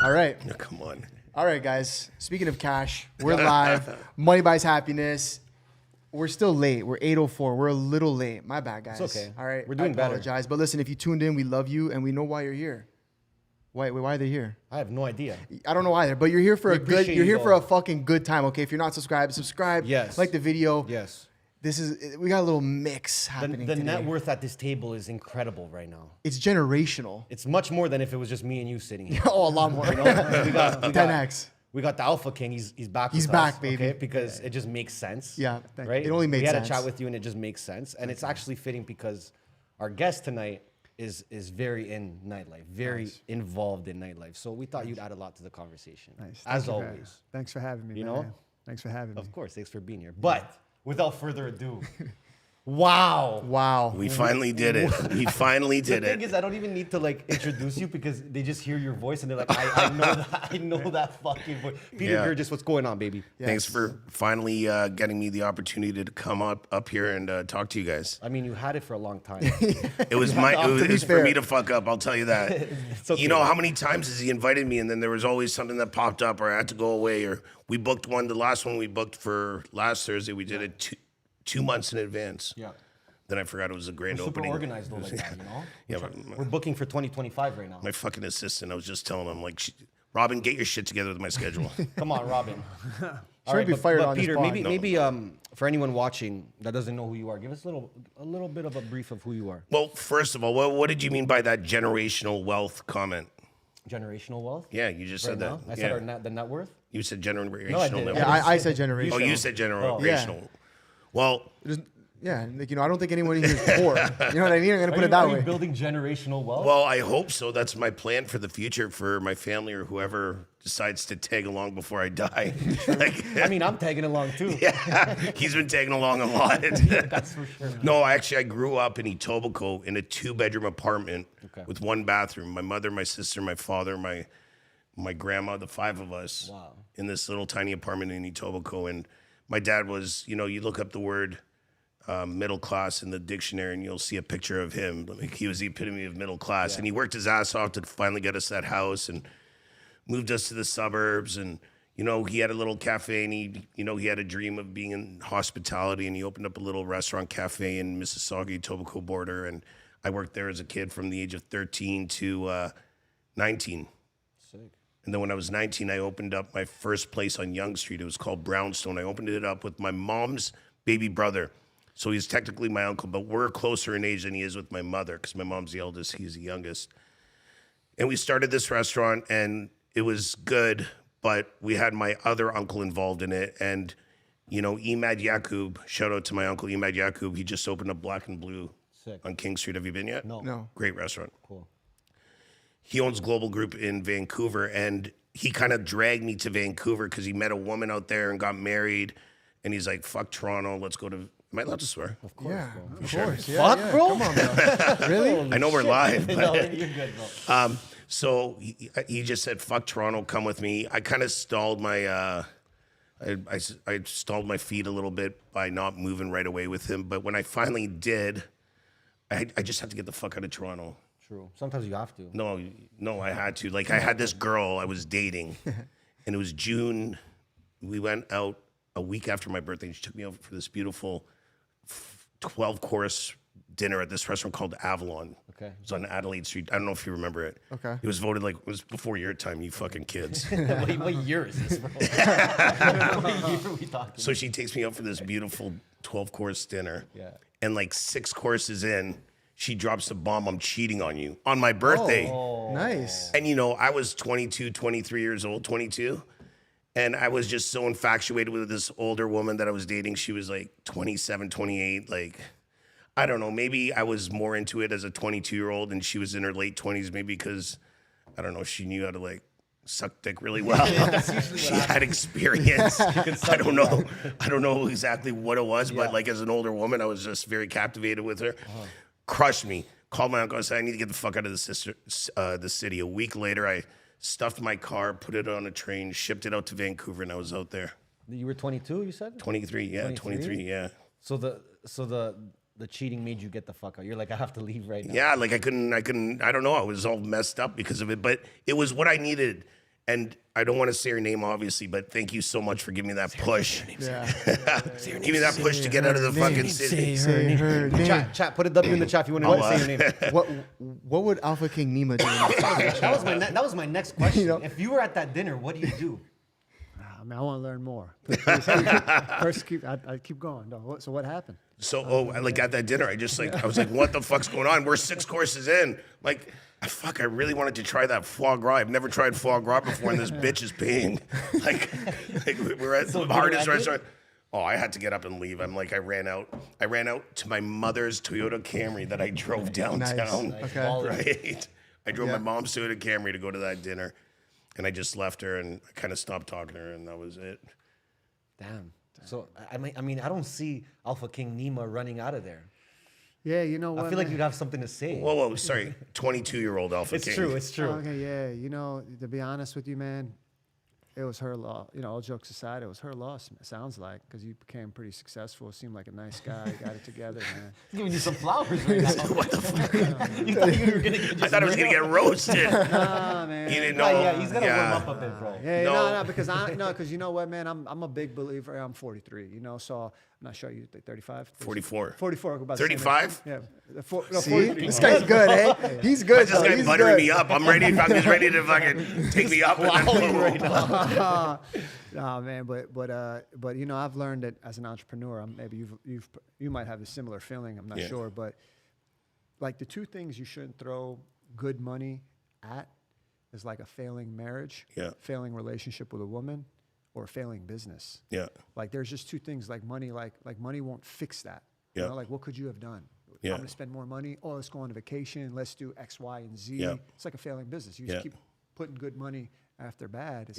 All right. Oh, come on. All right, guys. Speaking of cash, we're live. Money buys happiness. We're still late. We're 8:04. We're a little late. My bad, guys. It's okay. All right. We're doing I apologize. better. But listen, if you tuned in, we love you and we know why you're here. Why are they here? I have no idea. I don't know either, but you're here for a good. appreciate You're here you for a all. fucking good time. Okay, if you're not subscribed, subscribe. Yes. Like the video. Yes. We got a little mix happening The today. net worth at this table is incredible right now. It's generational. It's much more than if it was just me and you sitting here. Oh, a lot more. We got 10x. We got the Alpha King. He's back. He's with back, us, baby. Okay? Because it just makes sense. Yeah, right. it only makes We had sense. a chat with you, and it just makes sense. And it's actually fitting because our guest tonight is very in nightlife, very involved in nightlife. So we thought you'd add a lot to the conversation. Nice. As always. Thanks for having me. You man. know? Thanks for having me. Of course. Thanks for being here. But without further ado, wow. Wow. We finally did it. We finally The did thing it. is, I don't even need to like introduce you because they just hear your voice and they're like, I know that, I know that fucking voice. Peter Yeah. Girges, what's going on, baby? Thanks for finally getting me the opportunity to come up here and talk to you guys. I mean, you had it for a long time. It was it was for fair. me to fuck up. I'll tell you that. It's okay. You know how many times has he invited me, and then there was always something that popped up, or I had to go away, or we booked one. The last one we booked for last Thursday, we did it two months in advance. Yeah. Then I forgot it was a grand We're super opening. organized though, like that, you know? Yeah, but We're booking for 2025 right now. my fucking assistant, I was just telling him, like, Robin, get your shit together with my schedule. Come on, Robin. All Shouldn't be fired on this Peter, pod. maybe for anyone watching that doesn't know who you are, give us a little bit of a brief of who you are. Well, first of all, what did you mean by that generational wealth comment? Generational wealth. Yeah, you just Right said now? that. I Yeah. said the net worth. You said generational. No, I didn't. wealth. Yeah, I said generational. Oh, you said generational. Well, Yeah, like, I don't think anyone in here is poor. You know what I mean? I'm gonna put it that Are way. you building generational wealth? well, I hope so. That's my plan for the future for my family or whoever decides to tag along before I die. Like, I mean, I'm tagging along too. yeah, he's been tagging along a lot. That's for sure. No, actually, I grew up in Etobicoke in a 2-bedroom apartment Okay. with 1 bathroom. My mother, my sister, my father, my grandma, the 5 of us Wow. in this little tiny apartment in Etobicoke. And my dad was, you look up the word middle class in the dictionary and you'll see a picture of him. Like, he was the epitome of middle class. And he worked his ass off to finally get us that house and moved us to the suburbs. And, he had a little cafe and he had a dream of being in hospitality, and he opened up a little restaurant cafe in Mississauga, Etobicoke border. And I worked there as a kid from the age of 13 to 19. Sick. And then when I was 19, I opened up my first place on Yonge Street. It was called Brownstone. I opened it up with my mom's baby brother. So he's technically my uncle, but we're closer in age than he is with my mother because my mom's the eldest, he's the youngest. And we started this restaurant, and it was good, but we had my other uncle involved in it. And, Imad Yakub, shout out to my uncle Imad Yakub, he just opened up Black and Blue Sick. on King Street. Have you been yet? No. Great restaurant. Cool. He owns Global Group in Vancouver, and he kind of dragged me to Vancouver because he met a woman out there and got married. And he's like, fuck Toronto, let's go to... Am I allowed to swear? Of course, Yeah, bro. of course. Yeah, Fuck, yeah. bro. Come on, bro. Really? I know we're live. No, But, you're good, bro. so he just said, fuck Toronto, come with me. I kind of stalled my... I stalled my feet a little bit by not moving right away with him. But when I finally did, I just had to get the fuck out of Toronto. True. Sometimes you have to. No, I had to. Like, I had this girl I was dating, and it was June. We went out a week after my birthday, and she took me out for this beautiful 12-course dinner at this restaurant called Avalon. Okay. It was on Adelaide Street. I don't know if you remember it. Okay. It was voted it was before your time, you fucking kids. What year is this, bro? What year are we talking? So she takes me out for this beautiful 12-course dinner. Yeah. And like 6 courses in, she drops a bomb, I'm cheating on you, on my birthday. Oh. Nice. And I was 22, 23 years old, 22. And I was just so infatuated with this older woman that I was dating. She was like 27, 28. Like, I don't know, maybe I was more into it as a 22-year-old and she was in her late 20s, maybe because, I don't know, she knew how to like suck dick really well. She had experience. I don't know. I don't know exactly what it was, but like as an older woman, I was just very captivated with her. Crushed me. Called my uncle and said, I need to get the fuck out of the city. A week later, I stuffed my car, put it on a train, shipped it out to Vancouver, and I was out there. You were 22, you said? 23, yeah, 23, yeah. So the cheating made you get the fuck out. You're like, I have to leave right now. Yeah, like I couldn't, I don't know. I was all messed up because of it, but it was what I needed. And I don't want to say her name, obviously, but thank you so much for giving me that push. Yeah. Give me that push to get out of the fucking city. Say her name. Chat, put a W in the chat if you want to say your name. What would Alpha King Nima do? That was my next question. You know? If you were at that dinner, what do you do? I mean, I want to learn more. First, I keep going. No, so what happened? So, like at that dinner, I was like, what the fuck's going on? We're 6 courses in. Like, fuck, I really wanted to try that foie gras. I've never tried foie gras before, and this bitch is paying. Like we're at the hardest restaurant. Oh, I had to get up and leave. I'm like, I ran out to my mother's Toyota Camry that I drove downtown. Nice. Okay. Right? I drove my mom's Toyota Camry to go to that dinner, and I just left her, and I kind of stopped talking to her, and that was it. Damn. So I mean, I don't see Alpha King Nima running out of there. Yeah, you know what? I feel like man? you'd have something to say. Whoa, sorry. 22-year-old Alpha It's King. true. It's true. Okay, yeah. You know, to be honest with you, man, it was her loss. You know, all jokes aside, it was her loss. It sounds like because you became pretty successful. Seemed like a nice guy. You got it together, man. Giving you some flowers right now. What the fuck? You thought you were gonna get I thought I was going to get roasted. Nah, man. You didn't know. Yeah, he's gonna warm up a bit, bro. Yeah, No. no, because you know what, man, I'm a big believer. I'm 43, you know, so I'm not sure you 35, 44. 44, about the same age. 35? Yeah, See, 43. this guy's good, eh? He's good. This guy He's buttering good. me up. I'm just ready to fucking take me up. And then, right now. Nah, man, but you know, I've learned that as an entrepreneur, maybe you might have a similar feeling. I'm not sure, but like the two things you shouldn't throw good money at is like a failing marriage, failing relationship with a woman, or a failing business. Yeah. Like there's just two things like money, like money won't fix that. You know, like what could you have done? Yeah. I'm gonna spend more money. Oh, let's go on a vacation. Let's do X, Y, and Z. Yeah. It's like a failing business. You just keep putting good money after bad.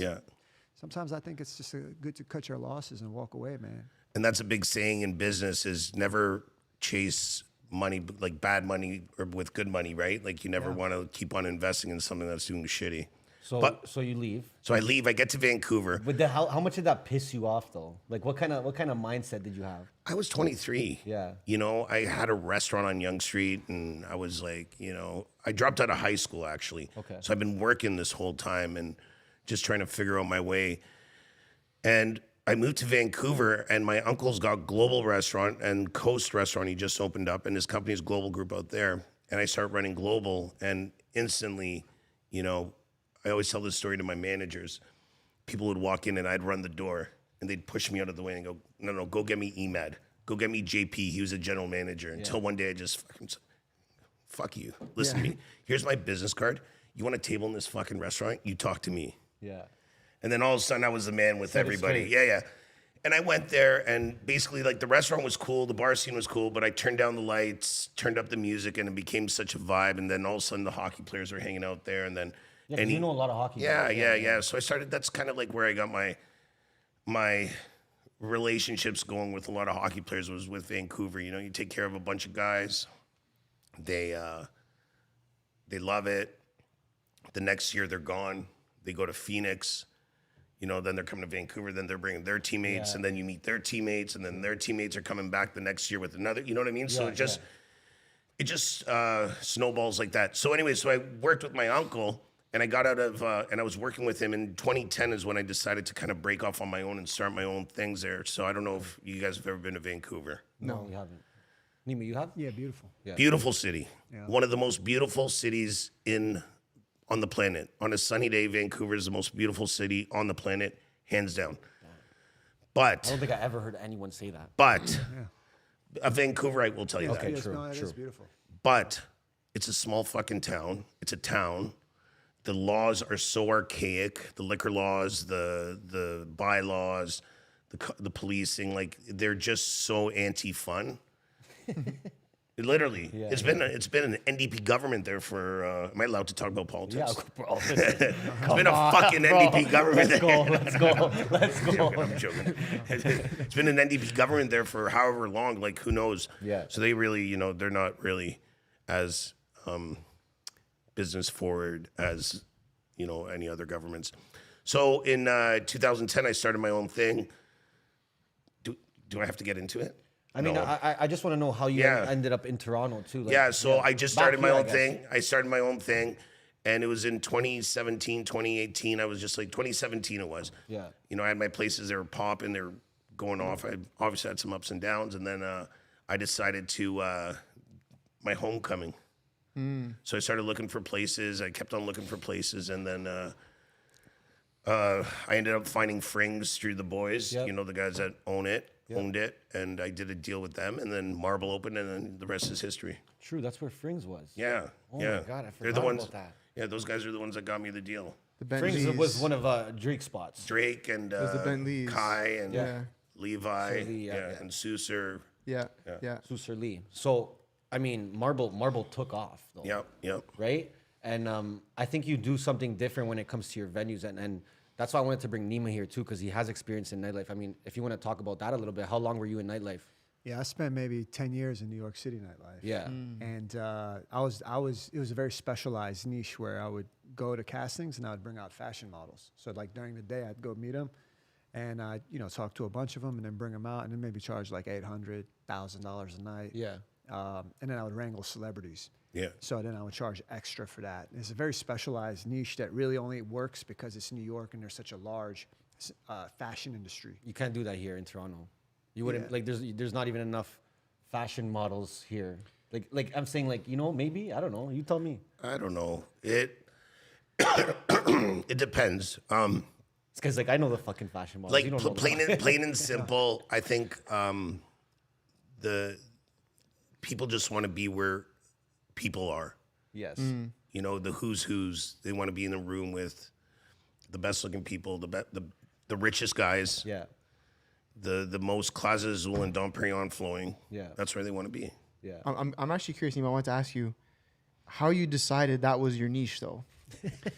Sometimes I think it's just good to cut your losses and walk away, man. And that's a big saying in business is never chase money, like bad money or with good money, right? Like you never want to keep on investing in something that's doing shitty. So you leave. So I leave, I get to Vancouver. But how much did that piss you off though? Like what kind of mindset did you have? I was 23. Yeah. You know, I had a restaurant on Yonge Street and I was like, you know, I dropped out of high school actually. Okay. So I've been working this whole time and just trying to figure out my way. And I moved to Vancouver and my uncle's got Global Restaurant and Coast Restaurant. He just opened up and his company's Global Group out there. And I started running Global and instantly, you know, I always tell this story to my managers. People would walk in and I'd run the door and they'd push me out of the way and go, no, go get me EMAD. Go get me JP. He was a general manager. Until one day I just fucking, fuck you. Listen to me. Here's my business card. You want a table in this fucking restaurant? You talk to me. Yeah. And then all of a sudden I was the man with everybody. Yeah. And I went there and basically like the restaurant was cool, the bar scene was cool, but I turned down the lights, turned up the music and it became such a vibe. And then all of a sudden the hockey players were hanging out there and then you know a lot of hockey. Yeah. So I started, that's kind of like where I got my relationships going with a lot of hockey players was with Vancouver. You know, you take care of a bunch of guys. They love it. The next year they're gone. They go to Phoenix. You know, then they're coming to Vancouver, then they're bringing their teammates, and then you meet their teammates, and then their teammates are coming back the next year with another, you know what I mean? So it just snowballs like that. So anyway, so I worked with my uncle, and I got out of, and I was working with him in 2010 is when I decided to kind of break off on my own and start my own things there. So I don't know if you guys have ever been to Vancouver. No, you haven't. Nima, you have? Yeah, beautiful. Yeah. Beautiful city. Yeah. One of the most beautiful cities on the planet. On a sunny day, Vancouver is the most beautiful city on the planet, hands down. But I don't think I ever heard anyone say that. But a Vancouverite will tell you that. Okay, Yes, true. no, it is beautiful. But it's a small fucking town. It's a town. The laws are so archaic. The liquor laws, the bylaws, the policing, like they're just so anti-fun. Literally, it's been an NDP government there for. Am I allowed to talk about politics? Yeah, bro. It's been a fucking NDP government. Let's go. I'm joking. It's been an NDP government there for however long. Like who knows? Yeah. So they really, you know, they're not really as business forward as you know any other governments. So in 2010, I started my own thing. Do I have to get into it? I mean, No. I just want to know how you ended up in Toronto too. Like, So I just started back my here, own I guess. thing. I started my own thing, And it was in 2017, 2018. I was just like, 2017 it was. Yeah. You know, I had my places, they were popping, they were going off. I obviously had some ups and downs. And then I decided to, my homecoming. So I started looking for places. I kept on looking for places. And then I ended up finding Frings through the boys, Yep. you know, the guys that owned it. And I did a deal with them. And then Marble opened, and then the rest is history. True, that's where Frings was. Yeah. Oh yeah. my God, I They're the forgot ones, about that. Yeah, those guys are the ones that got me the deal. The Frings Bentleys. was one of Drake's spots. Drake and was the Bentleys. Kai and Yeah. Levi, So Lee, yeah. and Susur. Yeah. Yeah. Susur Lee. So, I mean, Marble took off, though. Yep. Right? And I think you do something different when it comes to your venues. And that's why I wanted to bring Nima here, too, because he has experience in nightlife. I mean, if you want to talk about that a little bit, how long were you in nightlife? Yeah, I spent maybe 10 years in New York City nightlife. Yeah. And it was a very specialized niche where I would go to castings and I would bring out fashion models. So like during the day, I'd go meet them and I'd, talk to a bunch of them and then bring them out and then maybe charge like $800, $1,000 a night. Yeah. And then I would wrangle celebrities. Yeah. So then I would charge extra for that. And it's a very specialized niche that really only works because it's New York and there's such a large fashion industry. You can't do that here in Toronto. You wouldn't, Yeah. like, there's not even enough fashion models here. Like I'm saying, like, maybe, I don't know. You tell me. I don't know. It depends. It's because, like, I know the fucking fashion models. Like You don't know plain and simple. I think the people just want to be where people are. Yes. You know, the who's. They want to be in a room with the best looking people, the richest guys. Yeah. The most Clase Azul and Dom Perignon flowing. Yeah. That's where they want to be. Yeah. I'm actually curious, Nima. I want to ask you how you decided that was your niche, though.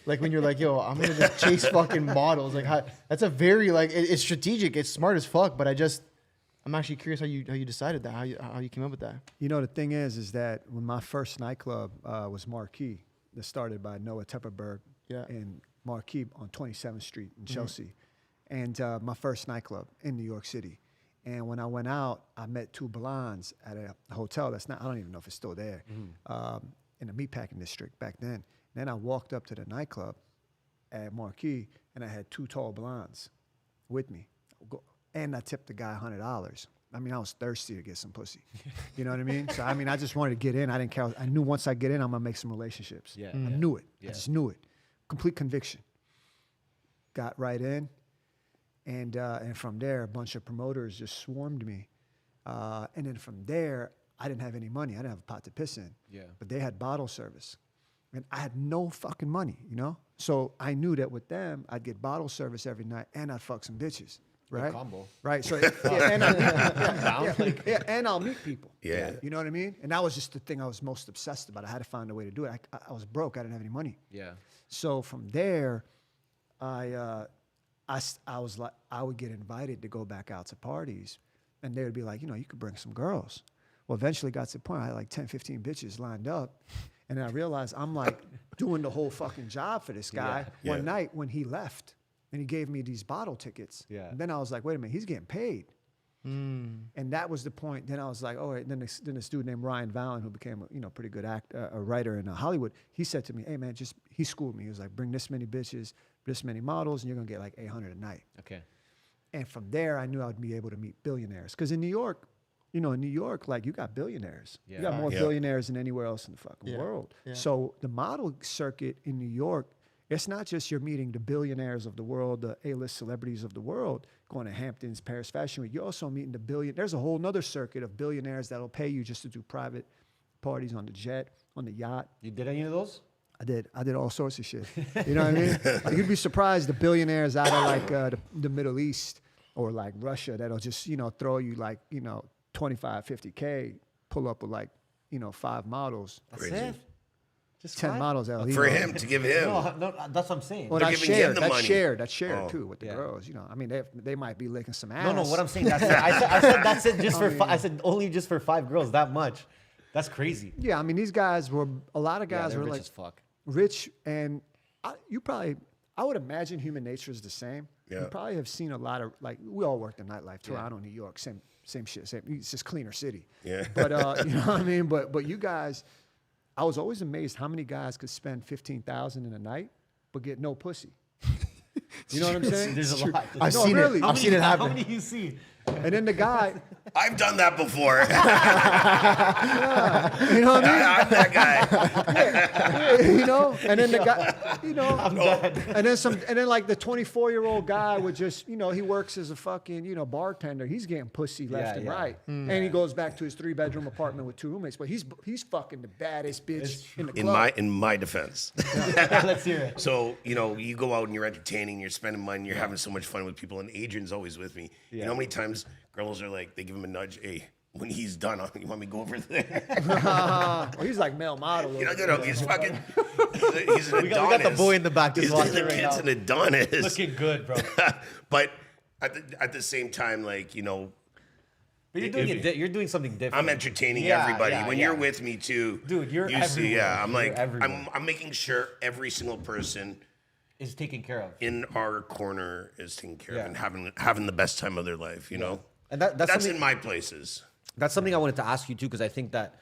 Like when you're like, yo, I'm gonna just chase fucking models. Like, that's a very it's strategic. It's smart as fuck. But I'm actually curious how you decided that. How you came up with that. The thing is that when my first nightclub was Marquee, that started by Noah Tepperberg in Marquee on 27th Street in Chelsea. And my first nightclub in New York City. And when I went out, I met two blondes at a hotel I don't even know if it's still there, in the meatpacking district back then. Then I walked up to the nightclub at Marquee, and I had two tall blondes with me. And I tipped the guy $100. I mean, I was thirsty to get some pussy. You know what I mean? So, I mean, I just wanted to get in. I didn't care. I knew once I get in, I'm going to make some relationships. Yeah. I knew it. Yeah. I just knew it. Complete conviction. Got right in. And from there, a bunch of promoters just swarmed me. And then from there, I didn't have any money. I didn't have a pot to piss in. Yeah. But they had bottle service. And I had no fucking money, So I knew that with them, I'd get bottle service every night and I'd fuck some bitches. Right? combo. Right. So, and I'll meet people. Yeah. You know what I mean? And that was just the thing I was most obsessed about. I had to find a way to do it. I was broke. I didn't have any money. Yeah. So from there, I was like, I would get invited to go back out to parties, and they would be like, you could bring some girls. Well, eventually got to the point I had like 10, 15 bitches lined up, and then I realized I'm like doing the whole fucking job for this guy. Yeah. One night when he left, and he gave me these bottle tickets. Yeah. And then I was like, wait a minute, he's getting paid. And that was the point. Then I was like, oh, wait. Then this dude named Ryan Vallon, who became a pretty good a writer in Hollywood, he said to me, hey man, he schooled me. He was like, bring this many bitches, this many models, and you're gonna get like 800 a night. Okay. And from there, I knew I would be able to meet billionaires. Because in New York, like you got billionaires. Yeah. You got more Yeah. billionaires than anywhere else in the fucking world. Yeah. So the model circuit in New York, it's not just you're meeting the billionaires of the world, the A-list celebrities of the world, going to Hamptons, Paris Fashion Week. You're also meeting there's a whole nother circuit of billionaires that'll pay you just to do private parties on the jet, on the yacht. You did any of those? I did all sorts of shit. You know what I mean? Like, you'd be surprised the billionaires out of like the Middle East or like Russia that'll just, throw you like, 25, 50K, pull up with like, 5 models. That's Crazy. it? Just 10 five? models that'll For him, to give him. No, that's what I'm saying. Well, They're that's giving him shared. the That's money. shared. That's shared Oh. too with the Yeah. girls. I mean, they might be licking some ass. No, what I'm saying, that's it. I said that's it just for I said only just for 5 girls, that much. That's crazy. Yeah, I mean, these guys were a lot of Yeah, guys they're were rich like as fuck. rich, and I would imagine human nature is the same. Yeah. You probably have seen a lot of we all worked in nightlife, Toronto, New York, same shit. It's just cleaner city. Yeah. But you know what I mean. But you guys, I was always amazed how many guys could spend 15,000 in a night but get no pussy. You know what I'm saying? There's a lot. I've No, seen really. it. I've seen it happen. How many you see? And then the guy, I've done that before. you know what I mean? I'm that guy. You know, and then the guy, you know, and then like the 24-year-old guy would just, you know, he works as a fucking, you know, bartender. He's getting pussy left and right, and he goes back to his 3-bedroom apartment with 2 roommates. But he's fucking the baddest bitch in the club. In my defense. Let's hear it. So, you know, you go out and you're entertaining, you're spending money, you're having so much fun with people, and Adrian's always with me. You know how many times girls are like, they give him a nudge, hey, when he's done, you want me to go over there? Well, he's like male model. You know, he's fucking, he's an Adonis. We got the boy in the back just watching The right kid's now. an Adonis. Looking good, bro. But at the same time, like, you know, But you're doing you're doing something different. I'm entertaining Yeah, everybody. yeah, when yeah. you're with me too, Dude, you're you see, everywhere. I'm like, You're everywhere. I'm making sure every single person Is taken care of. in our corner is taken care Yeah. of and having the best time of their life, you know? And that's something, in my places. That's something I wanted to ask you too, because I think that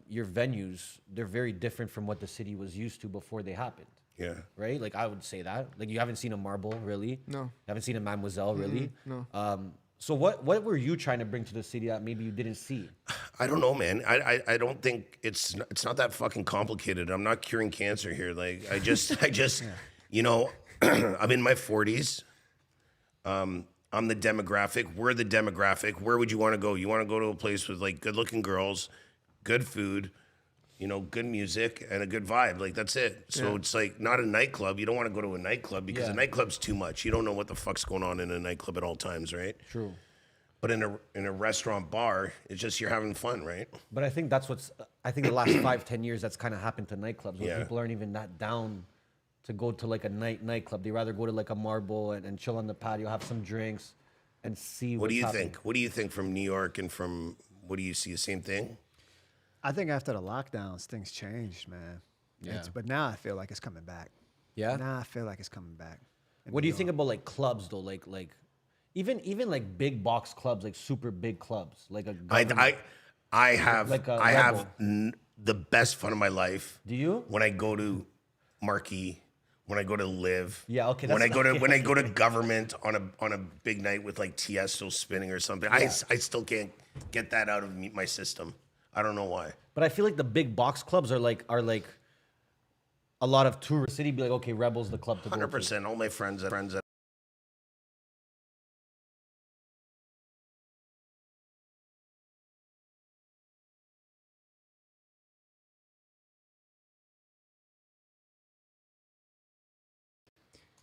your venues, they're very different from what the city was used to before they happened. Yeah. Right? Like I would say that. Like you haven't seen a Marble, really. No. You haven't seen a Mademoiselle, really. no. So what were you trying to bring to the city that maybe you didn't see? I don't know, man. I don't think it's not that fucking complicated. I'm not curing cancer here. Like I just you know, I'm in my 40s. I'm the demographic. We're the demographic. Where would you want to go? You want to go to a place with like good-looking girls, good food, you know, good music, and a good vibe. Like that's it. So it's like not a nightclub. You don't want to go to a nightclub because a nightclub's too much. You don't know what the fuck's going on in a nightclub at all times, right? True. But in a restaurant bar, it's just you're having fun, right? But I think that's I think the last 5-10 years that's kind of happened to nightclubs where Yeah. people aren't even that down to go to like a nightclub. They rather go to like a Marble and chill on the patio, have some drinks, and see What do you happening. think? What do you think from New York and from what do you see? The same thing? I think after the lockdowns, things changed, man. Yeah. But now I feel like it's coming back. Yeah? Now I feel like it's coming back. What do you think about like clubs though? Like even like big box clubs, like super big clubs, like a government- I have Like a I have Rebel. the best fun of my life. Do you? When I go to Marquee, when I go to Live. Yeah, okay, When I that's- go to when I go to Government on a big night with like Tiesto spinning or something, I still can't get that out of my system. I don't know why. But I feel like the big box clubs are like a lot of tourists. City be like, okay, Rebel's the club to go to. 100%. All my friends that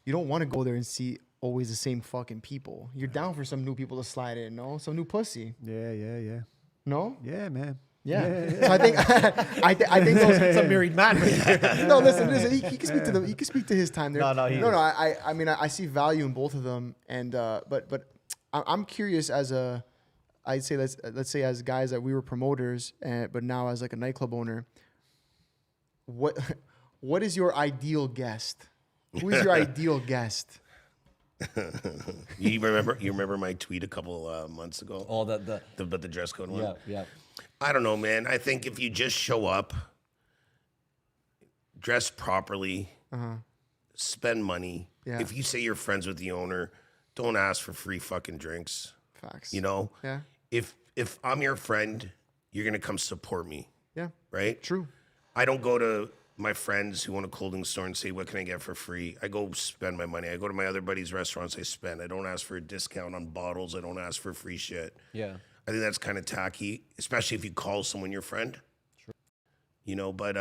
You don't want to go there and see always the same fucking people. You're down for some new people to slide in, no? Some new pussy, Yeah. no? Yeah, man. Yeah. So I think I think those. It's a married man. No, listen. He can speak to the. He can speak to his time there. No, I mean, I see value in both of them, and but I'm curious as a, I'd say let's say as guys that we were promoters, but now as like a nightclub owner. What is your ideal guest? Who is your ideal guest? you remember my tweet a couple months ago? All the the dress code one? yeah. I don't know, man. I think if you just show up, dress properly, spend money. Yeah. If you say you're friends with the owner, don't ask for free fucking drinks. Facts. You know? Yeah. If I'm your friend, you're gonna come support me, Yeah. right? True. I don't go to my friends who own a clothing store and say, what can I get for free? I go spend my money. I go to my other buddies' restaurants, I spend. I don't ask for a discount on bottles. I don't ask for free shit. Yeah. I think that's kind of tacky, especially if you call someone your friend. True. You know, but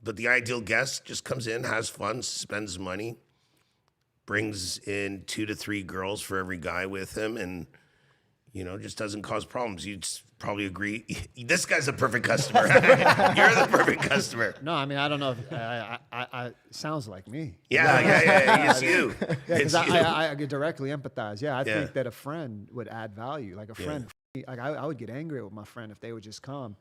the ideal guest just comes in, has fun, spends money, brings in 2 to 3 girls for every guy with him, and you know, just doesn't cause problems. You'd probably agree. This guy's a perfect customer. You're the perfect customer. No, I mean I don't know. If, I sounds like me. Yeah. It's you. Because It's you. I could directly empathize. Yeah, I Yeah. think that a friend would add value. Like a friend, like I would get angry with my friend if they would just come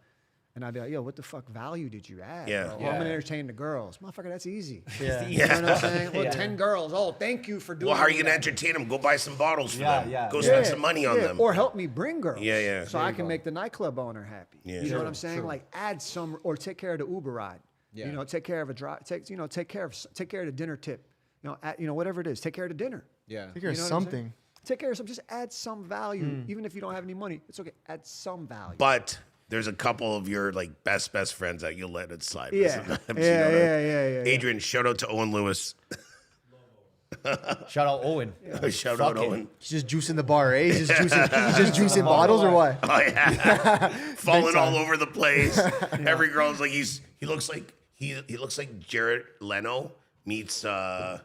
And I'd be like, yo, what the fuck value did you add? Yeah. Bro? Oh, I'm gonna entertain the girls. Motherfucker, that's easy. Yeah. You know what I'm saying? Well, 10 girls. Oh, thank you for doing Well, how are you gonna that. entertain them? Go buy some bottles for Yeah, them. yeah. Go Yeah, spend some money on them. Or help me bring girls. Yeah, yeah. So I can make the nightclub owner happy. Yeah. You know True, what I'm saying? Like add some, or take care of the Uber ride. Yeah. You know, take care of a drive. Take care of the dinner tip. Whatever it is. Take care of the dinner. Yeah. Take care of You know what I'm saying? something. Take care of something. Just add some value, even if you don't have any money. It's okay. Add some value. But there's a couple of your like best friends that you'll let it slide. Yeah. sometimes, Yeah. Adrian, shout out to Owen Lewis. Shout out Owen. Shout out Fuck it. Owen. He's just juicing the bar, eh? He's just juicing bottles or what? Oh yeah, falling all time. over the place. Every girl's like he looks like Jared Leno meets like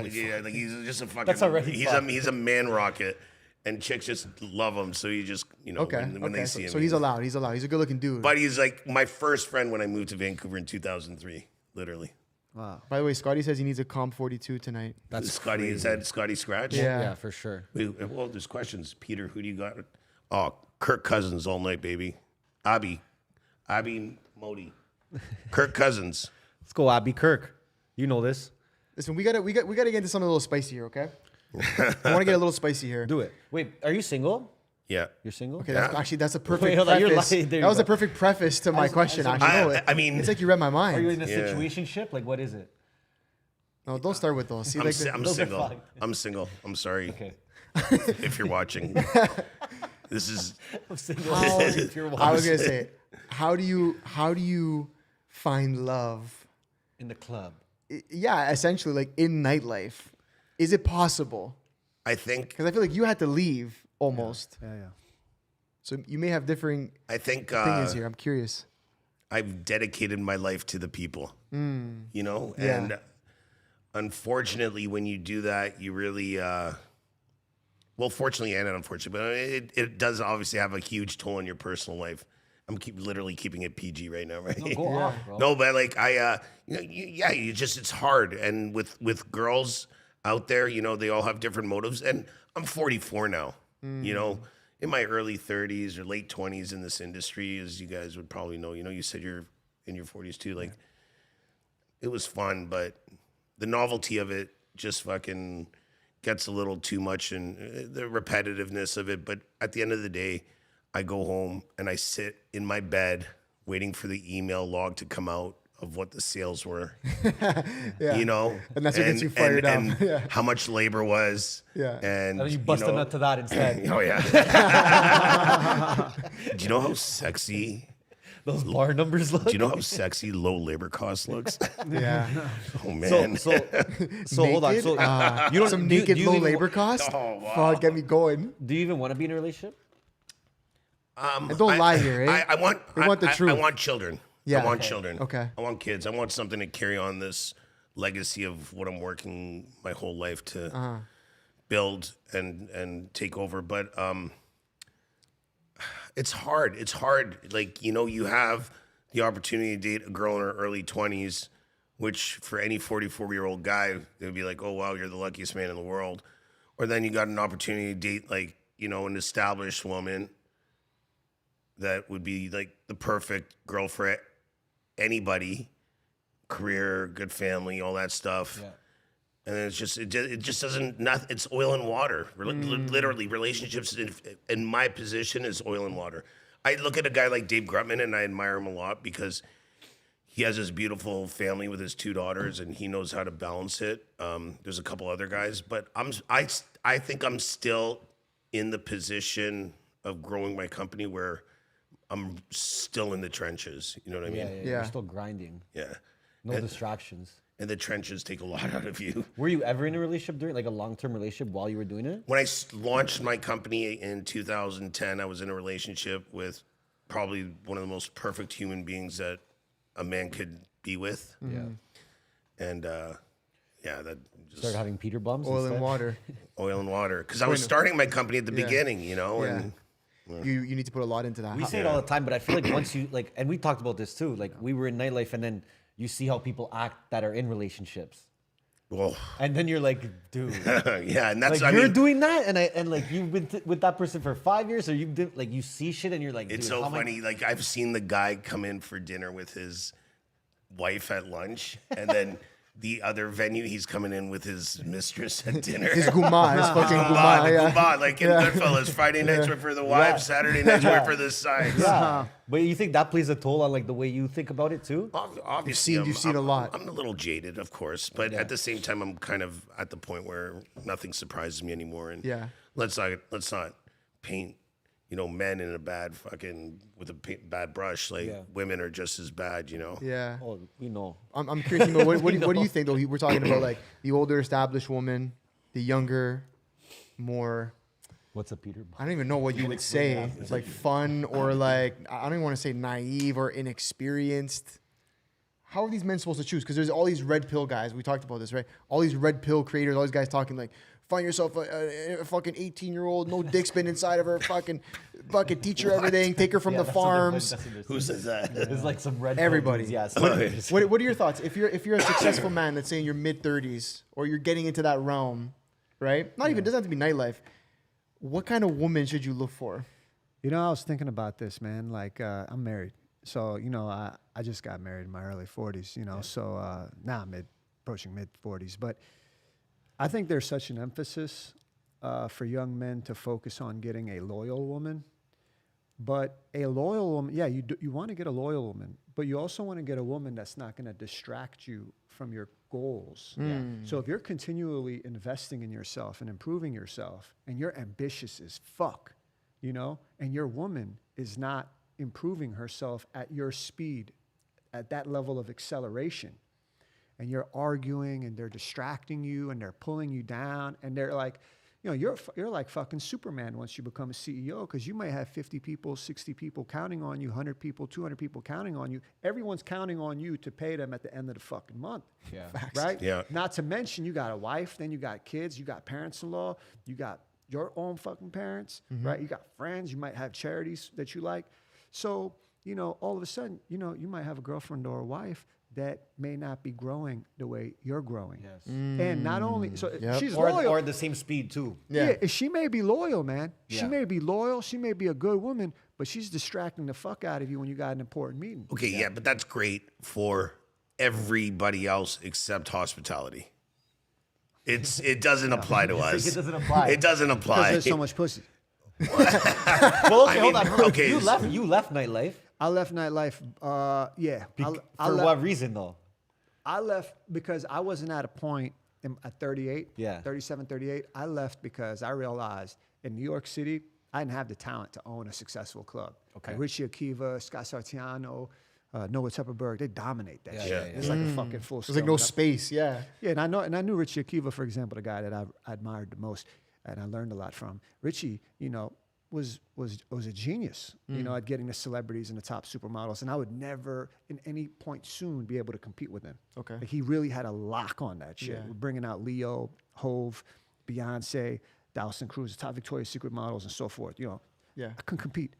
he's just a fucking. That's already he's a man rocket, and chicks just love him. So you just Okay. when they see him. So he's allowed. He's allowed. He's a good looking dude. But he's like my first friend when I moved to Vancouver in 2003, literally. Wow. By the way, Scotty says he needs a comp 42 tonight. That's Scotty. Is that Scotty Scratch? Yeah. Yeah, for sure. Wait, well, there's questions. Peter, who do you got? Oh, Kirk Cousins all night, baby. Abby Modi. Kirk Cousins. Let's go, Abby Kirk. You know this. Listen, we gotta get into something a little spicy here, okay? I want to get a little spicy here. Do it. Wait, are you single? Yeah. You're single? Okay, that's a perfect Wait, hold on, you're preface. lying. There That you was a go. perfect preface to my question. Actually, I mean, it's like you read my mind. Are you in a Yeah. situationship? Like, what is it? No, don't start with those. See, I'm, like, I'm those are single. fine. I'm single. I'm sorry Okay. if you're watching. This is I'm single. How- If you're I was watching. gonna say, how do you find love? In the club. Yeah, essentially, like in nightlife, is it possible? I think Because I feel like you had to leave almost, Yeah. so you may have differing opinions opinions here. I'm curious. I've dedicated my life to the people. You know? Yeah. And unfortunately when you do that, you really well, fortunately and unfortunately, but it does obviously have a huge toll on your personal life. I'm literally keeping it PG right now, right? No, go off, bro. No, but like it's hard. And with girls out there, they all have different motives. And I'm 44 now, in my early 30s or late 20s in this industry, as you guys would probably know. You said you're in your 40s too. Like, it was fun, but the novelty of it just fucking gets a little too much, and the repetitiveness of it. But at the end of the day, I go home and I sit in my bed waiting for the email log to come out of what the sales were, Yeah. And that's what gets you fired up. and Yeah. how much labor was. Yeah. And And then you bust a nut to that instead. Oh yeah. Do you know how sexy? Those bar numbers look. Do you know how sexy low labor cost looks? Yeah. Oh man. So hold on. Naked? So you don't Some do- naked do you low even- labor cost. Oh, wow. Fuck, get me going. Do you even want to be in a relationship? And don't lie here, eh? I want the truth. I want children. Yeah. I want Okay. children. Okay. I want kids. I want something to carry on this legacy of what I'm working my whole life to build and take over. But it's hard. It's hard. Like, you have the opportunity to date a girl in her early 20s, which for any 44-year-old guy, they would be like, oh, wow, you're the luckiest man in the world. Or then you got an opportunity to date, like, an established woman that would be like the perfect girl for anybody, career, good family, all that stuff. Yeah. And then it just doesn't, it's oil and water. Literally, relationships in my position is oil and water. I look at a guy like Dave Grutman and I admire him a lot because he has this beautiful family with his 2 daughters and he knows how to balance it. There's a couple other guys, but I think I'm still in the position of growing my company where I'm still in the trenches. You know what I mean? Yeah. Yeah. You're still grinding. Yeah. No distractions. And the trenches take a lot out of you. Were you ever in a relationship during, like a long-term relationship while you were doing it? When I launched my company in 2010, I was in a relationship with probably one of the most perfect human beings that a man could be with. Yeah. And that just Started having Peter bums. Oil instead? and water. oil and water. Because I was starting my company at the Yeah. beginning, Yeah. and You need to put a lot into that. We say it all the time, but I feel like once you like, and we talked about this too. Like we were in nightlife, and then you see how people act that are in relationships. Well, And then you're like, dude, yeah, and that's like I you're mean, doing that, and like you've been with that person for 5 years, or you've been like you see shit, and you're like, it's dude, so how am I- funny. Like I've seen the guy come in for dinner with his wife at lunch, and then the other venue he's coming in with his mistress at dinner. His guma, his fucking Guma, guma. the Yeah. Guma, like in Goodfellas, Friday nights were for the wives, Saturday nights were for the sides. Yeah. But you think that plays a toll on like the way you think about it too? Obviously, You've seen a lot. I'm a little jaded, of course, but at the same time, I'm kind of at the point where nothing surprises me anymore. And Yeah. let's not paint, men in a bad fucking with a bad brush. Like women are just as bad, Yeah. Oh, we know. I'm curious, but what do you think though? We're talking about like the older established woman, the younger, more. What's a Peter? I don't even know what you would say. It's like fun or like I don't even want to say naive or inexperienced. How are these men supposed to choose? Because there's all these red pill guys. We talked about this, right? All these red pill creators, all these guys talking like, find yourself a fucking 18-year-old, no dick's been inside of her, fucking teach her everything, take her from the farms. Who says that? There's like some red. Everybody. Yeah. What are your thoughts? If you're a successful man, let's say in your mid-30s, or you're getting into that realm, right? Not even, it doesn't have to be nightlife. What kind of woman should you look for? You know, I was thinking about this, man. Like, I'm married. So, I just got married in my early 40s, so now I'm approaching mid-40s. But I think there's such an emphasis for young men to focus on getting a loyal woman. But a loyal woman, yeah, you want to get a loyal woman, but you also want to get a woman that's not going to distract you from your goals. Yeah. So if you're continually investing in yourself and improving yourself, and you're ambitious as fuck, and your woman is not improving herself at your speed, at that level of acceleration, and you're arguing and they're distracting you and they're pulling you down, and they're like, you're like fucking Superman once you become a CEO, because you might have 50 people, 60 people counting on you, 100 people, 200 people counting on you. Everyone's counting on you to pay them at the end of the fucking month. Yeah. Right? Yeah. Not to mention you got a wife, then you got kids, you got parents-in-law, you got your own fucking parents, right? You got friends, you might have charities that you like. So, all of a sudden, you might have a girlfriend or a wife that may not be growing the way you're growing. Yes. And not only, so she's Or loyal. or at the same speed too. Yeah. She may be loyal, man. She Yeah. may be loyal. She may be a good woman, but she's distracting the fuck out of you when you got an important meeting. Okay, yeah, but that's great for everybody else except hospitality. It doesn't apply to us. It doesn't apply. It doesn't Because apply. there's so much pussy. Well, okay, hold mean, on. okay, You left nightlife. I left nightlife. Yeah. For what reason though? I left because I wasn't at a point at 38, Yeah. 37, 38. I left because I realized in New York City, I didn't have the talent to own a successful club. Okay. Like Richie Akiva, Scott Sartiano, Noah Tepperberg, they dominate that shit. yeah, It's like a fucking full There's like no space. Yeah. Yeah, and I knew Richie Akiva, for example, the guy that I admired the most, and I learned a lot from. Richie, was a genius, at getting the celebrities and the top supermodels, and I would never, in any point soon, be able to compete with him. Okay. Like he really had a lock on that shit. Yeah. We're bringing out Leo, Hove, Beyonce, Dawson Cruz, the top Victoria's Secret models, and so forth. Yeah. I couldn't compete,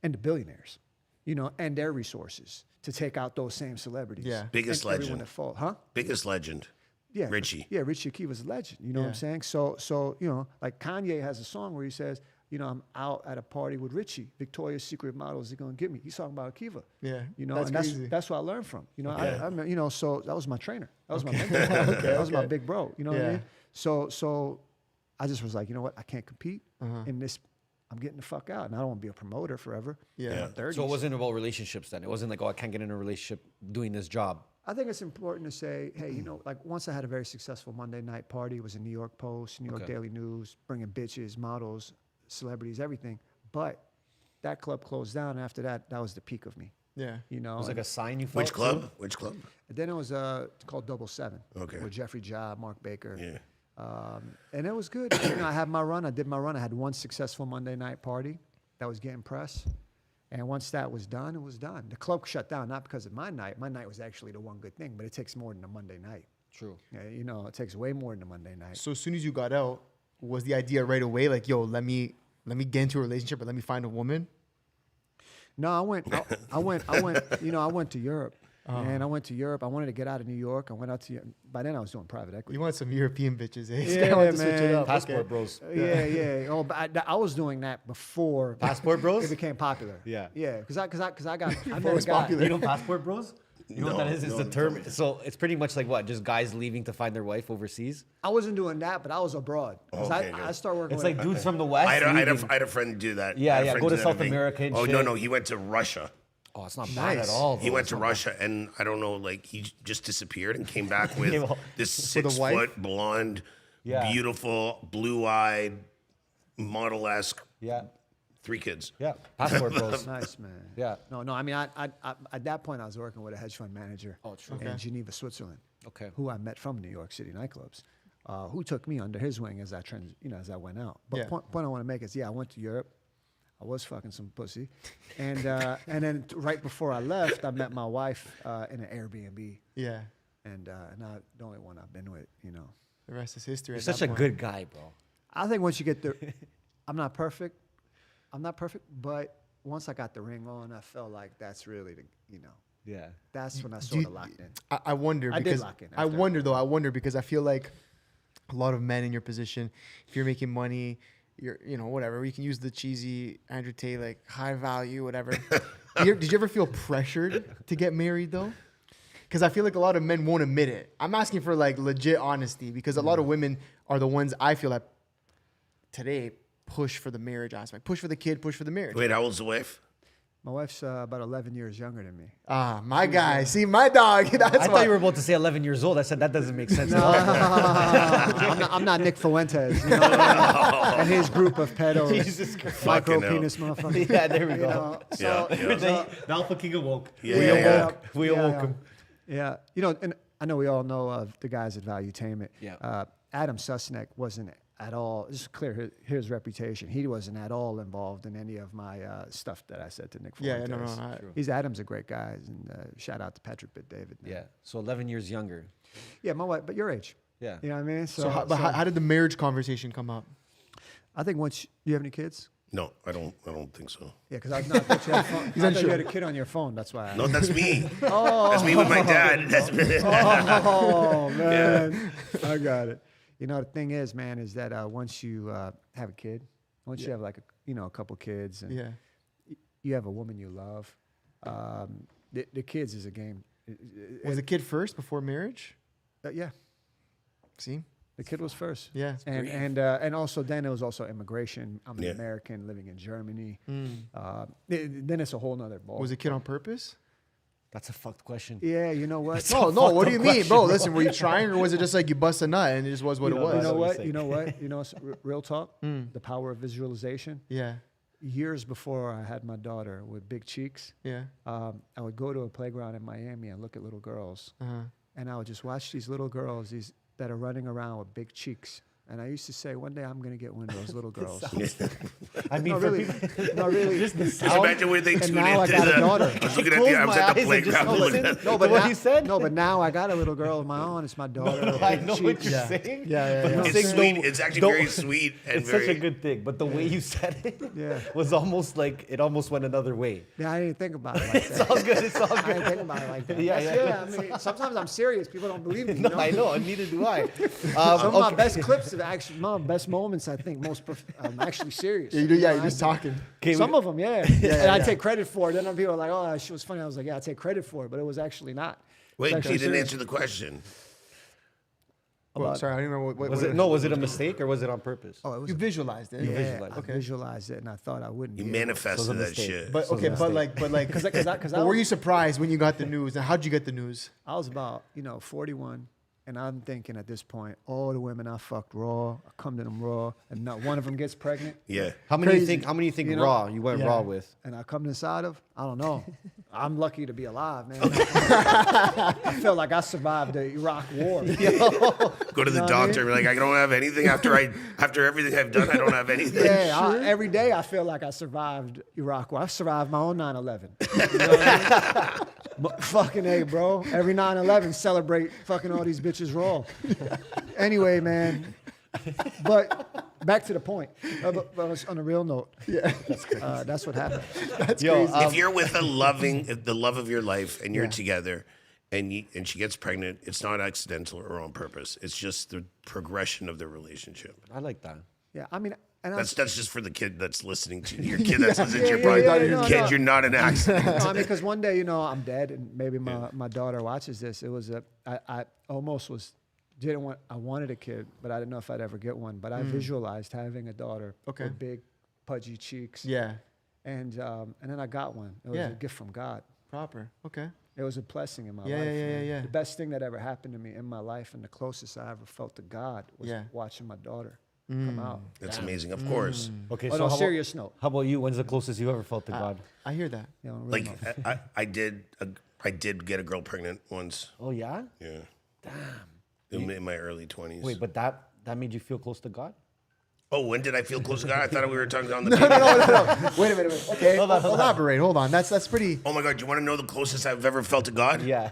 and the billionaires, and their resources to take out those same celebrities. Yeah. Biggest and everyone legend. that fall, huh? Biggest legend. Yeah, Richie. Yeah, Richie Akiva's a legend. You know what I'm saying? So like Kanye has a song where he says, I'm out at a party with Richie. Victoria's Secret models are gonna get me. He's talking about Akiva. Yeah, and that's crazy. that's what I learned from. Yeah. So that was my trainer. That was my mentor. That was my big bro. You know what I Yeah. mean? So I just was like, you know what? I can't compete in this. I'm getting the fuck out, and I don't want to be a promoter forever. Yeah. In my 30s. So it wasn't about relationships then. It wasn't like, oh, I can't get in a relationship doing this job. I think it's important to say, hey, like once I had a very successful Monday night party. It was a New York Post, New York Okay. Daily News, bringing bitches, models, celebrities, everything. But that club closed down. And after that, that was the peak of me. Yeah. It was like a sign you felt. Which club? Which club? Then it was called Double Seven. Okay. With Jeffrey Job, Mark Baker. Yeah. And it was good. I had my run. I did my run. I had one successful Monday night party that was getting press. And once that was done, it was done. The club shut down, not because of my night. My night was actually the one good thing, but it takes more than a Monday night. True. Yeah, it takes way more than a Monday night. So as soon as you got out, was the idea right away like, yo, let me get into a relationship, but let me find a woman? No, I went to Europe. And I went to Europe. I wanted to get out of New York. I went out to. By then, I was doing private equity. You want some European bitches, eh? Yeah, I want to switch it man. up. Passport Okay. bros. Yeah. Oh, but I was doing that before Passport bros? it became popular. Yeah. Yeah, because I got I met it was a guy. popular. You know passport bros? You know what that is? It's No, the term. So it's pretty much like what? Just guys leaving to find their wife overseas? I wasn't doing that, but I was abroad. 'Cause Okay, I good. started working. It's with like dudes from the West. I had leaving. a friend do that. Yeah, I had a yeah, friend go to do that South to me. America and Oh shit. no, he went to Russia. Oh, it's not bad at all. He though. went It's to not bad. Russia, and I don't know, like he just disappeared and came back with Came out- this With a wife? 6-foot blonde, Yeah. beautiful, blue-eyed, model-esque, Yeah. 3 kids. Yeah. Passport bros. Nice, man. Yeah. No. I mean, I at that point I was working with a hedge fund manager. Oh, true. In Geneva, Switzerland. Okay. Who I met from New York City nightclubs, who took me under his wing as I as I went out. But Yeah. point I want to make is, I went to Europe. I was fucking some pussy, and then right before I left, I met my wife in an Airbnb, Yeah. and now the only one I've been with. The rest is history. You're at such that a point. good guy, bro. I think once you get the, I'm not perfect, but once I got the ring on, I felt like that's really Yeah. that's when I Do sort you- of locked in. I wonder I did because lock in I after. wonder because I feel like a lot of men in your position, if you're making money, you're whatever. You can use the cheesy Andrew Tate like high value whatever. Did you ever feel pressured to get married though? Because I feel like a lot of men won't admit it. I'm asking for like legit honesty because a lot of women are the ones I feel like today push for the marriage aspect, push for the kid, push for the marriage. Wait, how old's the wife? My wife's about 11 years younger than me. Ah, my guy. See, my dog. That's I why. thought you were about to say 11 years old. I said that doesn't make sense. at all. I'm not Nick Fuentes, and his group of pedos, Jesus Christ. micro Fucking hell. penis motherfuckers. Yeah, there we You go. know, Yeah, yeah. The Alpha King awoke. Yeah, we yeah, yeah. awoke. We awoke him. Yeah, and I know we all know of the guys at Valuetainment. Yeah. Adam Susnek wasn't at all. This is clear. His reputation. He wasn't at all involved in any of my stuff that I said to Nick Yeah, Fuentes. no. Adam's a great guy, and shout out to Patrick Pitt David. Man. Yeah. So 11 years younger. Yeah, my wife, but your age. Yeah. You know what I mean? So, how did the marriage conversation come up? I think once you have any kids. No, I don't think so. Yeah, because I thought you had a phone. I thought you had a kid on your phone. That's why. No, that's me. That's me with my dad. That's me. Oh man, I got it. The thing is, man, is that once you have a kid, once you have like a couple kids, and Yeah. you have a woman you love, the kids is a game. Was the kid first before marriage? Yeah, See? the kid was first. Yeah. And also then it was also immigration. I'm an Yeah. American living in Germany. Then it's a whole nother ball. Was the kid on purpose? That's a fucked question. Yeah, you know what? No, no. What do you mean, question, bro? bro. Listen, were you trying, or was it just like you bust a nut and it just was what it You was? You know what what? you're You know what? Real talk. The power of visualization. Yeah, Years before I had my daughter with big cheeks, yeah. I would go to a playground in Miami and look at little girls, and I would just watch these little girls, that are running around with big cheeks. And I used to say, one day I'm gonna get one of those little girls. I mean, No, for really, people. no, really. Just the Just sound. imagine where they And tune now I into got a the. daughter. I was looking at Close the. I was my at the eyes and just playground looking listen. at. No, but what now, he said? No, but now I got a little girl of my own. It's my daughter. with I big know what cheeks. you're Yeah. saying. Yeah, but yeah. you're It's saying sweet. the- It's actually the- very sweet and It's very. such a good thing, but the way you said it Yeah. was almost like it almost went another way. Yeah, I didn't think about it like It's that. all good. It's all I good. didn't think about it like that. Yeah, That's- yeah. I mean, sometimes I'm serious. People don't believe me. You No, know? I know, and neither do I. Some of my best clips have actually, my best moments, I think, I'm actually serious. Yeah, you're just talking. Some of them, yeah. yeah, And I yeah. take credit for it. Then people are like, oh, that shit was funny. I was like, yeah, I take credit for it, but it was actually not. Wait, It's you actually didn't serious. answer the question. Well, sorry, I don't remember what Was it a mistake or was it on purpose? Oh, it was You visualized it. You yeah, visualized I it. visualized it, and I thought I wouldn't. You be able to. manifested a that mistake. shit. But okay, but like, because I were you was- surprised when you got the news? And how'd you get the news? I was about 41, and I'm thinking at this point, all the women I fucked raw, I come to them raw, and not one of them gets pregnant. Yeah. How many do you Crazy. think? How many you think You know? raw? You went Yeah. raw with? And I come inside of, I don't know. I'm lucky to be alive, man. I feel like I survived the Iraq War. Go to the know what I doctor and be like, I don't have anything after everything I've done. I don't have anything. Yeah, every day I feel like I survived Iraq War. I survived my own 9/11. You know what I mean? But fucking A, bro. Every 9/11 celebrate fucking all these bitches raw. Anyway, man. But back to the point. But on a real note, yeah, that's what happened. That's Yo, crazy. If you're with the love of your life and you're Yeah. together, and she gets pregnant, it's not accidental or on purpose. It's just the progression of the relationship. I like that. Yeah, I mean, and That's just for the kid that's listening to your kid that's listening to your yeah, kid. no. You're not an accident. no, I mean, because one day, I'm dead, and maybe my daughter watches this. It was I almost I wanted a kid, but I didn't know if I'd ever get one. But I visualized having a daughter with big, pudgy cheeks. Yeah. And then I got one. It was a gift from God. Proper. Okay. It was a blessing in my Yeah, life. yeah. The best thing that ever happened to me in my life, and the closest I ever felt to God was watching my daughter come out. That's amazing, of course. Okay, On so a serious note, how about you? When's the closest you ever felt to God? I hear that. real Like note. I did get a girl pregnant once. Oh yeah. Yeah. Damn. In my early 20s. Wait, but that made you feel close to God? Oh, when did I feel close to God? I thought we were talking on the. No. Wait a minute. Okay. Elaborate. Hold on. That's pretty. Oh my God! Do you want to know the closest I've ever felt to God? Yeah.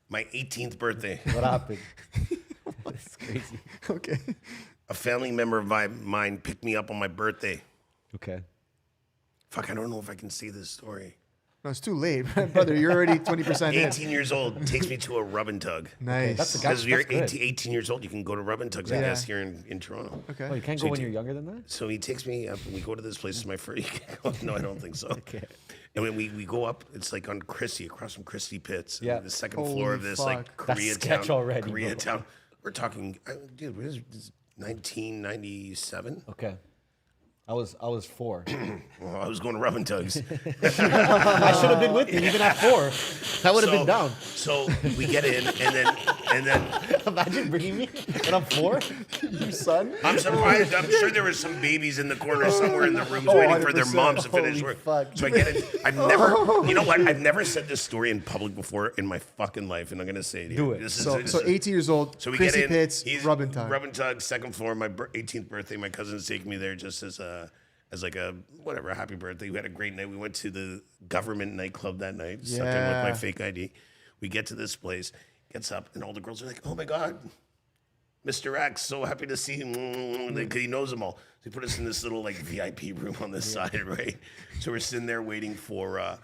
My 18th birthday. What happened? That's crazy. Okay. A family member of mine picked me up on my birthday. Okay. Fuck, I don't know if I can say this story. No, it's too late, brother. You're already 20% in. 18 years old, takes me to a rub and tug. Nice. That's Because you're good. 18 years old, you can go to rub and tugs, I guess, here in Toronto. Okay. Oh, you can't So go when you you're younger than that? So he takes me up, and we go to this place. It's my first. No, I don't think so. Okay. And when we go up, it's like on Christie, across from Christie Pits. Yeah. The second floor of this like fuck. That's Koreatown. sketch already, bro. Koreatown. We're talking, dude, what is this, 1997? Okay. I was 4. Well, I was going to rub and tugs. I should have been with you even at 4. I would have been down. So we get in, and then Imagine bringing me when I'm 4. You son? I'm surprised. I'm sure there were some babies in the corner somewhere in the rooms waiting for their 100%. moms to finish Holy work. fuck. So I get in. You know what? I've never said this story in public before in my fucking life, and I'm gonna say it here. Do it. This So is 18 years old. So we Chrissy get in. Pitts, He's rub and tug. Rub and tug, second floor. My 18th birthday. My cousin's taking me there just as like a whatever, happy birthday. We had a great night. We went to the government nightclub that night. Sucked in with my fake ID. We get to this place. Gets up, and all the girls are like, "Oh my God, Mr. X, so happy to see him." Because he knows them all. So he put us in this little like VIP room on this side, right? So we're sitting there waiting for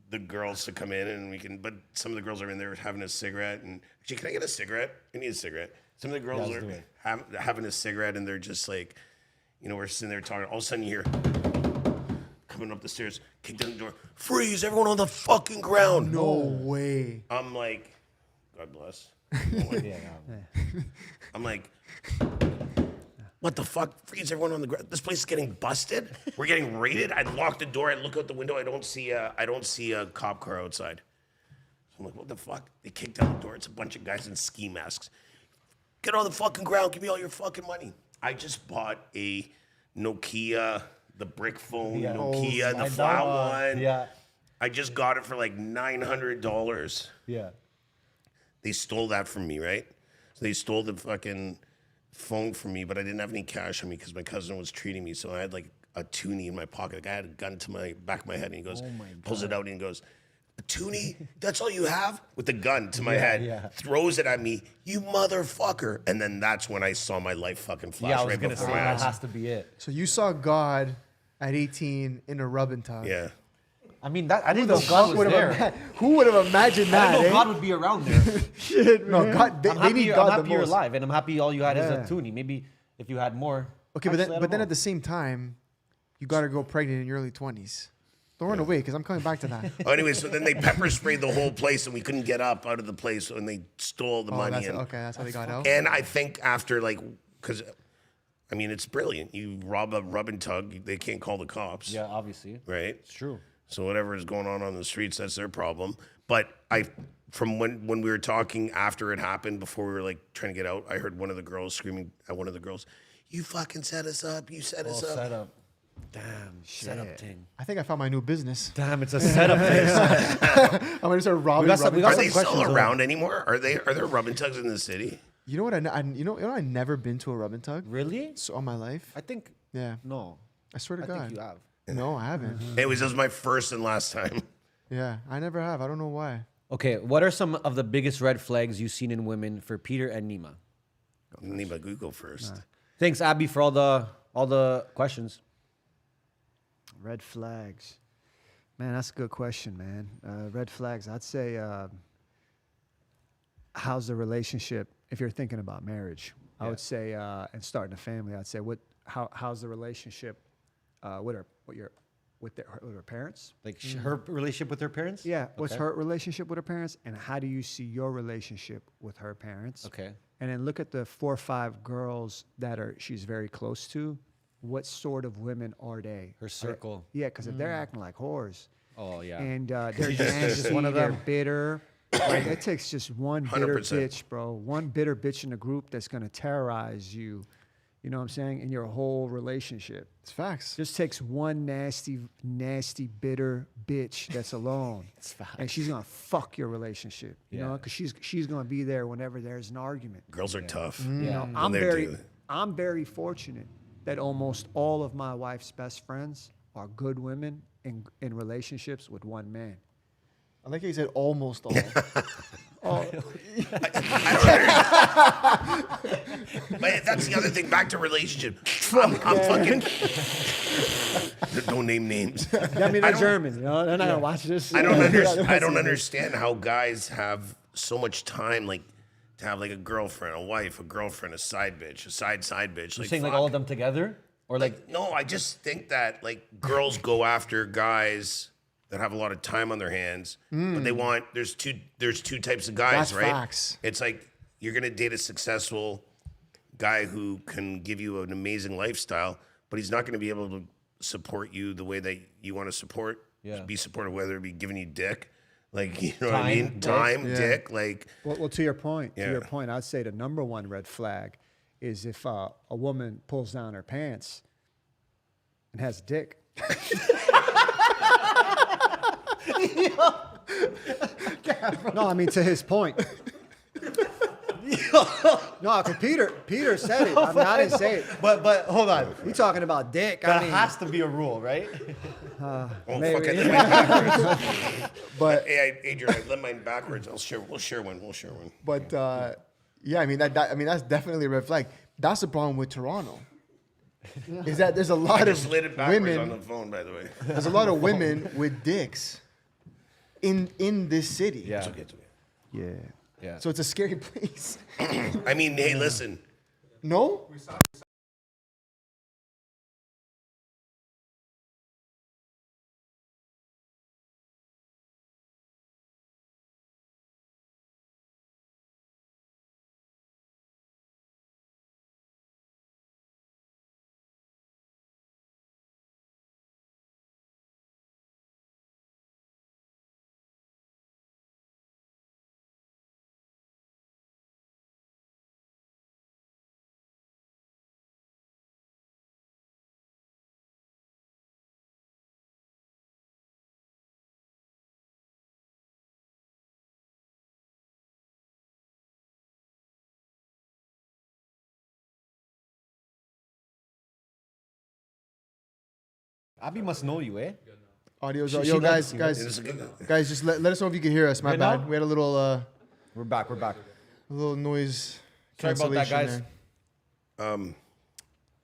the girls to come in, and we can. But some of the girls are in there having a cigarette. And actually, can I get a cigarette? I need a cigarette. Some of the girls let's do are it. having a cigarette, and they're just like, we're sitting there talking. All of a sudden, you hear coming up the stairs, kick down the door, freeze! Everyone on the fucking ground. No way. I'm like, God bless. Yeah. I'm like, what the fuck? Freeze everyone on the ground. This place is getting busted. We're getting raided. I lock the door. I look out the window. I don't see a cop car outside. So I'm like, what the fuck? They kick down the door. It's a bunch of guys in ski masks. Get on the fucking ground. Give me all your fucking money. I just bought a Nokia, the brick phone Nokia, the flat one. Yeah. I just got it for like $900. Yeah. They stole that from me, right? So they stole the fucking phone from me, but I didn't have any cash on me because my cousin was treating me. So I had like a toonie in my pocket. Like I had a gun to my back of my head, and he goes, pulls it out, and he goes, "A toonie? That's all you have?" With the gun to my head, throws it at me, "You motherfucker!" And then that's when I saw my life fucking flash Yeah, I was right gonna before say my that eyes. has to be it. So you saw God at 18 in a rub and tug. Yeah. I mean, I didn't know God was there. Who would have imagined I that? didn't know eh? God would be around there. Shit, no, God. They need I'm God happy the you're most. alive, and I'm happy all you had is Yeah. a toonie. Maybe if you had more. Okay, Actually, I but don't then know. at the same time, you got to go pregnant in your early 20s. Don't run away, because I'm coming back to that. Oh, anyway, so then they pepper sprayed the whole place, and we couldn't get up out of the place, and they stole the money. That's, And, okay, that's how they got out. and I think after because, I mean, it's brilliant. You rob a rub and tug, they can't call the cops, Yeah, obviously. right? It's true. So whatever is going on the streets, that's their problem. But from when we were talking after it happened, before we were like trying to get out, I heard one of the girls screaming at one of the girls, "You fucking set us up! You set us up!" Setup. Damn, setup thing. I think I found my new business. Damn, it's a setup thing. I'm going to start robbing. We got some Are questions, they still though. around anymore? Are there rub and tugs in the city? You know what? You know I've never been to a rub and tug. Really? So all my life. I think Yeah. no. I swear to I God. think you have. No, I haven't. Anyways, that was my first and last time. Yeah, I never have. I don't know why. Okay, what are some of the biggest red flags you've seen in women for Peter and Nima? Nima, you go first. Thanks, Abby, for all the questions. Red flags. Man, that's a good question, man. Red flags. I'd say, how's the relationship? If you're thinking about marriage, I would say, and starting a family, I'd say, how's the relationship with her parents? Like her relationship with her parents? Yeah. What's Okay. her relationship with her parents, and how do you see your relationship with her parents? Okay. And then look at the 4 or 5 girls that she's very close to. What sort of women are they? Her circle. Yeah, because if they're acting like whores, Oh, yeah. and they're nasty, one of they're them. bitter. Like, it takes just one bitter 100%. bitch, bro. One bitter bitch in the group that's gonna terrorize you. You know what I'm saying? In your whole relationship. It's facts. Just takes one nasty, nasty, bitter bitch that's alone, It's facts. and she's gonna fuck your relationship. You know, Yeah. because she's gonna be there whenever there's an argument. Girls are tough. You know, When they're doing- I'm very fortunate that almost all of my wife's best friends are good women in relationships with one man. I like how you said almost all. But that's the other thing. Back to relationship. I'm fucking. Don't name names. I mean, they're German. You know, they're not gonna watch this. I don't understand how guys have so much time, like to have like a girlfriend, a wife, a girlfriend, a side bitch, a side bitch. You're saying like all of them together? Or like, No, I just think that like girls go after guys that have a lot of time on their hands, but they want there's two types of guys, That's right? facts. It's like you're gonna date a successful guy who can give you an amazing lifestyle, but he's not gonna be able to support you the way that you want to support. Yeah. Be supportive, whether it be giving you dick, like you know what I Time, mean, dick. time, Yeah. dick, like Well, to your point, Yeah. I'd say the number one red flag is if a woman pulls down her pants and has a dick. No, I mean to his point. No, because Peter said it. I mean, I didn't say it. but hold on. You talking about dick? That I mean, has to be a rule, right? oh maybe. fuck, I let mine backwards. But Hey, Adrian, I let mine backwards. We'll share one. but yeah, I mean that's definitely a red flag. That's the problem with Toronto. Is that there's a lot I of just lit it backwards on the women. phone, by the way. There's a lot of women with dicks in this city. Yeah. It's okay, it's okay. Yeah. Yeah. So it's a scary place. I mean, hey, listen. No? Abby must know you, eh? Audio's She- out. she Yo, likes guys, you, It's a good- guys, just let us know if you can hear us. My Good bad. now? We had a We're back. little noise. Sorry about that, cancellation guys. there.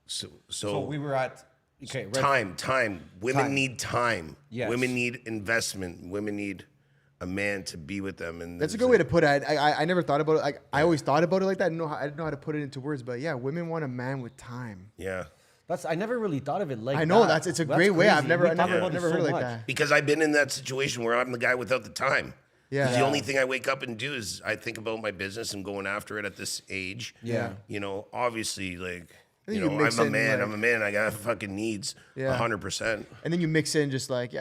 So So we were at okay. time. Women Time. need time. Yes. Women need investment. Women need a man to be with them. And That's a good way to put it. I never thought about it. Like I always thought about it like that. I didn't know how to put it into words. But yeah, women want a man with time. Yeah. I never really thought of it like I know that. it's a great way. I've crazy. never We talk about never it heard so it like much. that. Because I've been in that situation where I'm the guy without the time. Yeah. The only thing I wake up and do is I think about my business and going after it at this age. Yeah. You know, obviously, like, think you you know, mix I'm a in, man. like- I'm a man. I got fucking needs. Yeah. 100%. And then you mix in just like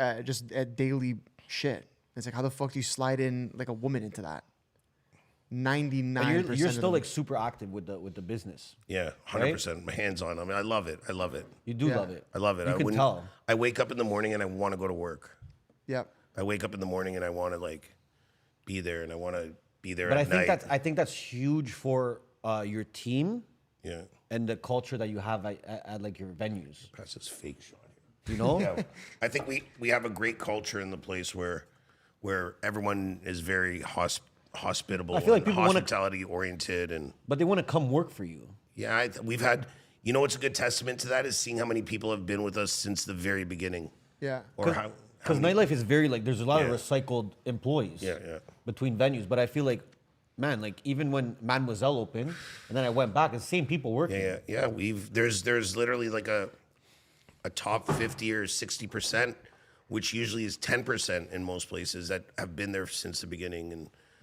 daily shit. It's like how the fuck do you slide in like a woman into that? 99%. But you're still like super active with the business. Yeah, 100%. My hands on. I mean, I love it. You do Yeah. love it. I love it. You I can wouldn't- tell. I wake up in the morning and I want to go to work. Yep. I wake up in the morning and I want to like be there and I want to be there But at night. I think that's huge for your team Yeah. and the culture that you have at like your venues. That's this fake shot You know? here. Yeah. I think we have a great culture in the place where everyone is very hospitable. I feel like and people wanna- hospitality oriented and But they want to come work for you. yeah, we've had. You know what's a good testament to that is seeing how many people have been with us since the very beginning. Yeah. Or Because nightlife is very like, there's a lot of Yeah. recycled employees Yeah. between venues. But I feel like, man, like even when Mademoiselle opened, and then I went back, it's the same people working. Yeah. There's literally like a top 50 or 60%, which usually is 10% in most places that have been there since the beginning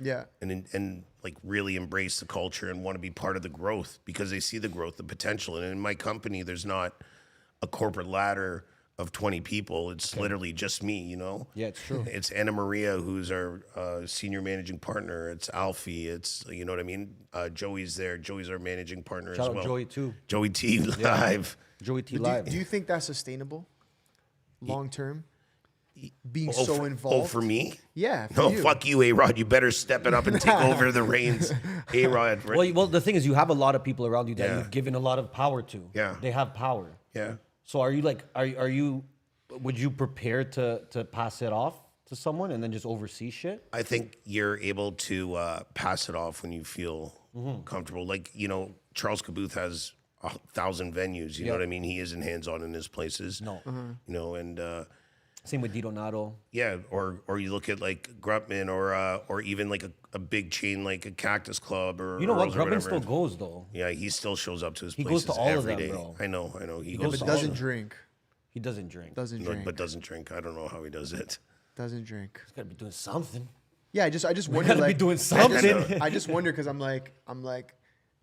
and like really embrace the culture and want to be part of the growth because they see the growth, the potential. And in my company, there's not a corporate ladder of 20 people. It's literally just me, you know? Yeah, it's true. It's Anna Maria, who's our senior managing partner. It's Alfie. It's, you know what I mean? Joey's there. Joey's our managing partner Shout as out well. Joey too. Joey T live. Joey T Do live. you think that's sustainable, long term? Being Oh, so involved. for me? Yeah. For No, you. fuck you, A-Rod. You better step it up and take over the reins. A-Rod. Right? Well, the thing is, you have a lot of people around you that Yeah. you've given a lot of power to. Yeah. They have power. Yeah. So are you like, are you, would you prepare to pass it off to someone and then just oversee shit? I think you're able to pass it off when you feel comfortable. Like, you know, Charles Caboth has 1,000 venues. You know what I mean? He isn't hands-on in his places. No. You know, and Same with Dito Nato. yeah, or you look at like Grutman or even like a big chain like a Cactus Club or You know what? Earls or Grubman whatever. still goes though. Yeah, he still shows up to his He places goes to all of every them, day. bro. I know. He goes goes to But all doesn't of them. drink. He doesn't drink. Doesn't No, drink. but doesn't drink. I don't know how he does it. Doesn't drink. He's gotta be doing something. Yeah, I just We wonder. gotta be Like, doing something. I just wonder because I'm like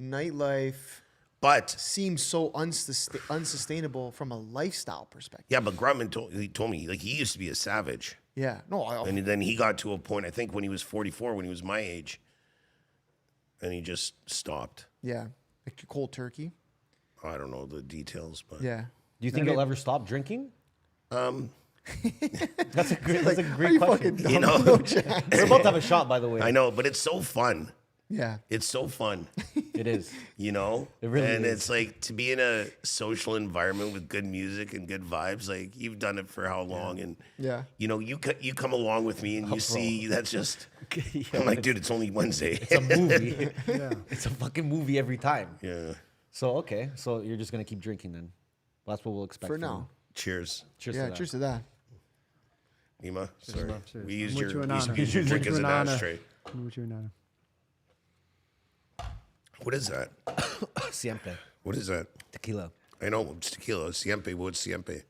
nightlife But seems so unsustainable from a lifestyle perspective. yeah, but Grutman told me like he used to be a savage. Yeah. No. And then he got to a point, I think, when he was 44, when he was my age, and he just stopped. Yeah. Like cold turkey. I don't know the details, but Yeah. Do you think he'll ever stop drinking? That's a great Are question. you fucking dumb? You know, We're about to have a shot, by the way. I know, but it's so fun. Yeah. It's so fun, It is. you know? It really and is. it's like to be in a social environment with good music and good vibes, like you've done it for how long? And, Yeah. you know, you come along with me and you see that's just, I'm like, dude, it's only Wednesday. It's a movie. It's a fucking movie every time. Yeah. So, okay. So you're just going to keep drinking then? That's what we'll expect. For from now. Cheers. you. Cheers Yeah. to that. Cheers to that. Nima, sorry. cheers. We I'm used with you your, and we Anna. used your I'm drink with as you an and Anna. ashtray. What you know? What is that? Siempre. What is that? Tequila. I know, it's tequila. Siempre. What's siempre?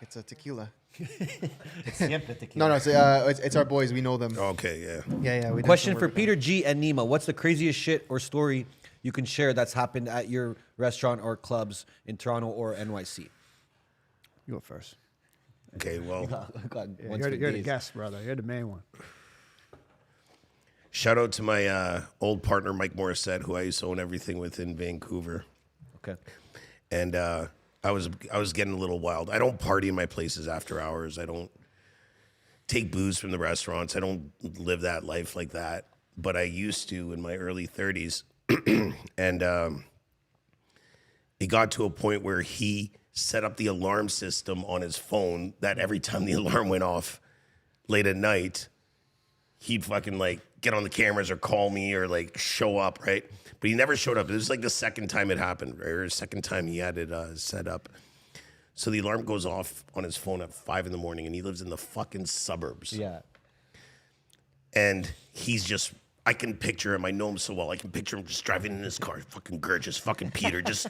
It's a tequila. It's siempre tequila. No, it's our boys. We know them. Okay, yeah. Yeah. We Question for Peter G and Nima. What's the craziest shit or story you can share that's happened at your restaurant or clubs in Toronto or NYC? You go first. Okay, well, God, Yeah, once you're, for you're the days. guest, brother. You're the main one. shout out to my old partner, Mike Morissette, who I used to own everything with in Vancouver. Okay. And I was getting a little wild. I don't party in my places after hours. I don't take booze from the restaurants. I don't live that life like that. But I used to in my early 30s. And it got to a point where he set up the alarm system on his phone that every time the alarm went off late at night, he'd fucking like get on the cameras or call me or like show up, right? But he never showed up. It was like the second time it happened, or the second time he had it set up. So the alarm goes off on his phone at 5 a.m, and he lives in the fucking suburbs. Yeah. And he's just, I can picture him. I know him so well. I can picture him just driving in his car, fucking Girges, fucking Peter, just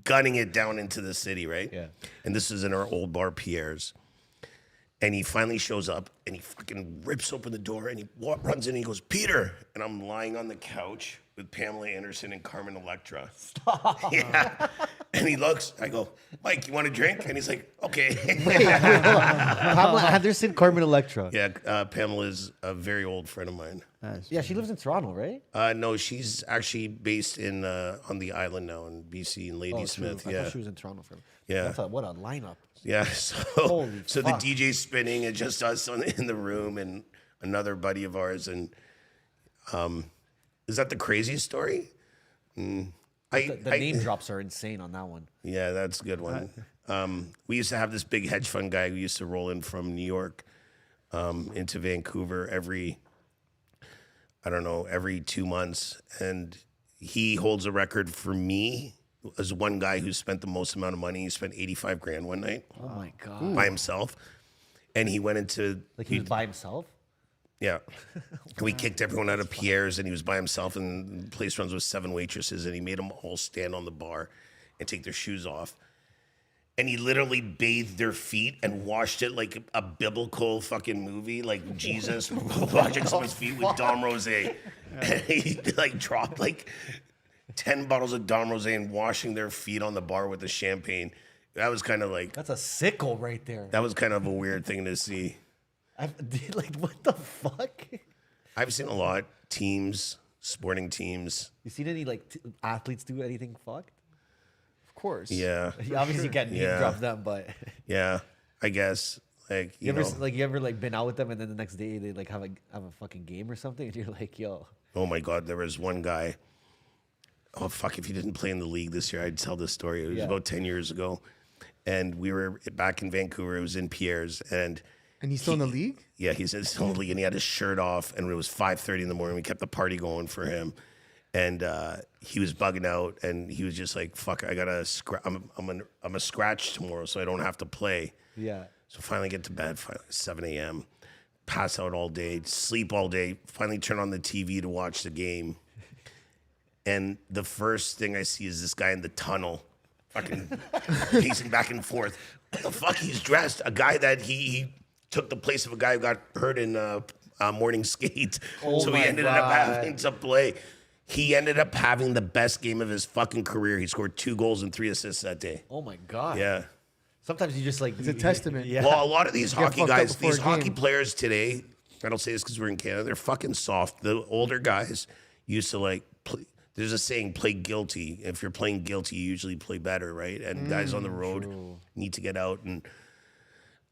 gunning it down into the city, right? Yeah. And this is in our old bar, Pierre's. And he finally shows up and he fucking rips open the door and he runs in and he goes, Peter. And I'm lying on the couch with Pamela Anderson and Carmen Electra. Stop. Yeah. And he looks, I go, Mike, you want a drink? And he's like, okay. Pamela Anderson, Carmen Electra. Yeah, Pamela is a very old friend of mine. Yeah, she lives in Toronto, right? No, she's actually based in on the island now in BC in Ladysmith. I Yeah. thought she was in Toronto for. Yeah. What a lineup. Yeah, so Holy the fuck. DJ's spinning and just us in the room and another buddy of ours. And is that the craziest story? The name drops are insane on that one. Yeah, that's a good one. We used to have this big hedge fund guy who used to roll in from New York into Vancouver every 2 months. And he holds a record for me as one guy who spent the most amount of money. He spent 85 grand one night. Oh my God. By himself. and he went into Like he was by himself. yeah. We kicked everyone out of Pierre's, and he was by himself, and the place runs with 7 waitresses, and he made them all stand on the bar and take their shoes off. And he literally bathed their feet and washed it like a biblical fucking movie, like Jesus washing someone's feet with Dom Rosé. And he like dropped like 10 bottles of Dom Rosé and washing their feet on the bar with the champagne. That was kind of like, That's a sickle right there. that was kind of a weird thing to see. Like, what the fuck? I've seen a lot. Teams, sporting teams. You seen any like athletes do anything fucked? Of course. Yeah. You obviously can't name Yeah. drop them, but Yeah. I guess. Like, you you ever know. like you ever like been out with them and then the next day they like have a fucking game or something and you're like, yo, Oh my God, there was one guy. Oh fuck! If he didn't play in the league this year, I'd tell this story. It was Yeah. about 10 years ago, and we were back in Vancouver. It was in Pierre's, and And he's still in the league? yeah, he's still in the league, and he had his shirt off, and it was 5:30 in the morning. We kept the party going for him, and he was bugging out, and he was just like, "Fuck, I gotta I'm a scratch tomorrow, so I don't have to play." yeah. So finally get to bed, 7 a.m., pass out all day, sleep all day, finally turn on the TV to watch the game. And the first thing I see is this guy in the tunnel, fucking pacing back and forth. What the fuck? He's dressed. A guy that he took the place of a guy who got hurt in morning skate. So he my ended up God. having to play. He ended up having the best game of his fucking career. He scored 2 goals and 3 assists that day. Oh my god. Yeah. Sometimes you just like It's a testament. Yeah. Well, a lot of these hockey fucked up guys, before these a hockey game. players today, I don't say this because we're in Canada, they're fucking soft. The older guys used to like play. There's a saying, play guilty. If you're playing guilty, you usually play better, right? And guys on the road need to get out. And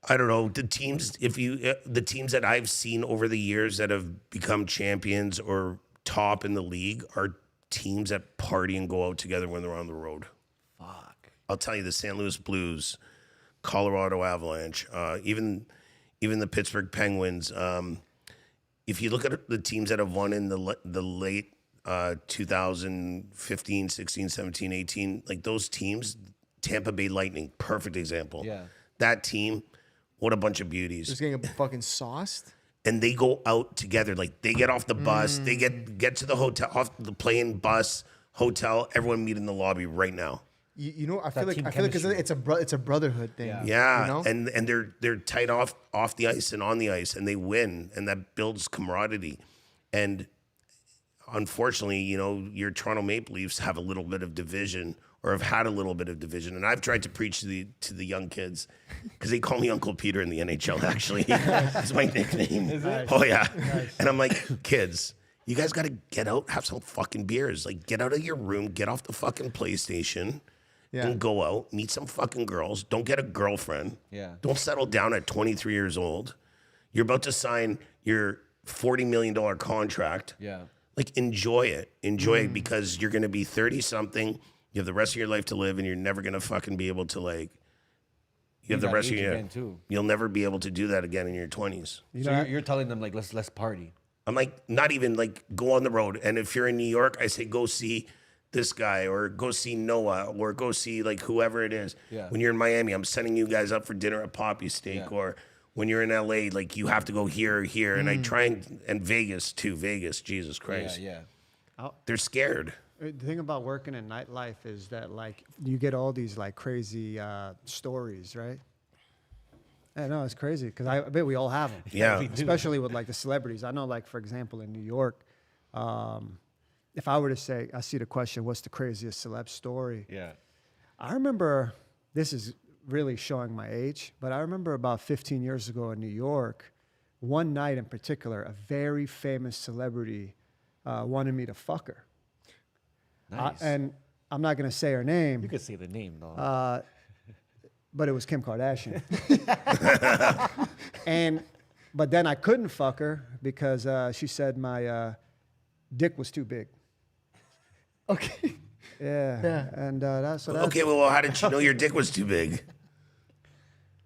I don't know, the teams, the teams that I've seen over the years that have become champions or top in the league are teams that party and go out together when they're on the road. Fuck. I'll tell you, the St. Louis Blues, Colorado Avalanche, even the Pittsburgh Penguins. If you look at the teams that have won in the late 2015, 16, 17, 18, like those teams, Tampa Bay Lightning, perfect example. Yeah. That team, what a bunch of beauties. Just getting fucking sauced. And they go out together. Like they get off the bus, they get to the hotel, off the plane, bus, hotel, everyone meet in the lobby right now. You know, I feel like team 'cause chemistry. it's a brotherhood thing. Yeah. Yeah, You know? and they're tight off the ice and on the ice, and they win, and that builds camaraderie. And unfortunately, you know, your Toronto Maple Leafs have a little bit of division, or have had a little bit of division. And I've tried to preach to the young kids because they call me Uncle Peter in the NHL. Actually, it's my nickname. Oh yeah, and I'm like, kids, you guys got to get out, have some fucking beers. Like, get out of your room, get off the fucking PlayStation. Yeah. And go out, meet some fucking girls. Don't get a girlfriend. Yeah. Don't settle down at 23 years old. You're about to sign your $40 million contract. Yeah. Like, enjoy it. Enjoy it because you're going to be 30 something. You have the rest of your life to live, and you're never going to fucking be able to, like, you have the that rest of age your again, too. You'll never be able to do that again in your 20s. So you're telling them like let's party. I'm like, not even like go on the road. And if you're in New York, I say go see this guy or go see Noah or go see like whoever it is. Yeah. When you're in Miami, I'm sending you guys up for dinner at Poppy Steak. Yeah. Or when you're in LA, like you have to go here or here. And I try and Vegas too. Vegas, Jesus Christ. Yeah. They're scared. The thing about working in nightlife is that like you get all these like crazy stories, right? I know it's crazy because I bet we all have them. Yeah. we do. Especially with like the celebrities. I know, like for example, in New York, if I were to say, I see the question, what's the craziest celeb story? Yeah. I remember, this is really showing my age, but I remember about 15 years ago in New York, one night in particular, a very famous celebrity wanted me to fuck her. Nice. And I'm not going to say her name, You could say the name though. but it was Kim Kardashian. But then I couldn't fuck her because she said my dick was too big. Okay. Yeah. And that's Okay, well, how did you know your dick was too big?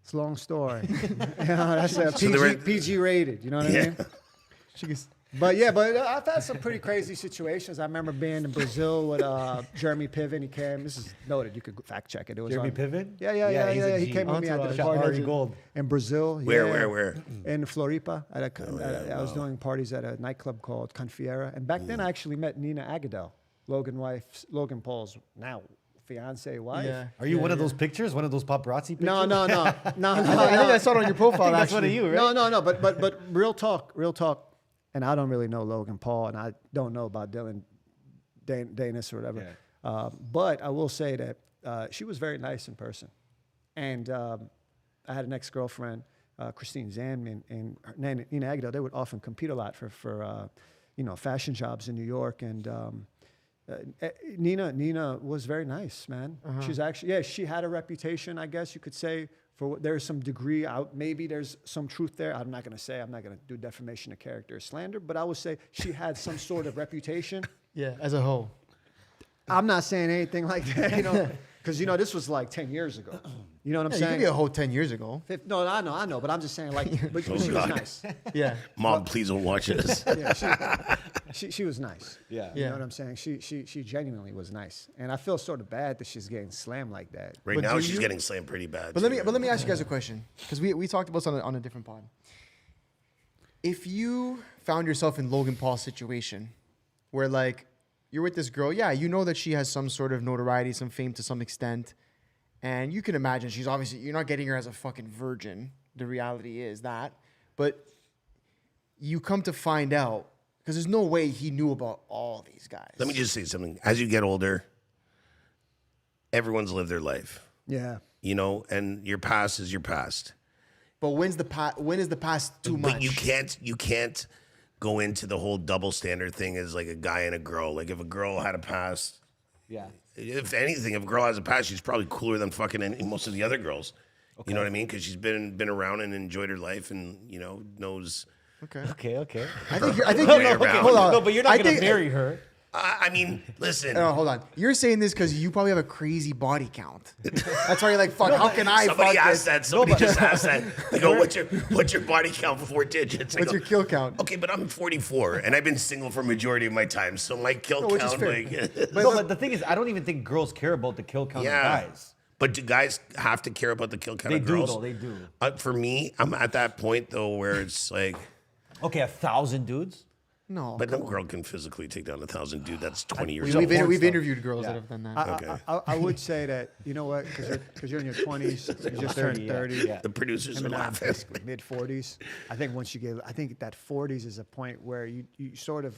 it's a long story. That's So there were- PG rated. You know what I mean? She goes, But yeah, but I've had some pretty crazy situations. I remember being in Brazil with Jeremy Piven. He came. This is noted. You could fact check it. It was Jeremy on- Piven? Yeah. he's He a came G. with me. I did a Shot party Ari Gold. in Brazil. Where? In Floripa. I was doing parties at a nightclub called Confiera. And back then, I actually met Nina Agadel, Logan Paul's now fiance wife. Yeah. Are you one of those pictures? One of those paparazzi pictures? No. I think I saw it on your profile. That's one of actually. you, right? No. But real talk. And I don't really know Logan Paul, and I don't know about Dylan Danis or whatever. Yeah. But I will say that she was very nice in person. And I had an ex-girlfriend, Christine Zandman, and Nina Aguilar. They would often compete a lot for fashion jobs in New York. And Nina was very nice, man. She's actually, she had a reputation, I guess you could say. There's some degree out, maybe there's some truth there. I'm not going to do defamation of character or slander, but I would say she had some sort of reputation. Yeah, as a whole. I'm not saying anything like that, because this was like 10 years ago. You know what I'm You could saying? be a whole 10 years ago. No, I know, but I'm just saying, but she was God. nice. Yeah. Mom, please don't watch this. Yeah, she was nice. Yeah. You know what I'm saying? She genuinely was nice, and I feel sort of bad that she's getting slammed like that. Right But now, do she's you- getting slammed pretty bad. But let me ask you guys a question, because we talked about this on a different pod. If you found yourself in Logan Paul's situation, where like you're with this girl, you know that she has some sort of notoriety, some fame to some extent, and you can imagine she's obviously, you're not getting her as a fucking virgin. The reality is that, but you come to find out, because there's no way he knew about all these guys. Let me just say something. As you get older, everyone's lived their life, Yeah. and your past is your past. But when is the past too much? But you can't go into the whole double standard thing as like a guy and a girl. Like if a girl had a past, Yeah. if anything, if a girl has a past, she's probably cooler than fucking most of the other girls. You know what I mean? Because she's been around and enjoyed her life, and knows. Okay. Okay. I think you're around. hold on. No, but you're not I going to think- marry her. I mean, listen. No, hold on. You're saying this because you probably have a crazy body count. That's why you're like, fuck, how can I Somebody fuck asked this? that. Somebody just asked that. They go, what's your body count for 4 digits? I What's go, your kill count? Okay, but I'm 44 and I've been single for majority of my time, so my kill which is count, fair. But the thing is, I don't even think girls care about the kill count of guys. But do guys have to care about the kill count They of do, girls? though. They do. For me, I'm at that point though where it's like, Okay, 1,000 dudes? No. but no girl can physically take down 1,000 dude. That's 20 years We've, old. we've interviewed girls that have done that. Okay. I would say that, you know what, because you're in your 20s, you just turned 30. Yeah. The producers are And I'm laughing. basically mid 40s. I think I think that 40s is a point where you sort of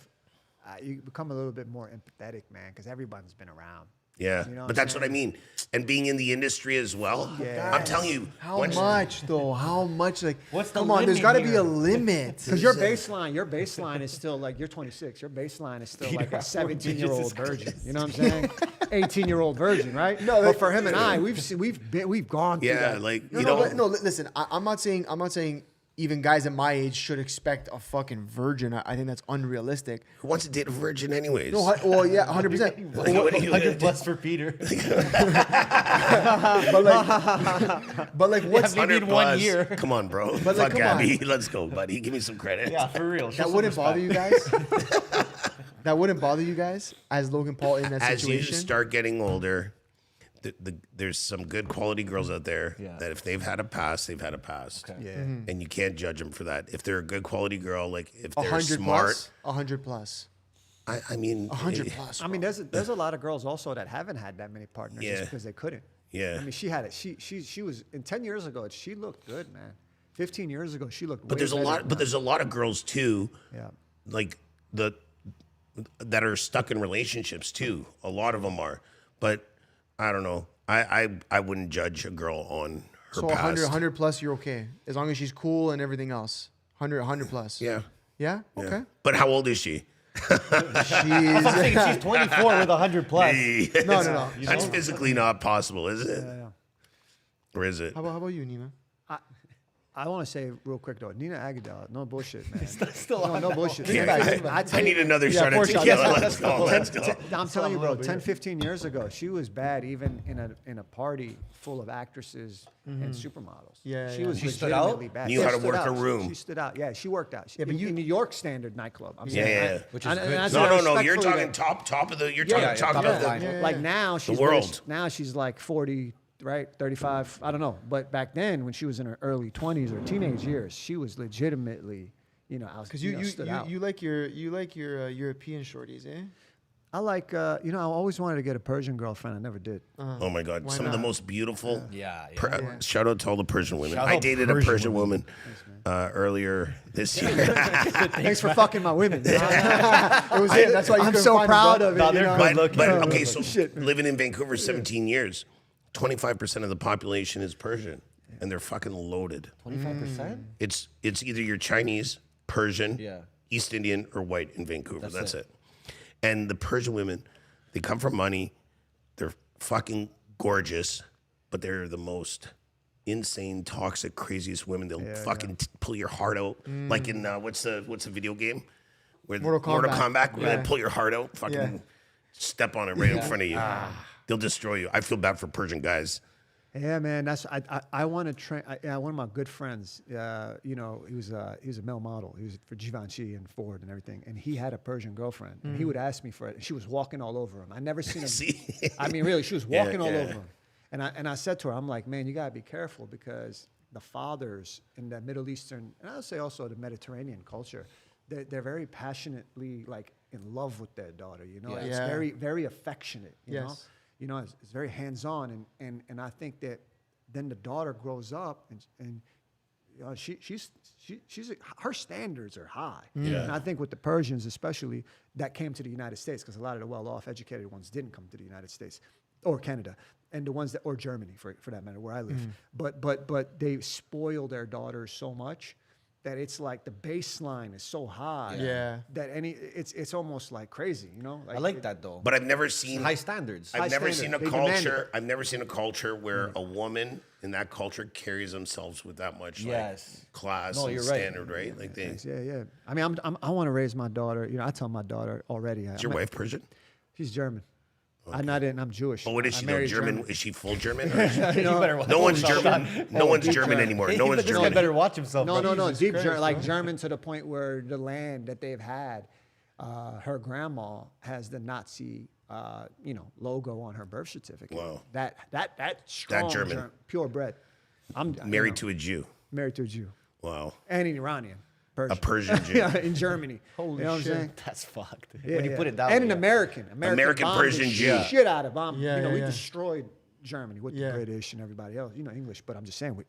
you become a little bit more empathetic, man, because everyone's been around. Yeah, You know what but I'm that's what I saying? mean. And being in the industry as well, Yeah. I'm telling you. How once- much though? How much? Like, What's the come on, there's limit got to be here? a limit. Because your baseline is still like, you're 26. Your baseline is still like a 17-year-old virgin. You know what I'm saying? 18-year-old virgin, right? No, but for him and I, we've gone through Yeah, that. like, No, you no, know. but no. Listen, I'm not saying even guys at my age should expect a fucking virgin. I think that's unrealistic. Who wants to date a virgin anyways? No, well, yeah, 100%. Like, what are you gonna 100 do? plus for Peter. But like, what's Maybe in 100 1 plus. year. Come on, bro. But, like, Fuck come on. Abby. Let's go, buddy. Give me some credit. Yeah, for real. Show that some wouldn't bother respect. you guys? That wouldn't bother you guys as Logan Paul in that As you situation? start getting older, there's some good quality girls out there that if they've had a past, they've had a past. Okay. Yeah. And you can't judge them for that. If they're a good quality girl, like if they're 100 smart, plus? 100 plus. I mean, 100 plus. I mean, there's a lot of girls also that haven't had that many partners Yeah. just because they couldn't. Yeah. I mean, she had it. She was, and 10 years ago, she looked good, man. 15 years ago, she looked. But way there's a better lot. than But now. there's a lot of girls too, Yeah. like that are stuck in relationships too. A lot of them are. But I don't know. I wouldn't judge a girl on her So past. 100 plus, you're okay. As long as she's cool and everything else. 100 plus. Yeah. Yeah? Yeah. Okay. But how old is she? I'm Jeez. thinking she's 24 with 100 plus. No. That's physically not possible, is it? Yeah. Or is it? How about you, Nima? I want to say real quick though, Nina Aguilar, no bullshit, man. Still on no that bullshit. I need another shot of for sure. tequila. Let's Let's go. I'm telling you, bro, 10, 15 years ago, she was bad even in a party full of actresses and supermodels. Yeah, she yeah. was She stood out? legitimately bad. Knew She how to stood work out. a room. She stood out. Yeah, she worked out. Yeah, but in New York standard nightclub. I'm Yeah, saying, yeah. Which is good. No. You're talking top of the. You're talking top top of of the line. the. Like now she's world. now she's like 40, right? 35. I don't know. But back then, when she was in her early 20s or teenage years, she was legitimately, Because stood out. you like your European shorties, eh? I like, I always wanted to get a Persian girlfriend. I never did. Oh my God! Why Some of the not? most beautiful. Yeah. Shout out to all the Persian women. Shout I out dated a Persian Persian woman earlier this year. Thanks for fucking my women. It was it. That's why you I'm couldn't so find proud them, of it. No, you they're know? good looking. But okay, so Shit, man. living in Vancouver 17 years, 25% of the population is Persian, and they're fucking loaded. 25%? It's either you're Chinese, Persian, Yeah. East Indian, or white in Vancouver. That's it. And the Persian women, they come from money. They're fucking gorgeous, but they're the most insane, toxic, craziest women. They'll fucking pull your heart out, like in what's the video game? Where Mortal Kombat. where they pull your heart out, fucking step on it right in front of you. They'll destroy you. I feel bad for Persian guys. Yeah, man. That's I want to train. One of my good friends. He was a male model. He was for Givenchy and Ford and everything. And he had a Persian girlfriend. And he would ask me for it. And she was walking all over him. I never seen him. See? I mean, really, she was walking all yeah. over him. And I said to her, I'm like, man, you gotta be careful because the fathers in the Middle Eastern, and I'll say also the Mediterranean culture, they're very passionately like in love with their daughter. It's Yeah. very very affectionate. You know. Yes. It's very hands-on, and I think that then the daughter grows up and her standards are high. Yeah. And I think with the Persians, especially, that came to the United States because a lot of the well-off, educated ones didn't come to the United States or Canada, and the ones that or Germany for that matter, where I live. But they spoil their daughters so much that it's like the baseline is so high that it's almost like crazy, Like, I like that though. But I've never seen High standards. I've never seen a They demand culture. it. I've never seen a culture where a woman in that culture carries themselves with that much Yes. like class No, and you're right. standard, right? Like they. Yeah. I mean, I want to raise my daughter. I tell my daughter already. Is your wife Persian? She's German. I'm Jewish. But what is I she? though? married German? Is she full German? Or is she- You better watch no one's himself. German. No one's deep German German. anymore. Hey, No one's this guy German. better watch himself. No, bro. no, Jesus deep Christ, like bro. German to the point where the land that they've had, her grandma has the Nazi, logo on her birth certificate. Wow. That strong German. purebred. I'm Married to a Jew. married to a Jew Wow. and an Iranian. Persian. A Persian Jew. Yeah, in Germany. Holy you know what I'm shit. saying? That's fucked. Yeah, when you yeah. put it that and way. an American American bombed Persian the Jew. shit out of them. Yeah, we yeah. destroyed Germany with Yeah. the British and everybody else. English, but I'm just saying,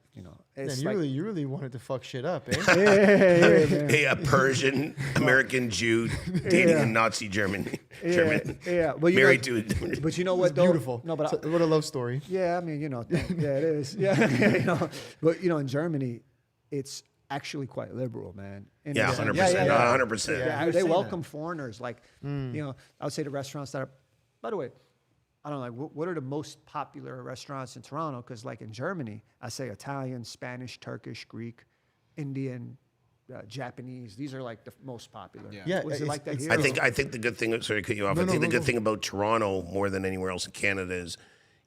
it's Man, like, you really wanted to fuck shit up, eh? yeah, man. Hey, a Persian American Jew dating a Nazi German. German. Yeah, but Married to a. But you know what? It's Though? beautiful. No, but what a love story. yeah, I mean, yeah, it is. Yeah, but in Germany, it's actually quite liberal, man. In Yeah, the sense- 100%. yeah. 100%. Yeah, You're they saying welcome foreigners. Like, I would say the restaurants that are. By the way, I don't know. Like, what are the most popular restaurants in Toronto? Because like in Germany, I say Italian, Spanish, Turkish, Greek, Indian, Japanese. These are like the most popular. Yeah, Was it it's- like that it's- here? I think the good thing. Sorry to cut you off. No, I think no, the no, good thing about Toronto more than anywhere else in Canada is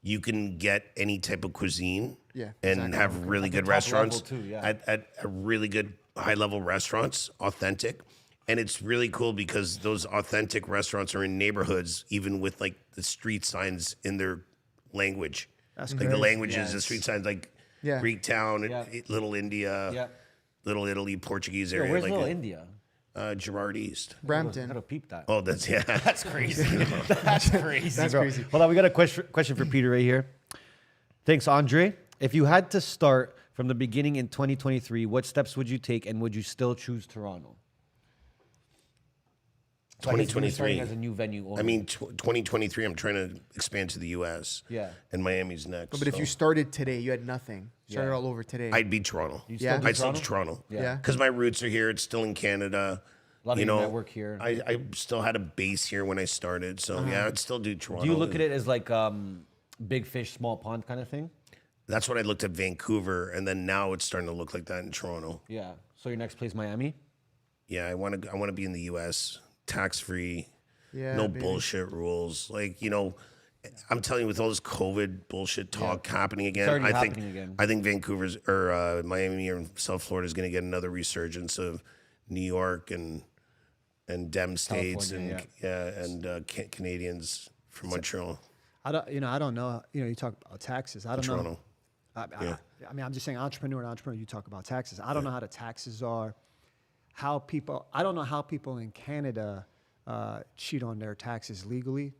you can get any type of cuisine. Yeah, and exactly. have really good top restaurants level too, yeah. at a really good high level restaurants, authentic. And it's really cool because those authentic restaurants are in neighborhoods, even with like the street signs in their language. That's like the crazy. languages, the Yes. street signs like Yeah. Greek Town, Yeah. Little India, Yeah. Little Italy, Portuguese Yo, area. where's like Little India? Gerard East. Brampton. Gotta peep that. Oh, that's yeah. That's crazy. That's crazy. That's bro. crazy. Hold on, we got a question for Peter right here. Thanks, Andre. If you had to start from the beginning in 2023, what steps would you take, and would you still choose Toronto? So I guess you're 2023. starting as a new venue owner. I mean, 2023. I'm trying to expand to the U.S. Yeah. and Miami's next. But if so you started today, you had nothing. Started Yeah. all over today. I'd be Toronto. You'd Yeah. do I'd still do Toronto. Yeah. Because my roots are here. It's still in Canada. A lot of you your know, network here. I still had a base here when I started. So yeah, I'd still do Toronto. Do you look at it as like big fish, small pond kind of thing? that's when I looked at Vancouver, and then now it's starting to look like that in Toronto. Yeah. So your next place, Miami? Yeah, I want to be in the U.S. tax free, Yeah, no baby. bullshit rules. Like, you know, I'm telling you, with all this COVID bullshit talk happening again, already I think happening again. I think Vancouver's or Miami or South Florida is going to get another resurgence of New York and Dem states California, and Canadians from Montreal, I don't know. You talk about taxes. I don't know. Toronto. I mean, I'm just saying, entrepreneur. You talk about taxes. I don't know how the taxes are. I don't know how people in Canada cheat on their taxes legally,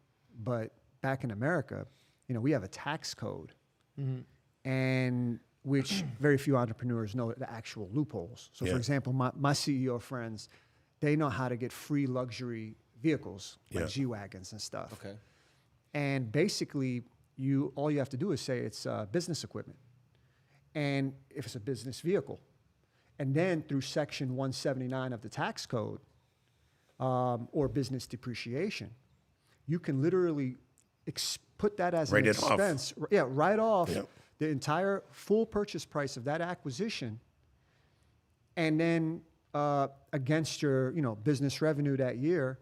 but back in America, we have a tax code, and which very few entrepreneurs know the actual loopholes. So, for example, my CEO friends, they know how to get free luxury vehicles like G-Wagons and stuff. Okay. And basically, all you have to do is say it's business equipment, and if it's a business vehicle, and then through Section 179 of the tax code, or business depreciation, you can literally put that as Write an it off. expense. Yeah, write off Yep. the entire full purchase price of that acquisition, and then against your business revenue that year,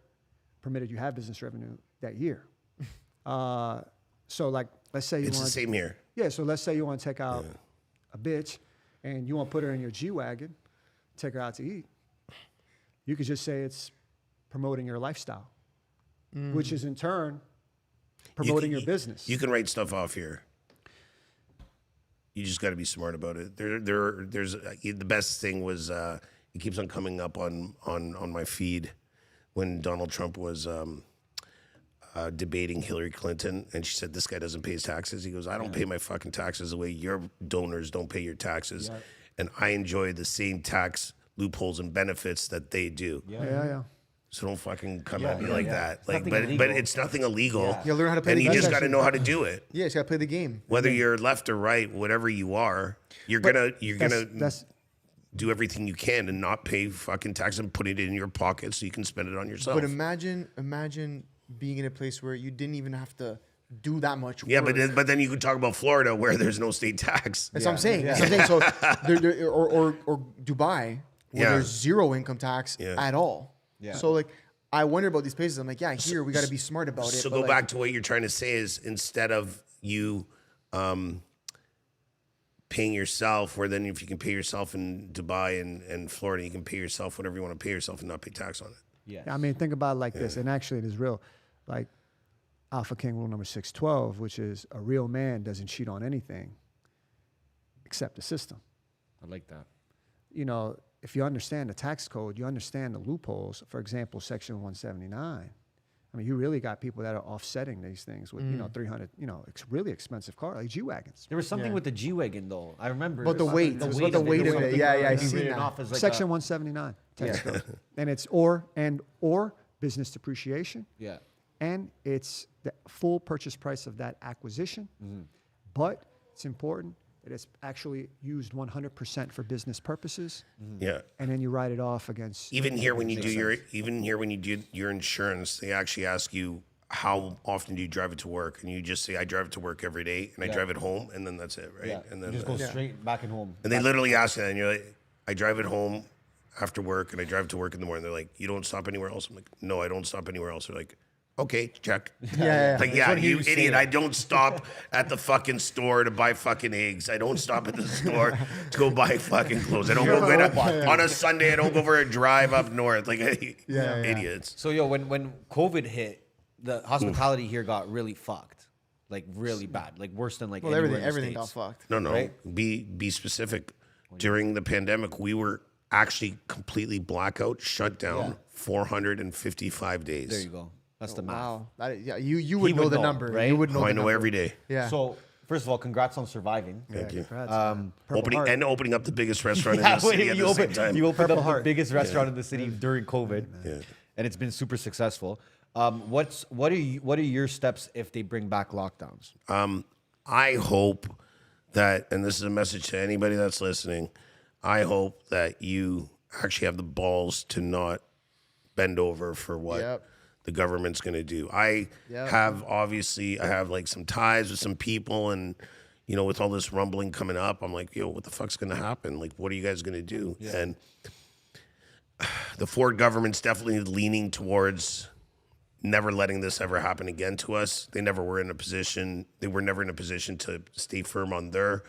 provided you have business revenue that year. So like, let's say It's the same here. yeah, so let's say you want to take out a bitch and you want to put her in your G-Wagon, take her out to eat. You could just say it's promoting your lifestyle, which is in turn promoting your business. You can write stuff off here. You just got to be smart about it. There's the best thing was it keeps on coming up on my feed when Donald Trump was debating Hillary Clinton, and she said, this guy doesn't pay his taxes. He goes, I don't pay my fucking taxes the way your donors don't pay your taxes. And I enjoy the same tax loopholes and benefits that they do. Yeah. So don't fucking come at me like that. Like, Nothing but illegal. it's nothing illegal. You learn how to play and the you game. just got to know how to do it. Yeah, you just gotta play the game. Whether you're left or right, whatever you are, you're gonna That's do everything you can and not pay fucking tax and put it in your pocket so you can spend it on yourself. But imagine being in a place where you didn't even have to do that much work. yeah, but then you could talk about Florida where there's no state tax. That's what I'm saying. That's what I'm saying. So, or Dubai, where Yeah. there's zero income tax at all. Yeah. So like, I wonder about these places. I'm like, yeah, here we got to be smart about it. So but go like, back to what you're trying to say is instead of you paying yourself, where then if you can pay yourself in Dubai and Florida, you can pay yourself whatever you want to pay yourself and not pay tax on it. Yes. I mean, think about it like this, and actually it is real. Like Alpha King rule number 612, which is a real man doesn't cheat on anything except the system. I like that. If you understand the tax code, you understand the loopholes. For example, Section 179. I mean, you really got people that are offsetting these things with 300. It's really expensive car like G-Wagons. There was something with the G-Wagon, though. I remember. But the weight. It was about the weight of it. Yeah, I Be seen written that. off as like Section 179 tax code, and it's or business depreciation. Yeah. And it's the full purchase price of that acquisition. But it's important that it's actually used 100% for business purposes. Yeah. And then you write it off against. Even here when you do your insurance, they actually ask you how often do you drive it to work, and you just say I drive it to work every day, and I drive it home, and then that's it, right? Yeah. And then you just go straight back and home. and they literally ask you that, and you're like, I drive it home after work, and I drive to work in the morning. They're like, you don't stop anywhere else? I'm like, no, I don't stop anywhere else. They're like, okay, check. Yeah. Like, Just yeah, wanna hear you you say idiot. it. I don't stop at the fucking store to buy fucking eggs. I don't stop at the store to go buy fucking clothes. I don't go on a Sunday. I don't go for a drive up north. Like, idiots. So, when COVID hit, the hospitality here got really fucked. Like, really bad. Like, worse than like Well, anywhere in the everything got States. fucked. No. Right? Be specific. During the pandemic, we were actually completely blackout, shut down 455 days. There you go. That's the math. Wow. You would know would the know, number. right? You would know Oh, I the know number. every day. Yeah. So, first of all, congrats on surviving. Thank you. Opening up the biggest restaurant in the city at the same time. You opened Purple up Heart. the biggest restaurant in the city during COVID, and it's been super successful. What are your steps if they bring back lockdowns? I hope that, and this is a message to anybody that's listening, I hope that you actually have the balls to not bend over for what the government's going to do. I have like some ties with some people, and you know, with all this rumbling coming up, I'm like, yo, what the fuck's gonna happen? Like, what are you guys gonna do? Yeah. And the Ford government's definitely leaning towards never letting this ever happen again to us. They were never in a position to stay firm on their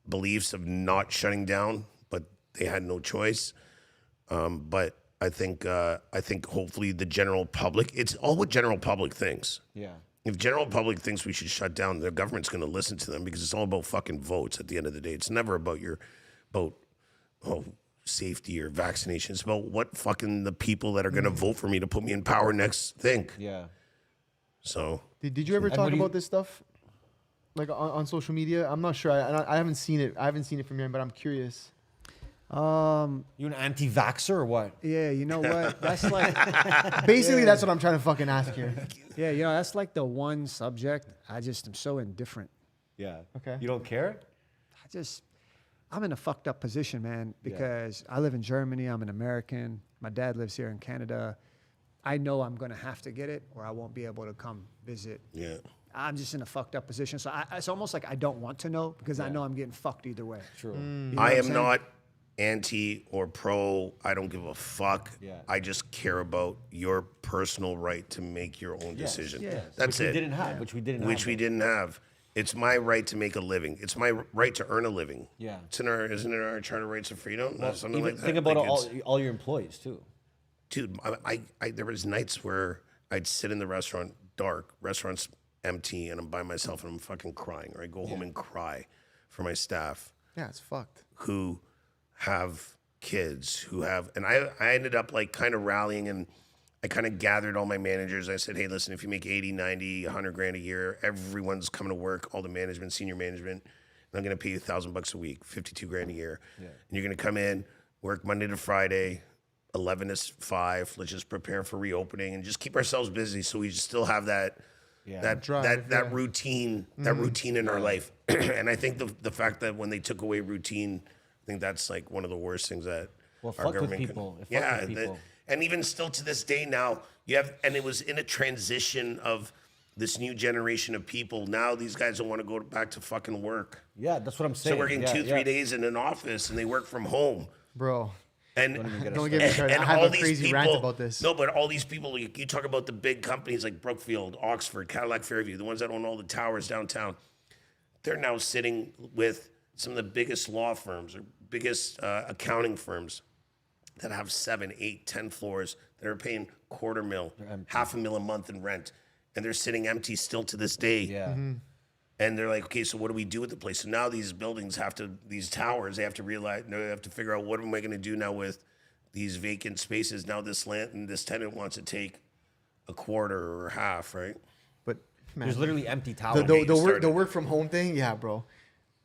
beliefs of not shutting down, but they had no choice. But I think hopefully the general public, it's all what general public thinks. Yeah. If general public thinks we should shut down, the government's going to listen to them because it's all about fucking votes at the end of the day. It's never about safety or vaccination. It's about what fucking the people that are going to vote for me to put me in power next think. Yeah. So Did you ever talk about this stuff, like on social media? I'm not sure. I haven't seen it. I haven't seen it from you, but I'm curious. You an anti-vaxxer or what? Yeah, you know what? That's like, Basically, that's what I'm trying to fucking ask here. yeah, you know, that's like the one subject I just am so indifferent. Yeah. Okay. You don't care? I'm in a fucked up position, man, because I live in Germany. I'm an American. My dad lives here in Canada. I know I'm going to have to get it or I won't be able to come visit. yeah. I'm just in a fucked up position. So it's almost like I don't want to know because I know I'm getting fucked either way. True. You know I what I'm am saying? not anti or pro. I don't give a fuck. Yeah. I just care about your personal right to make your own decision. yes. That's which it. We didn't have. Which we didn't have. Which we didn't have. It's my right to make a living. It's my right to earn a living. Yeah. Isn't it in our Charter of Rights of Freedom? Something Even like that. think about Like all your employees too. dude, I there was nights where I'd sit in the restaurant, dark, restaurant's empty, and I'm by myself and I'm fucking crying, or I go home and cry for my staff Yeah, it's fucked. who have kids, and I ended up like kind of rallying, and I kind of gathered all my managers. I said, hey, listen, if you make 80, 90, 100 grand a year, everyone's coming to work, all the management, senior management, and I'm going to pay you $1,000 a week, 52 grand a year. Yeah. And you're going to come in, work Monday to Friday, 11 to 5. Let's just prepare for reopening and just keep ourselves busy so we still have that routine, routine in our life. And I think the fact that when they took away routine, I think that's like one of the worst things that our fuck with government people. It can. fuck with Yeah, people. and even still to this day now, and it was in a transition of this new generation of people. Now these guys don't want to go back to fucking work. Yeah, that's what I'm saying. So working yeah, 2-3 days in an office and they work from home. Bro. And Don't get me started. I have all a these crazy people, rant about this. No, but all these people, you talk about the big companies like Brookfield, Oxford, Cadillac Fairview, the ones that own all the towers downtown. They're now sitting with some of the biggest law firms or biggest accounting firms that have 7, 8, 10 floors that are paying $250,000, $500,000 a month in rent. And they're sitting empty still to this day. Yeah. And they're like, okay, so what do we do with the place? So now these buildings these towers, they have to realize, they have to figure out what am I going to do now with these vacant spaces? Now this land and this tenant wants to take a quarter or half, right? But man, There's literally empty towers. the work from home thing, yeah, bro.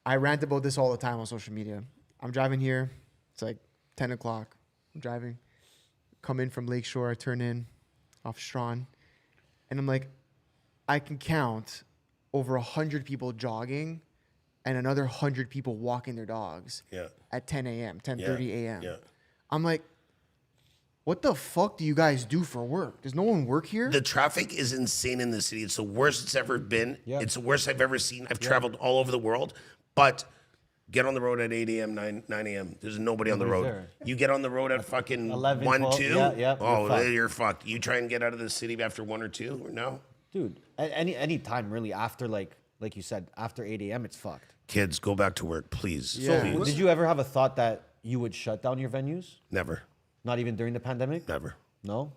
I rant about this all the time on social media. I'm driving here. It's like 10 o'clock. I'm driving. Come in from Lakeshore. I turn in off Strawn. And I'm like, I can count over 100 people jogging and another 100 people walking their dogs at 10 a.m., 10:30 a.m. Yeah. I'm like, what the fuck do you guys do for work? Does no one work here? The traffic is insane in the city. It's the worst it's ever been. Yeah. It's the worst I've ever seen. I've traveled all over the world, but get on the road at 8 a.m., 9 a.m. There's nobody on the road. there. You get on the road at fucking 11, 1, 12, 2. yeah, oh, you're fucked. you're fucked. You try and get out of the city after 1 or 2 or no? Dude, any time really after like you said, after 8 a.m. it's fucked. Kids, go back to work, please. Yeah. Please. Did you ever have a thought that you would shut down your venues? Never. Not even during the pandemic? Never. No?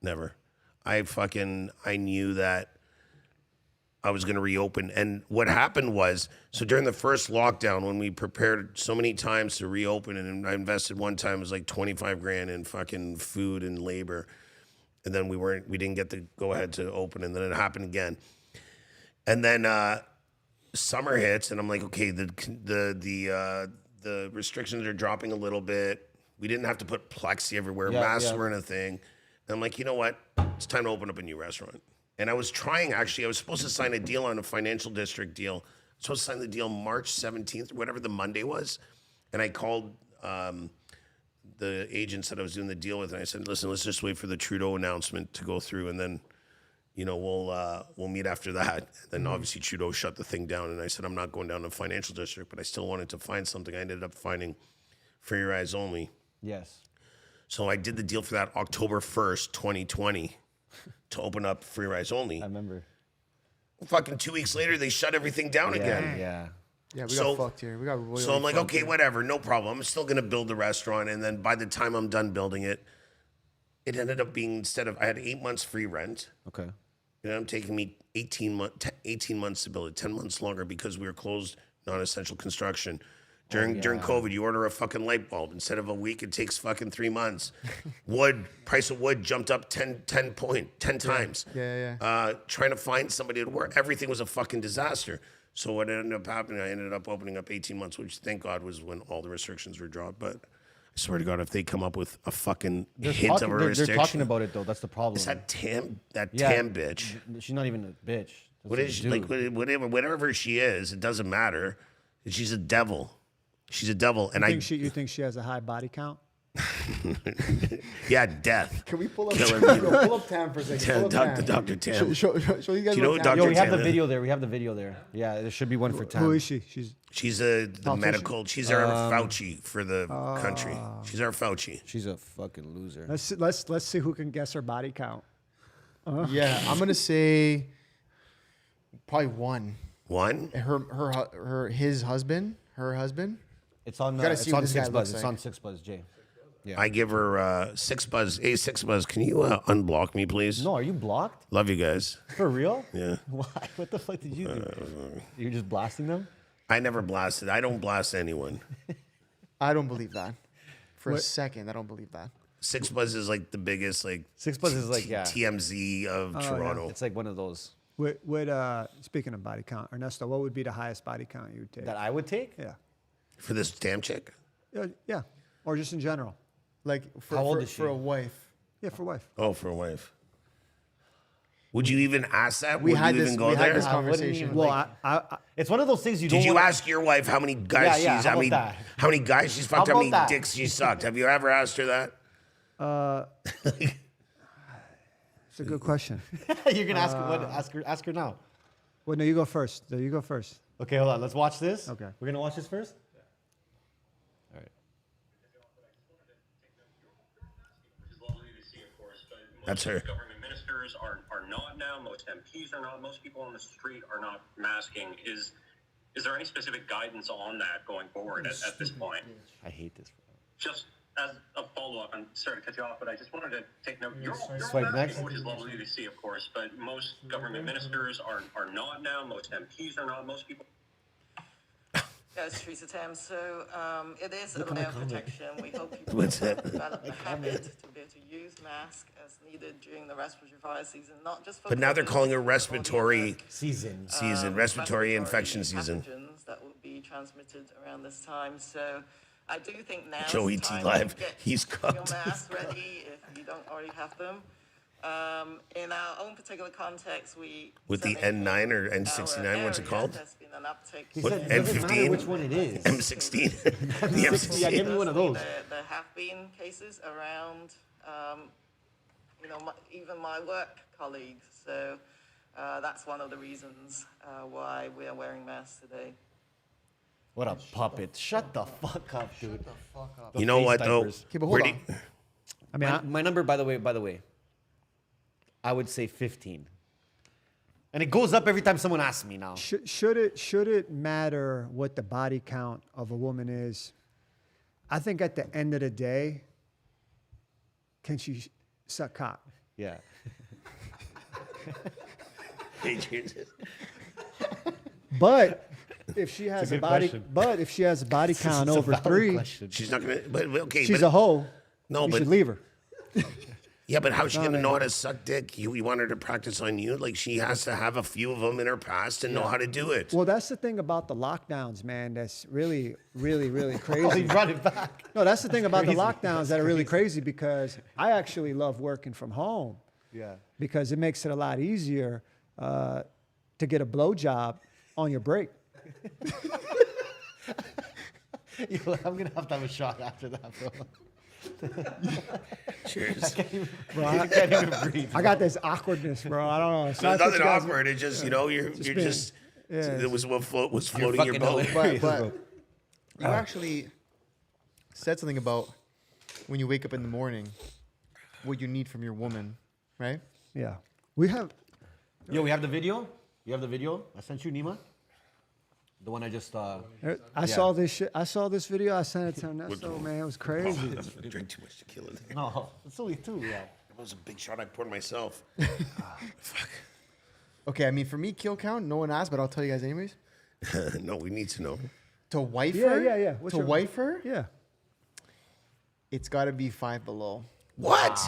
Never. I knew that I was going to reopen. And what happened was, so during the first lockdown, when we prepared so many times to reopen, and I invested one time, it was like 25 grand in fucking food and labor. And then we didn't get the go ahead to open. And then it happened again. And then summer hits and I'm like, okay, the restrictions are dropping a little bit. We didn't have to put plexi everywhere. Masks weren't a thing. And I'm like, you know what? It's time to open up a new restaurant. And I was supposed to sign a deal on a financial district deal. I was supposed to sign the deal March 17th, whatever the Monday was. And I called the agents that I was doing the deal with. And I said, listen, let's just wait for the Trudeau announcement to go through. And then you know, we'll meet after that. And then obviously Trudeau shut the thing down, and I said I'm not going down to the financial district, but I still wanted to find something. I ended up finding For Your Eyes Only. Yes. So I did the deal for that October 1st, 2020, to open up For Your Eyes Only. I remember. Fucking 2 weeks later, they shut everything down again. Yeah. Yeah, we So- got fucked here. We got royally So I'm like, fucked okay, here. whatever, no problem. I'm still gonna build the restaurant, and then by the time I'm done building it, it ended up being I had 8 months free rent. Okay. It ended up taking me 18 months to build it, 10 months longer because we were closed, non-essential construction. During COVID, you order a fucking light bulb. Instead of a week, it takes fucking 3 months. Price of wood jumped up 10 times. Yeah. Trying to find somebody to work. Everything was a fucking disaster. So what ended up happening, I ended up opening up 18 months, which thank God was when all the restrictions were dropped. But I swear to God, if they come up with a fucking hint of a restriction. They're talking about it though. That's the problem. It's that Tam bitch. She's not even a bitch. What is she? Like, whatever she is, it doesn't matter. She's a devil. She's a devil. And You think she has a high body count? yeah, death. Can we pull up? Killing Pull up Tam for a second. Dr. Tam. Show you guys Do you know what who Tam Dr. Yo, we have Tam the is? video there. We have the video there. Yeah, there should be one for Tam. Who is she? She's the medical. She's our Fauci for the country. She's our Fauci. She's a fucking loser. Let's see who can guess her body count. Yeah, I'm gonna say probably one. One? Her husband. It's on. Gotta It's see what on this guy 6 Buzz. looks It's like. on 6 Buzz, Jay. Yeah. I give her 6 Buzz. Hey, 6 Buzz, can you unblock me, please? No, are you blocked? Love you guys. For real? Yeah. Why? What the fuck did you do? You're just blasting them? I never blasted. I don't blast anyone. I don't believe that. For a second, I don't believe that. 6 Buzz is like the biggest 6 Buzz is like, yeah. TMZ of Toronto. It's like one of those Speaking of body count, Ernesto, what would be the highest body count you would take? that I would take. Yeah. For this damn chick. Yeah. Or just in general. Like for, How old for, is she? for a wife. Yeah, for wife. Oh, for a wife. Would you even ask that? We Would had you this. even go We there? had this I wouldn't conversation. even, Well, like- I It's one of those things you Did don't you wanna- ask your wife how many guys Yeah, she's how how many about that? how many guys she's fucked, how about many that? dicks she sucked? Have you ever asked her that? it's a good question. You're gonna ask her now. Well, no, you go first. No, you go first. Okay, hold on. Let's watch this. Okay. We're gonna watch this first. All right. Which is lovely to see, of course, but most That's her. government ministers are not now. Most MPs are not. Most people on the street are not masking. Is there any specific guidance on that going forward at this point? I hate this. Just as a follow-up, I'm sorry to cut you off, but I just wanted to take note. You're Swipe masking, next. which is lovely to see, of course, but most government ministers are not now. Most MPs are not. Most people. Yes, Teresa Tam. So it is a layer of protection. We hope people What's will that? develop the habit to be able to use masks as needed during the respiratory virus season, not just for But now they're COVID, calling it but for respiratory the Season. respiratory infection season. pathogens that will be transmitted around this time. So I do think now Joey is the T time Live, to get he's your cooked. masks ready if you don't already have them. In our own particular context, With the certainly N9 or in N69, our what's it area, called? There's been an uptick. He What, said it doesn't matter M15? which one it is. M16. the Yeah, M16. give me one of those. There have been cases around, even my work colleagues. So that's one of the reasons why we are wearing masks today. What a puppet! Shut the fuck up, dude. The You know face what though? diapers. Okay, but Where hold do on. I mean, My number, by the way, I would say 15. And it goes up every time someone asks me now. should it matter what the body count of a woman is? I think at the end of the day, can she suck cock? Yeah. But if she has a a good body, question. but if she has a body count It's a over valid 3, question. She's not gonna. But okay. she's but, a hoe. No, you but should leave her. yeah, but how's she gonna man. know how to suck dick? You want her to practice on you? Like she has to have a few of them in her past and know how to do it. Well, that's the thing about the lockdowns, man. That's really, really, really crazy. Run it back. No, that's the thing about the lockdowns that are really crazy because I actually love working from home. Yeah. Because it makes it a lot easier to get a blowjob on your break. Yo, I'm gonna have to have a shot after that, bro. Cheers. Bro, I can't even breathe. I got this awkwardness, bro. I don't know. There's Sorry for nothing you guys- awkward. It's just, you're being- just, yeah, it was what was floating your fucking boat. hilarious. But you actually said something about when you wake up in the morning, what you need from your woman, right? Yeah. We have. Yo, we have the video. You have the video? I sent you, Nima. The one I just. I saw this shit. I saw this video. I sent it to Ernesto. Man, it was crazy. I drank too much tequila. No, it's only 2. Yeah. That was a big shot I poured myself. Fuck. Okay, I mean, for me, kill count, no one asked, but I'll tell you guys anyways. No, we need to know. To wife Yeah, her? yeah. What's To your- wife her? Yeah. It's got to be 5 below. What?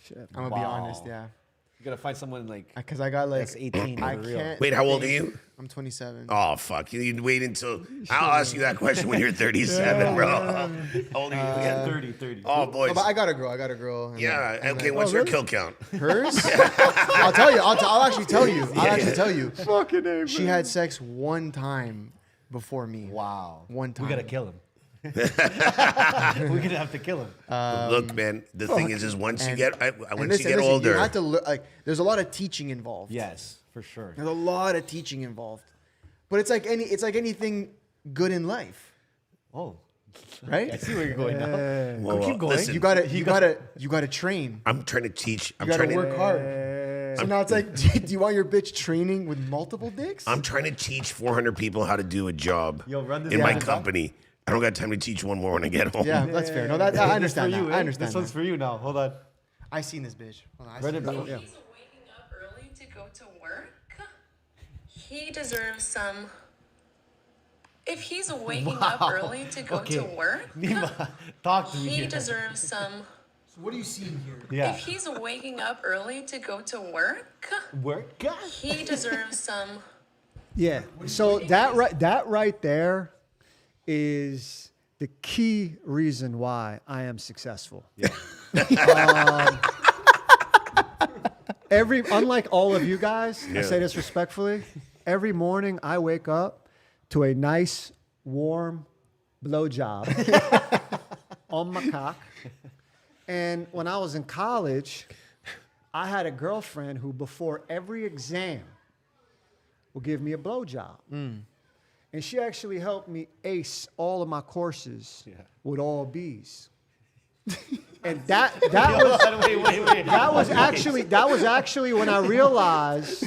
Shit. I'm going to be honest, yeah. You gotta find someone like Because I got like, that's 18 I for real. can't. Wait, how old are think- you? I'm 27. Oh, fuck. You wait until. I'll ask you that question when you're 37, bro. How old are you again? 30. Oh, boys. Oh, but I got a girl. and Yeah. then- and Okay, then- what's your kill count? Hers? I'll tell you. I'll actually tell you. I'll actually tell you. Fucking A, She had sex one time before me. Wow. One time. We gotta kill him. We're gonna have to kill him. Look, man. The thing is once you And- get and once listen, you get listen, older, you have to like. There's a lot of teaching involved. Yes, for sure. There's a lot of teaching involved. But it's like anything good in life, Oh, right? I see where you're going now. Well, keep going. listen, You gotta train. I'm trying to teach. I'm You gotta trying work to. hard. So now it's like, do you want your bitch training with multiple dicks? I'm trying to teach 400 people how to do a job Yo, run this in my down. company. I don't got time to teach one more when I get home. Yeah, that's fair. No, I understand that. I understand This one's that. for you now. Hold on. I seen this bitch. Hold on, I Run seen it this. back. Yeah. He's waking up early to go to work. He deserves some. If he's waking up early to go to work, Nima, talk to me. he here. deserves some. So what are you seeing here? Yeah. If he's waking up early to go to work, Work. he deserves some. Yeah. So that right there is the key reason why I am successful. Yeah. Unlike all of you guys, I Yeah. say this respectfully, every morning I wake up to a nice, warm blowjob on my cock. And when I was in college, I had a girlfriend who, before every exam, would give me a blowjob. And she actually helped me ace all of my courses with all B's. And that was Wait. that was actually when I realized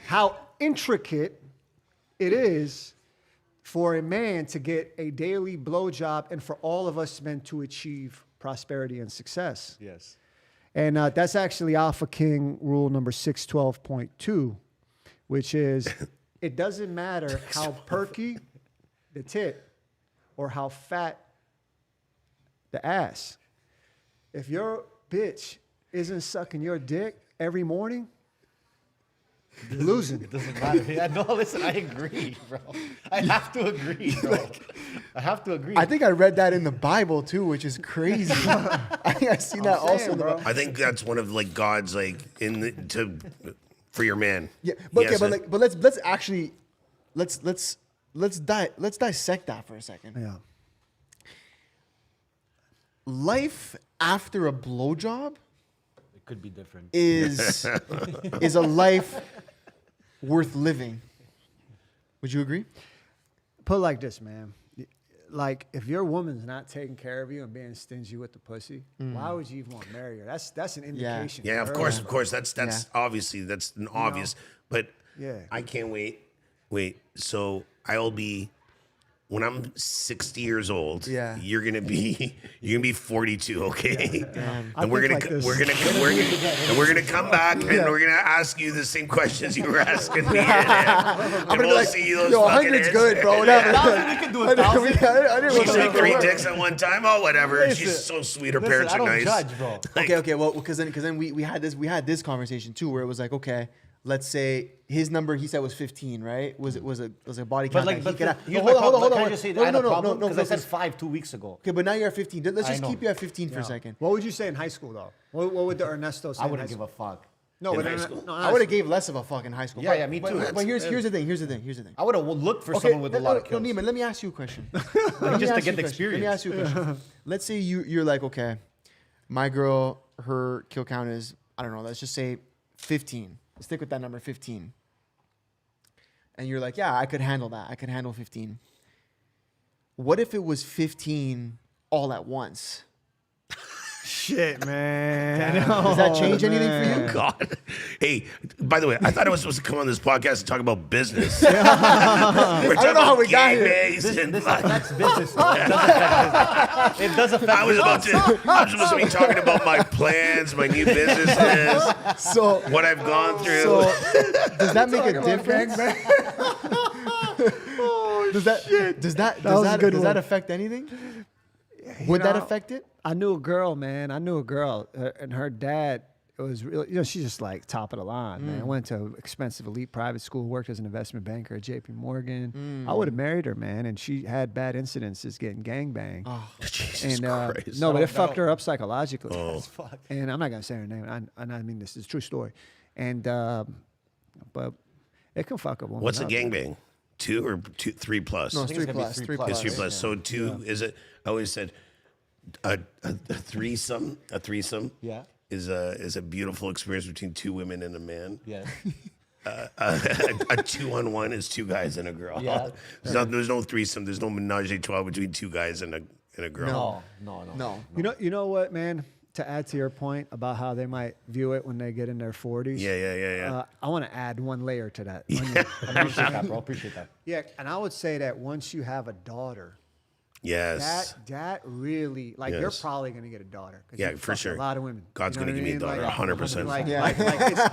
how intricate it is for a man to get a daily blowjob and for all of us men to achieve prosperity and success. Yes. And that's actually Alpha King rule number 612.2, which is it doesn't matter how perky the tit or how fat the ass. If your bitch isn't sucking your dick every morning, you're losing. It doesn't matter. Yeah, no, listen, I agree, bro. I have to agree, bro. I have to agree. I think I read that in the Bible too, which is crazy. I think I seen that also. In the bro. Bible. I think that's one of like God's like for your man. Yeah, but He okay, has but a- like, but let's actually let's dissect that for a second. Yeah. Life after a blowjob it could be different. is a life worth living. Would you agree? Put it like this, man. Like, if your woman's not taking care of you and being stingy with the pussy, why would you even want to marry her? That's an indication. Yeah, of to course, her. of course. That's obviously that's an obvious. But Yeah. I can't wait. Wait, so I'll be when I'm 60 years old. Yeah. you're gonna be 42. Okay, I and we're think gonna like this. we're gonna come back and we're gonna ask you the same questions you were asking me. I'm gonna be like, see those yo, fucking 100's good, bro. answers. Whatever. We can do I didn't- 1,000. I didn't She's really like think 3 it dicks at one time. Oh, whatever. She's so sweet. Her parents I are don't nice. judge, bro. Okay, well, because then we had this conversation too, where it was like, okay, let's say his number he said was 15, right? Was a body count But like, that he could have. here's Hold my on, problem. hold Can I on. just say No, I had no, a no, problem? no, Because no, I said no. 5 2 weeks ago. Okay, but now you're at 15. Let's I just know. keep you at 15 for a second. What would you say in high school, though? What would the Ernesto say? I in wouldn't high give a school? fuck. No, In but high school? no, I would have gave less of a fuck in high school. Yeah, yeah, me too. But here's the thing. Here's the thing. I would have looked for Okay, someone with a lot of no, kills. Neiman, let me ask you a question. Just to get the Let me experience. ask you a question. Let's say you're like, okay, My girl, her kill count is, I don't know, let's just say 15. Stick with that number, 15. And you're like, yeah, I could handle that. I could handle 15. What if it was 15 all at once? Shit, man. Does that change anything for you? God. Hey, by the way, I thought I was supposed to come on this podcast and talk about business. I don't know how we got here. This affects business. Though. It does affect. I'm supposed to be talking about my plans, my new businesses, So, what I've gone through. so does that make a difference? Does that affect anything? Would that affect it? I knew a girl, man. And her dad was really, she's just like top of the line, man. Went to expensive elite private school, worked as an investment banker at JP Morgan. I would have married her, man. And she had bad incidences getting gangbanged. Oh, Jesus and Christ. no, but it fucked her up psychologically. Oh. And I'm not gonna say her name. I mean, this is a true story. And but it can fuck a woman. What's a up, gangbang? 2 or 3 plus? No, it's think 3 it's gonna be plus. 3 3 plus. It's plus. 3 plus. So 2 is it? I always said a threesome. A threesome. Yeah. Is a beautiful experience between 2 women and a man. Yeah. A 2-on-1 is 2 guys and a girl. Yeah. There's no threesome. There's no menage a trois between 2 guys and a girl. No. You know what, man? To add to your point about how they might view it when they get in their 40s. Yeah. I want to add one layer to that. Appreciate that, bro. Appreciate that. Yeah, and I would say that once you have a daughter, Yes. that really, like, you're Yes. probably gonna get a daughter. 'Cause Yeah, you for fucked sure. A lot of women. God's You know gonna what give me a I mean? daughter, 100%. Like, Yeah. it's,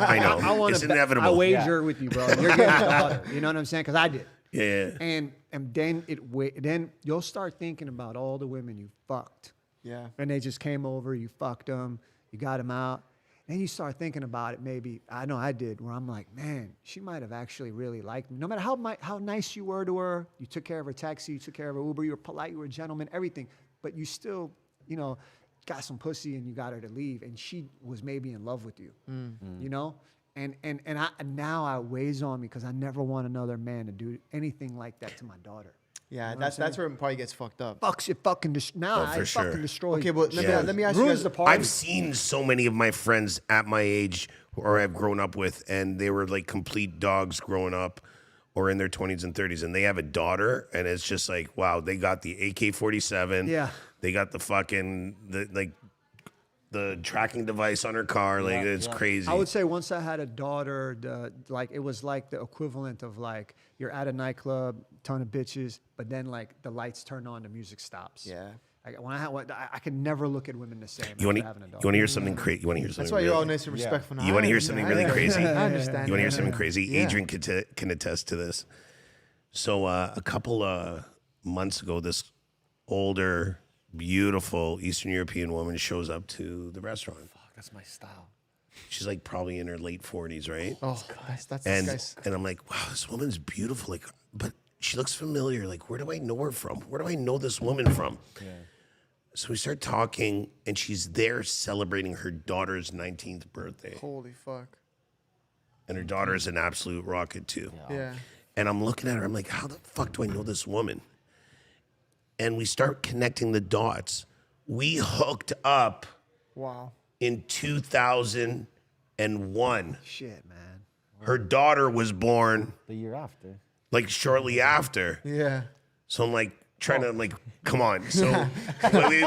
I know. I wanna It's inevitable. I wager with you, bro. You're getting a daughter. You know what I'm saying? Because I did. Yeah. And then you'll start thinking about all the women you fucked. Yeah. And they just came over, you fucked them, you got them out. Then you start thinking about it, maybe, I know I did, where I'm like, man, she might have actually really liked me. No matter how nice you were to her, you took care of her taxi, you took care of her Uber, you were polite, you were a gentleman, everything. But you still, got some pussy and you got her to leave. And she was maybe in love with you, you know? And now it weighs on me because I never want another man to do anything like that to my daughter. Yeah, You know that's where it probably gets fucked up. Fucks it fucking now. Oh, for I sure. fucking destroy. Okay, but let me ask you ruins guys. the party. I've seen so many of my friends at my age or I've grown up with, and they were like complete dogs growing up or in their 20s and 30s, and they have a daughter, and it's just like, wow, they got the AK-47. Yeah. They got the fucking, the tracking device on her car. Like, it's crazy. I would say once I had a daughter, it was like the equivalent of like you're at a nightclub, ton of bitches, but then like the lights turn on, the music stops. Yeah. Like, I could never look at women the same. You want after having a to daughter. hear something crazy? You want to hear something? That's why you're really- all nice and respectful. You want to hear something really crazy? I understand. You want to hear Yeah. something crazy? Yeah. Adrian can attest to this. So a couple months ago, this older, beautiful Eastern European woman shows up to the restaurant. Fuck, that's my style. She's like probably in her late 40s, right? Oh, that's and this guy's. and I'm like, wow, this woman's beautiful. Like, but she looks familiar. Like, where do I know her from? Where do I know this woman from? Yeah. So we start talking, and she's there celebrating her daughter's 19th birthday. Holy fuck. And her daughter is an absolute rocket too. Yeah. And I'm looking at her, I'm like, how the fuck do I know this woman? And we start connecting the dots. We hooked up Wow. in 2001. Shit, man. Her daughter was born The year after. like shortly after. Yeah. So I'm like, trying to, I'm like, come on. So, wait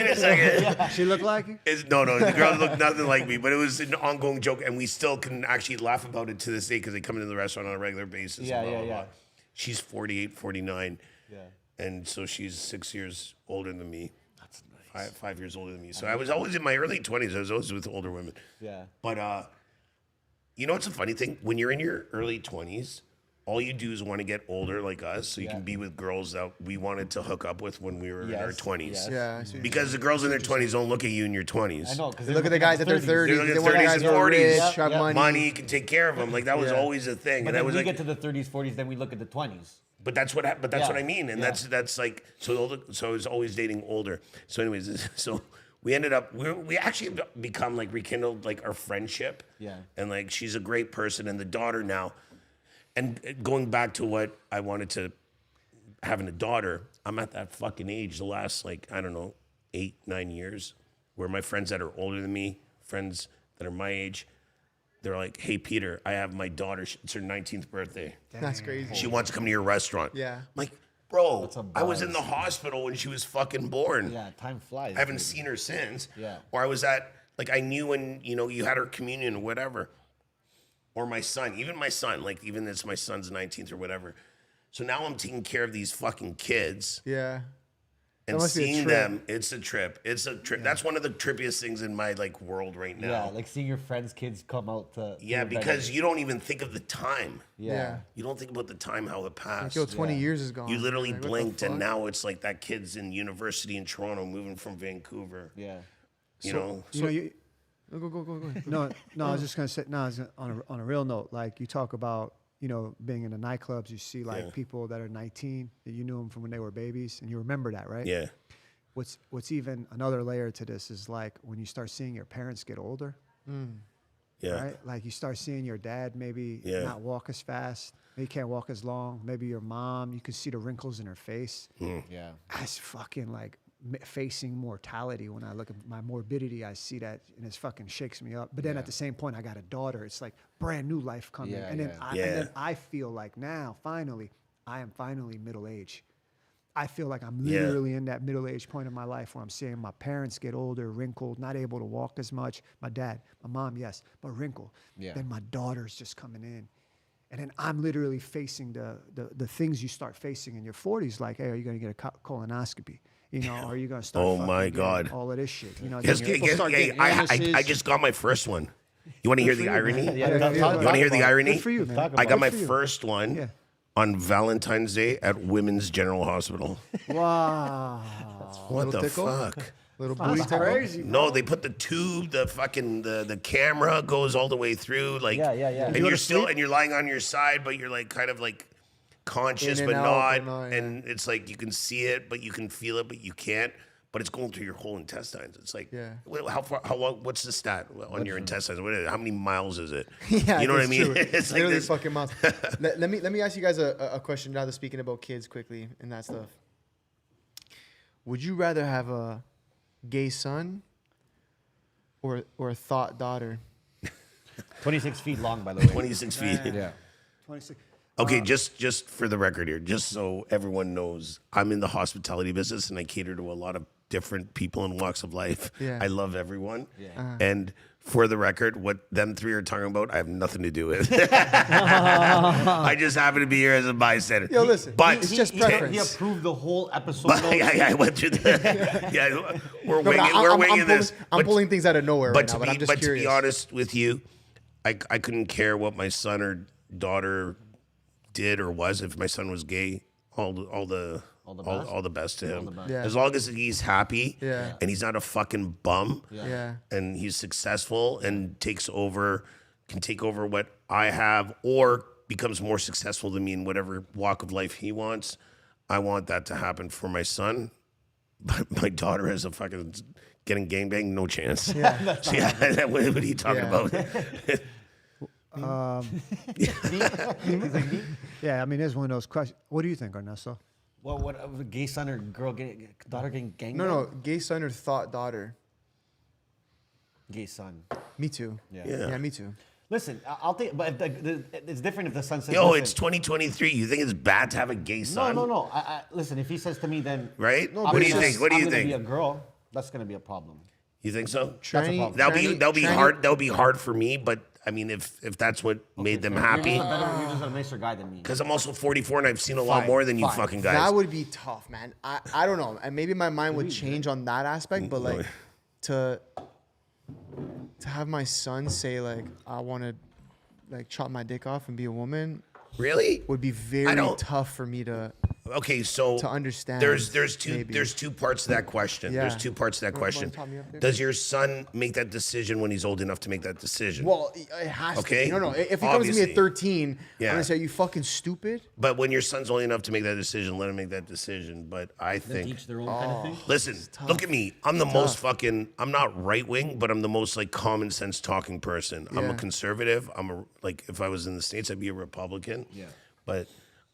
a second. She looked like you? No, the girl looked nothing like me, but it was an ongoing joke, and we still can actually laugh about it to this day because they come into the restaurant on a regular basis. Yeah, and blah, yeah, blah, yeah. blah. She's 48, 49, Yeah. and so she's 6 years older than me. That's nice. 5 years older than me. So I was always in my early 20s. I was always with older women. Yeah. But you know what's a funny thing? When you're in your early 20s, all you do is want to get older like us so you can be with girls that we wanted to hook up with when we were in our 20s. yes. Yeah. I see. Because the girls in their 20s don't look at you in your 20s. I know, because Look at the guys at their 30s. They look at They want 30s guys and who are 40s. rich, Yep, have yep. money. Money can take care of them. Like that was Yeah. always a thing. But And then that was we like, get to the 30s, 40s, then we look at the 20s. but that's what Yeah. I mean. And Yeah. that's like, so I was always dating older. So anyways, so we ended up, we actually become like rekindled like our friendship. Yeah. And like, she's a great person, and the daughter now, and going back to what I wanted to having a daughter, I'm at that fucking age the last, like, I don't know, 8, 9 years, where my friends that are older than me, friends that are my age, they're like, hey, Peter, I have my daughter. It's her 19th birthday. That's crazy. She wants to come to your restaurant. Yeah. I'm like, bro, That's a I was in buzz. the hospital when she was fucking born. Yeah, time flies. I haven't dude. seen her since. Yeah. Or I was at, like, I knew when, you had her communion or whatever. Or my son, even it's my son's 19th or whatever. So now I'm taking care of these fucking kids. Yeah. And must be a seeing trip. them, it's a trip. It's a trip. That's one of the trippiest things in my like world right now. Yeah, like seeing your friends' kids come out to. Yeah, because you don't even think of the time. Yeah. You don't think about the time how it Like, passed. yo, 20 years is gone. You literally Like, what the blinked, and fuck? now it's like that kid's in university in Toronto, moving from Vancouver. Yeah. You know, You know, you, Go. no, I was just gonna say, no, I was on a real note. Like you talk about, being in the nightclubs, you see like Yeah. people that are 19 that you knew them from when they were babies, and you remember that, right? yeah, What's even another layer to this is like when you start seeing your parents get older, yeah, right? Like you start seeing your dad maybe Yeah. not walk as fast, maybe can't walk as long. Maybe your mom, you can see the wrinkles in her face. Yeah. That's fucking like facing mortality. When I look at my morbidity, I see that, and it fucking shakes me up. But then at the same point, I got a daughter. It's like brand new life coming, Yeah, and then yeah. and then I feel like now finally I am finally middle age. I feel like I'm literally in that middle age point of my life where I'm seeing my parents get older, wrinkled, not able to walk as much. My dad, my mom, yes, but wrinkled. Yeah. Then my daughter's just coming in. And then I'm literally facing the things you start facing in your 40s, like, hey, are you going to get a colonoscopy? Are you going to start Oh fucking my getting God. all of this shit? Guess, people start getting I illnesses. just got my first one. You want to hear the irony? Yeah, Yeah, talk- yeah, talk- yeah. You want to hear the talk irony? Good for you, man. I got Good my for you. first one Yeah. on Valentine's Day at Women's General Hospital. Wow. What the tickle? fuck? Little booty That's tickle. crazy. No, they put the tube, the fucking the camera goes all the way through, like Yeah. and You you're still and you're lying on your side, but you're like kind of like conscious In but and not, out, but not, yeah. and it's like you can see it, but you can feel it, but you can't. But it's going through your whole intestines. It's like, Yeah. well, how long? What's the stat on your intestines? What is it? How many miles is it? Yeah, you know what I that's mean? true. It's like Literally this. fucking miles. let me ask you guys a question now that speaking about kids quickly and that stuff. Would you rather have a gay son or a thought daughter? 26 feet long, by the way. 26 feet. Yeah. 26. Okay, just for the record here, just so everyone knows, I'm in the hospitality business and I cater to a lot of different people in walks of life. Yeah. I love everyone. Yeah. And for the record, what them three are talking about, I have nothing to do with. I just happen to be here as a bystander. Yo, listen, but it's just He preference. approved the whole episode. But notes. I went through the. Yeah, we're No, but winging, we're winging this. I'm But- pulling things out of nowhere right but now, but I'm just but curious. to be honest with you, I couldn't care what my son or daughter did or was. If my son was gay, all the best to him. Yeah. As long as he's happy Yeah. and he's not a fucking bum Yeah. and he's successful and can take over what I have or becomes more successful than me in whatever walk of life he wants. I want that to happen for my son. But my daughter has a fucking getting gangbang, no chance. Yeah, so yeah, what are you talking Yeah. about? Yeah, I mean, there's one of those questions. What do you think, Ernesto? Well, what a gay son or daughter getting gang? No, gay son or thought daughter. Gay son. Me too. Yeah. Yeah, me too. Listen, I'll think, but if it's different if the son says. Yo, listen, it's 2023. You think it's bad to have a gay son? No. Listen, if he says to me, then. Right? No, what but do you it's think? What do you I'm gonna be a think? girl. That's gonna be a problem. You think so? That's a Tranny- problem. That'll be tranny- hard. That'll be hard for me. But I mean, if that's what made them happy, You're just a nicer guy than me. because I'm also 44 and I've seen a lot Fine, more than you fine. fucking guys. That would be tough, man. I don't know. And maybe my mind would change on that aspect, but like to have my son say like I want to like chop my dick off and be a woman Really? would be very don't- tough for me to. Okay, so To understand, there's maybe. two parts to that question. Yeah. There's two parts to that Wanna question. top me up there? Does your son make that decision when he's old enough to make that decision? Well, it has Okay, to. No. If he comes to me obviously. at 13, Yeah. I'm gonna say, "Are you fucking stupid?" But when your son's old enough to make that decision, let him make that decision. But I think, Each their own kind of thing. listen, look at me. I'm the most fucking. I'm not right wing, but I'm the most like common sense talking person. I'm a Yeah. conservative. Like if I was in the States, I'd be a Republican. Yeah. But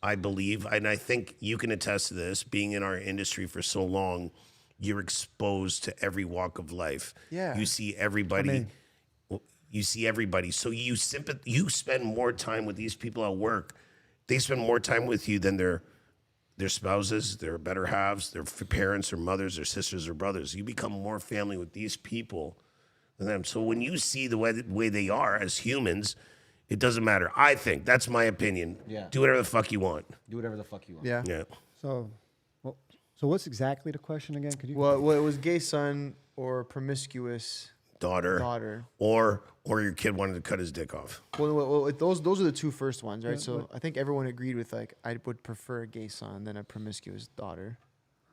I believe, and I think you can attest to this, being in our industry for so long, you're exposed to every walk of life. Yeah. You see everybody. You see everybody. So you spend more time with these people at work. They spend more time with you than their spouses, their better halves, their parents, their mothers, their sisters, or brothers. You become more family with these people than them. So when you see the way they are as humans, it doesn't matter. I think that's my opinion. Yeah. Do whatever the fuck you want. Do whatever the fuck you want. Yeah. Yeah. So, so what's exactly the question again? Could you? Well, it was gay son or promiscuous Daughter. Or your kid wanted to cut his dick off. Well, those are the two first ones, right? So I think everyone agreed with like I would prefer a gay son than a promiscuous daughter.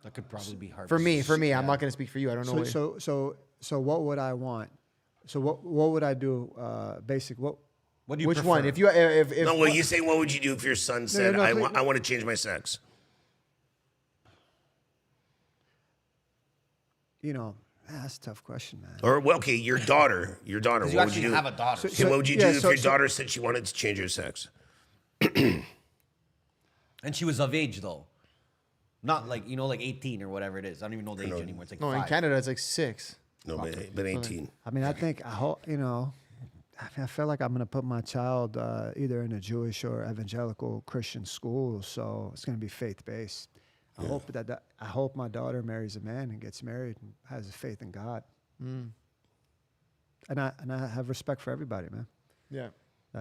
That could probably be hard. For me, I'm not gonna speak for you. I don't know. So what would I want? So what would I do? What do you Which prefer? one? If No, well, you say, what would you do if your son said, no, I please- want to change my sex? That's a tough question, man. Or, well, okay, your daughter. What You would you actually do? have a daughter. Okay, what would you do if your daughter said she wanted to change her sex? And she was of age though. Not like, like 18 or whatever it is. I don't even know the age anymore. It's like no, 5. in Canada it's like 6. No, but 18. I mean, I hope, I feel like I'm going to put my child either in a Jewish or evangelical Christian school, so it's going to be faith-based. I hope my daughter marries a man and gets married and has a faith in God. And I have respect for everybody, man. Yeah.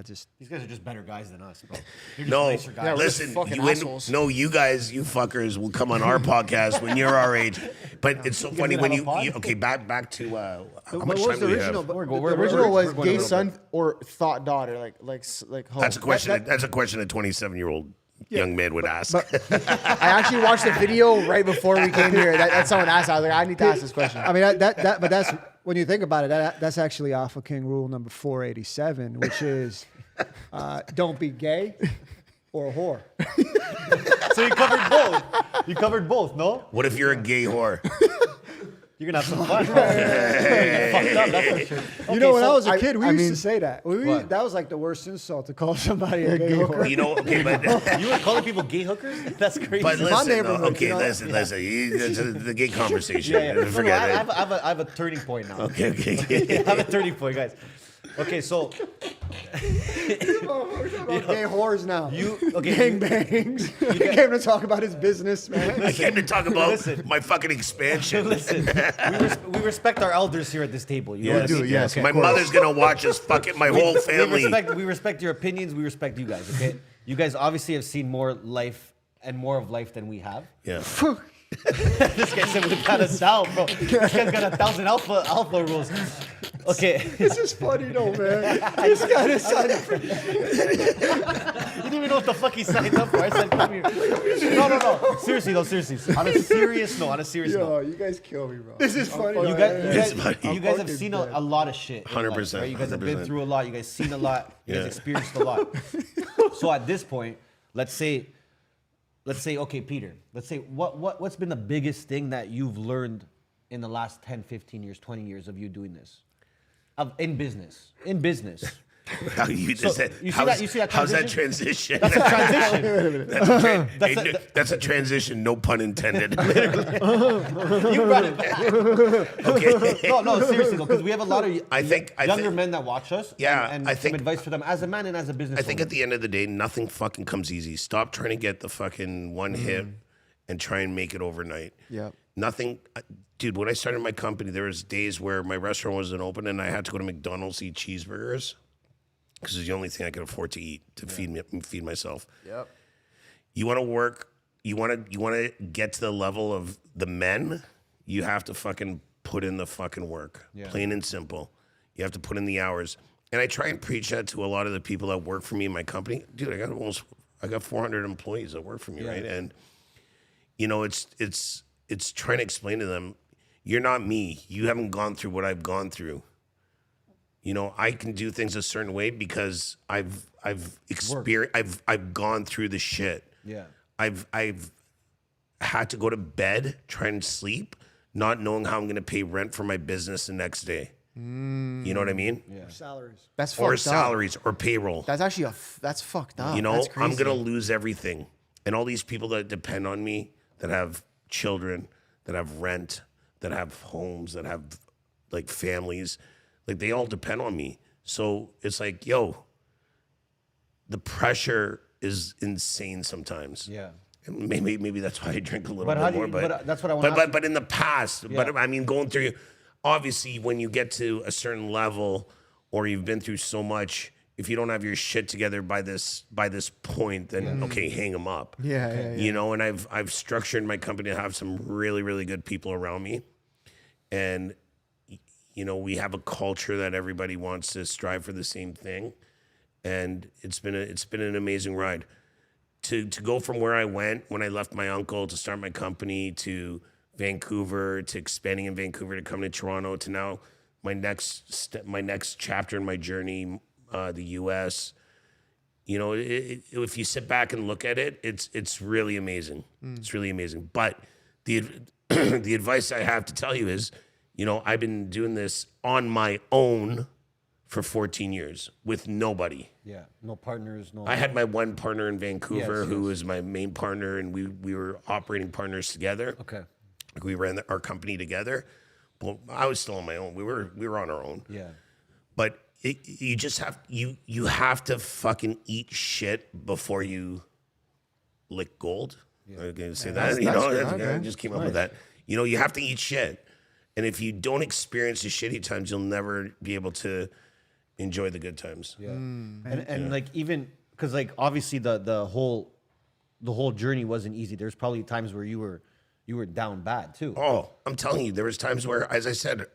These guys are just better guys than us, bro. They're just No, nicer guys. Yeah, we're listen, fucking assholes. you guys, you fuckers will come on our podcast when you're our age. But it's so funny when okay, back to, how much time do we have? The original was gay son or thought daughter, like hope. That's a question. That's a question a 27-year-old young man would ask. I actually watched the video right before we came here. That someone asked. I was like, I need to ask this question. I mean, but that's when you think about it, that's actually Alpha King rule number 487, which is don't be gay or a whore. So you covered both. You covered both, no? What if you're a gay whore? You're gonna have some fun. Bro. You're fucked up, that's for sure. When I was a kid, we used to say that. That was like the worst insult to call somebody a gay hooker. Okay, but You were calling people gay hookers? That's crazy. but listen, neighborhood, okay, listen. That's the gay conversation. Forget it. I have a turning point now. Okay. I have a turning point, guys. Okay, so We're talking about gay whores now. gang bangs. He came to talk about his business, man. I came to talk about my fucking expansion. listen, we respect our elders here at this table. You know what I mean? Yes. My mother's gonna watch us fucking my whole family. We respect your opinions. We respect you guys. Okay, you guys obviously have seen more life and more of life than we have. Yeah. This guy said we've got us down, bro. This guy's got 1,000 alpha rules. Okay. This is funny though, man. This guy decided. You didn't even know what the fuck he signed up for. I said, come here. No. Seriously. On a serious note. you guys kill me, bro. This is funny. You guys have seen a lot of shit. 100%, Right? You guys have been 100%. through a lot. You guys seen a lot. You guys Yeah. experienced a lot. So at this point, let's say, okay, Peter, let's say what's been the biggest thing that you've learned in the last 10, 15 years, 20 years of you doing this? In business. How you just said? you see that How's that transition? transition? That's a transition. That's a transition. No pun intended. You brought it back. Okay. No, seriously though, because we have a lot of younger men that watch us. Yeah, and I some think- advice for them as a man and as a business. I think at the end of the day, nothing fucking comes easy. Stop trying to get the fucking one hit and try and make it overnight. Yep. Nothing, dude. When I started my company, there was days where my restaurant wasn't open and I had to go to McDonald's to eat cheeseburgers because it's the only thing I could afford to eat to feed myself. Yep. You want to work. You want to get to the level of the men. You have to fucking put in the fucking work. Plain and simple. You have to put in the hours. And I try and preach that to a lot of the people that work for me in my company. Dude, I got 400 employees that work for me, right? And it's trying to explain to them, you're not me. You haven't gone through what I've gone through. I can do things a certain way because I've experienced. I've gone through the shit. Yeah. I've had to go to bed, try and sleep, not knowing how I'm going to pay rent for my business the next day. You know what I mean? Yeah. Salaries. That's fucked Or up. salaries or payroll. That's actually that's fucked up. I'm That's crazy. going to lose everything. And all these people that depend on me, that have children, that have rent, that have homes, that have like families, like they all depend on me. So it's like, yo, the pressure is insane sometimes. Yeah. And maybe that's why I drink a little But how bit do more. you- But but that's what I wanna ask you. But in the past, Yeah. but I mean, going through, obviously, when you get to a certain level or you've been through so much, if you don't have your shit together by this point, then okay, hang them up. Yeah. You know, and I've structured my company to have some really, really good people around me, and you know, we have a culture that everybody wants to strive for the same thing, and it's been an amazing ride. To go from where I went when I left my uncle to start my company, to Vancouver, to expanding in Vancouver, to coming to Toronto, to now my next chapter in my journey, the U.S. You know, if you sit back and look at it, it's really amazing. It's really amazing. But the the advice I have to tell you is, you know, I've been doing this on my own for 14 years with nobody. Yeah. No partners. No. I had my one partner in Vancouver Yes, who was my main partner, and we were operating partners together. Okay. Like we ran our company together. But I was still on my own. We were on our own. Yeah. But you just have you have to fucking eat shit before you lick gold. I'm gonna say that. You know, I just came up with that. You know, you have to eat shit, and if you don't experience the shitty times, you'll never be able to enjoy the good times. Yeah. And like, even because like obviously the whole journey wasn't easy. There's probably times where you were down bad too. Oh, I'm telling you, there was times where, as I said,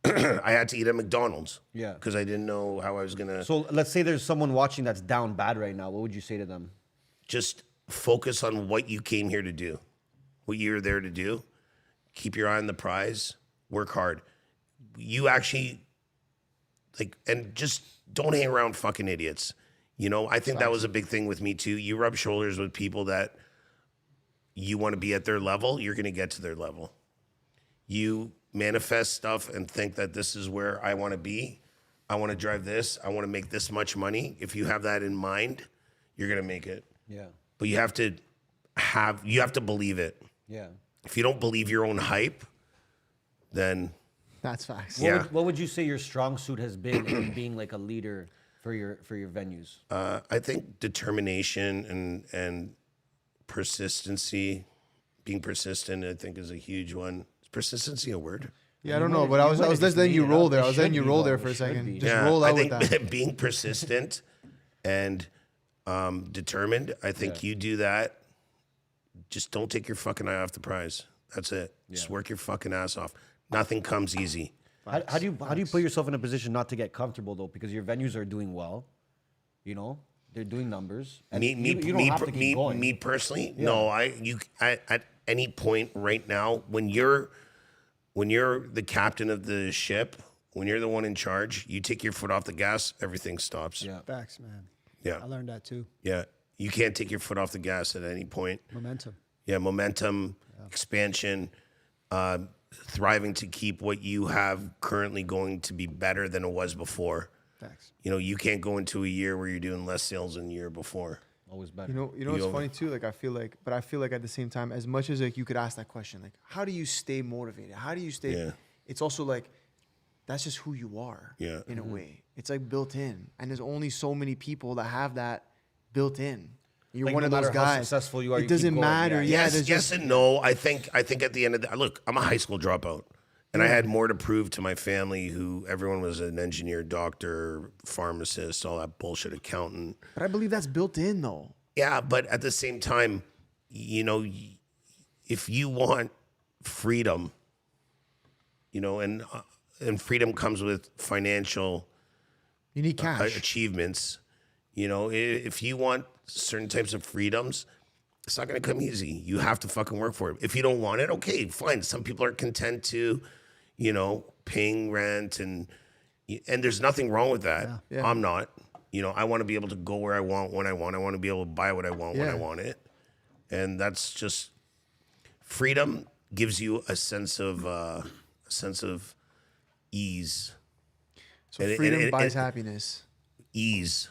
I had to eat at McDonald's. Yeah. Because I didn't know how I was gonna. So let's say there's someone watching that's down bad right now. What would you say to them? Just focus on what you came here to do, what you're there to do. Keep your eye on the prize. Work hard. You actually and just don't hang around fucking idiots. You know, I think that was a big thing with me too. You rub shoulders with people that you want to be at their level, you're going to get to their level. You manifest stuff and think that this is where I want to be. I want to drive this. I want to make this much money. If you have that in mind, you're going to make it. Yeah. But you have to believe it. Yeah. If you don't believe your own hype, then That's facts. Yeah. What would you say your strong suit has been in being like a leader for your venues? I think determination and persistency, being persistent, I think is a huge one. Is persistency a word? Yeah, I don't know, but I was just letting you roll there. I was letting you roll there for a second. Just roll out with I think that. being persistent and determined, I think you do that. Just don't take your fucking eye off the prize. That's it. Just work your fucking ass off. Nothing comes easy. How do you put yourself in a position not to get comfortable though? Because your venues are doing well, you know, they're doing numbers. And you don't have to keep going. Me personally, no. At any point right now, when you're the captain of the ship, when you're the one in charge, you take your foot off the gas, everything stops. Yeah. Facts, man. Yeah. I learned that too. Yeah. You can't take your foot off the gas at any point. Momentum. Yeah, momentum, expansion, thriving to keep what you have currently going to be better than it was before. Facts. You know, you can't go into a year where you're doing less sales than the year before. Always better. You know what's funny too? Like I feel like at the same time, as much as like you could ask that question, like how do you stay motivated? How do you stay? Yeah. It's also like that's just who you are. Yeah. In a way, it's like built in, and there's only so many people that have that built in. You're Like, one no of those matter how guys. successful you are, it you doesn't keep going. matter. Yeah. Yeah. there's Yes just and no. I think at the end of the look, I'm a high school dropout. And I had more to prove to my family, who everyone was an engineer, doctor, pharmacist, all that bullshit, accountant. But I believe that's built in though. Yeah, but at the same time, you know, if you want freedom, you know, and freedom comes with financial You need cash. achievements. You know, if you want certain types of freedoms, it's not going to come easy. You have to fucking work for it. If you don't want it, okay, fine. Some people are content to, you know, paying rent and there's nothing wrong with that. Yeah. I'm not. You know, I want to be able to go where I want when I want. I want to be able to buy what I want when I want it. And that's just freedom gives you a sense of ease. So freedom buys happiness. Ease,